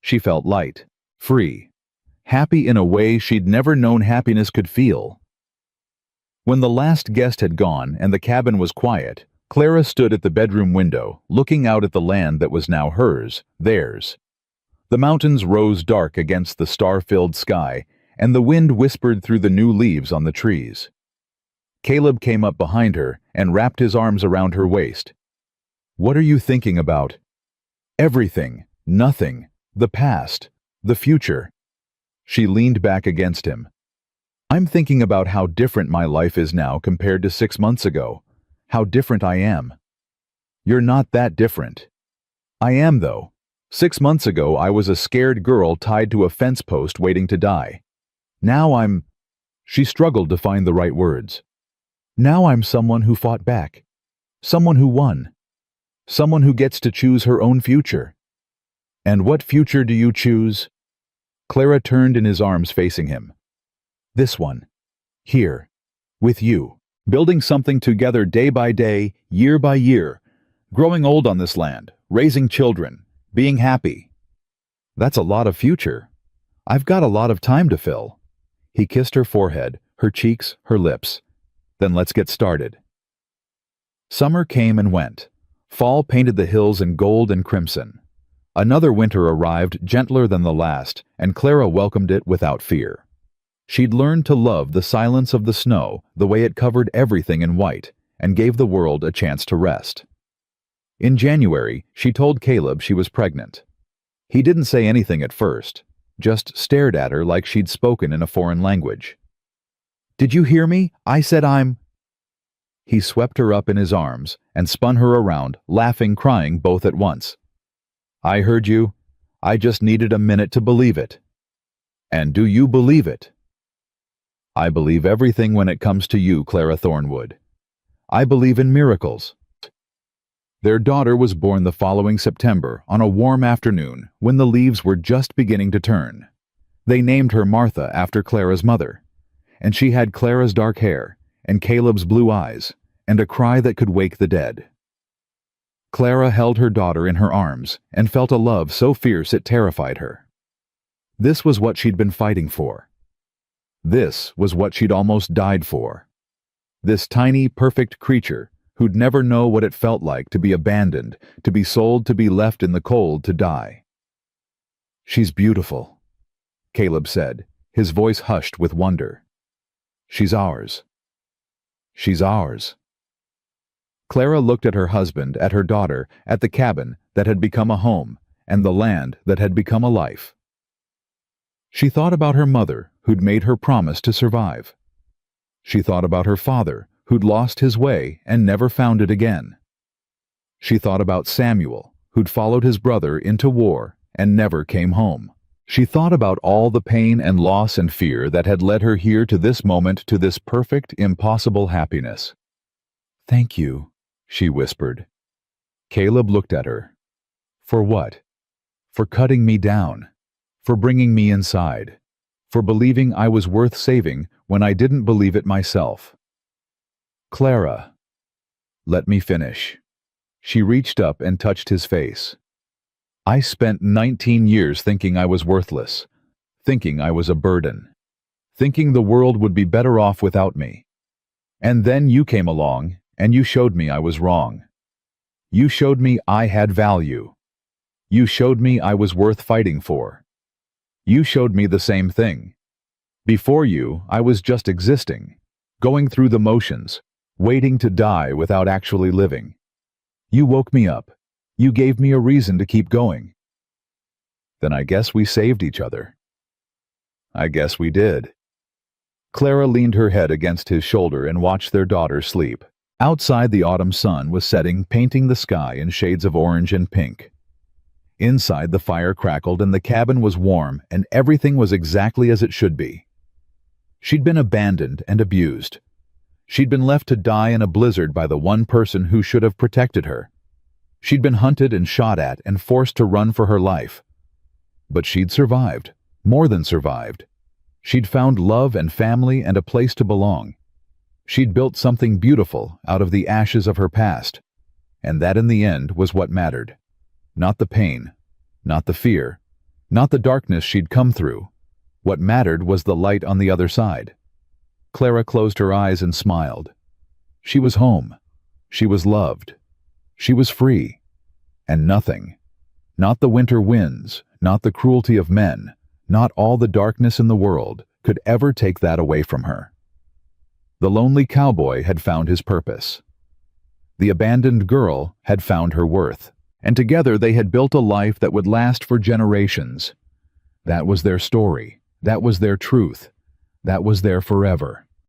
She felt light, free, happy in a way she'd never known happiness could feel. When the last guest had gone and the cabin was quiet, Clara stood at the bedroom window, looking out at the land that was now hers, theirs. The mountains rose dark against the star-filled sky, and the wind whispered through the new leaves on the trees. Caleb came up behind her and wrapped his arms around her waist. What are you thinking about? Everything, nothing, the past, the future. She leaned back against him. I'm thinking about how different my life is now compared to 6 months ago. How different I am. You're not that different. I am, though. 6 months ago, I was a scared girl tied to a fence post waiting to die. Now I'm... She struggled to find the right words. Now I'm someone who fought back. Someone who won. Someone who gets to choose her own future. And what future do you choose? Clara turned in his arms, facing him. This one. Here. With you. Building something together day by day, year by year. Growing old on this land. Raising children. Being happy. That's a lot of future. I've got a lot of time to fill. He kissed her forehead, her cheeks, her lips. Then let's get started. Summer came and went. Fall painted the hills in gold and crimson. Another winter arrived, gentler than the last, and Clara welcomed it without fear. She'd learned to love the silence of the snow, the way it covered everything in white, and gave the world a chance to rest. In January, she told Caleb she was pregnant. He didn't say anything at first, just stared at her like she'd spoken in a foreign language. Did you hear me? I said I'm... He swept her up in his arms and spun her around, laughing, crying both at once. I heard you. I just needed a minute to believe it. And do you believe it? I believe everything when it comes to you, Clara Thornwood. I believe in miracles. Their daughter was born the following September on a warm afternoon when the leaves were just beginning to turn. They named her Martha after Clara's mother, and she had Clara's dark hair and Caleb's blue eyes and a cry that could wake the dead. Clara held her daughter in her arms and felt a love so fierce it terrified her. This was what she'd been fighting for. This was what she'd almost died for. This tiny, perfect creature who'd never know what it felt like to be abandoned, to be sold, to be left in the cold, to die. She's beautiful, Caleb said, his voice hushed with wonder. She's ours. She's ours. Clara looked at her husband, at her daughter, at the cabin that had become a home, and the land that had become a life. She thought about her mother, who'd made her promise to survive. She thought about her father, who'd lost his way and never found it again. She thought about Samuel, who'd followed his brother into war and never came home. She thought about all the pain and loss and fear that had led her here to this moment, to this perfect, impossible happiness. Thank you, she whispered. Caleb looked at her. For what? For cutting me down. for bringing me inside, for believing I was worth saving when I didn't believe it myself. Clara. Let me finish. She reached up and touched his face. I spent 19 years thinking I was worthless, thinking I was a burden, thinking the world would be better off without me. And then you came along, and you showed me I was wrong. You showed me I had value. You showed me I was worth fighting for. You showed me the same thing. Before you, I was just existing, going through the motions, waiting to die without actually living. You woke me up. You gave me a reason to keep going. Then I guess we saved each other. I guess we did. Clara leaned her head against his shoulder and watched their daughter sleep. Outside, the autumn sun was setting, painting the sky in shades of orange and pink. Inside, the fire crackled and the cabin was warm and everything was exactly as it should be. She'd been abandoned and abused. She'd been left to die in a blizzard by the one person who should have protected her. She'd been hunted and shot at and forced to run for her life. But she'd survived, more than survived. She'd found love and family and a place to belong. She'd built something beautiful out of the ashes of her past, and that in the end was what mattered. Not the pain, not the fear, not the darkness she'd come through. What mattered was the light on the other side. Clara closed her eyes and smiled. She was home. She was loved. She was free. And nothing, not the winter winds, not the cruelty of men, not all the darkness in the world, could ever take that away from her. The lonely cowboy had found his purpose. The abandoned girl had found her worth, and together they had built a life that would last for generations. That was their story. That was their truth. That was their forever.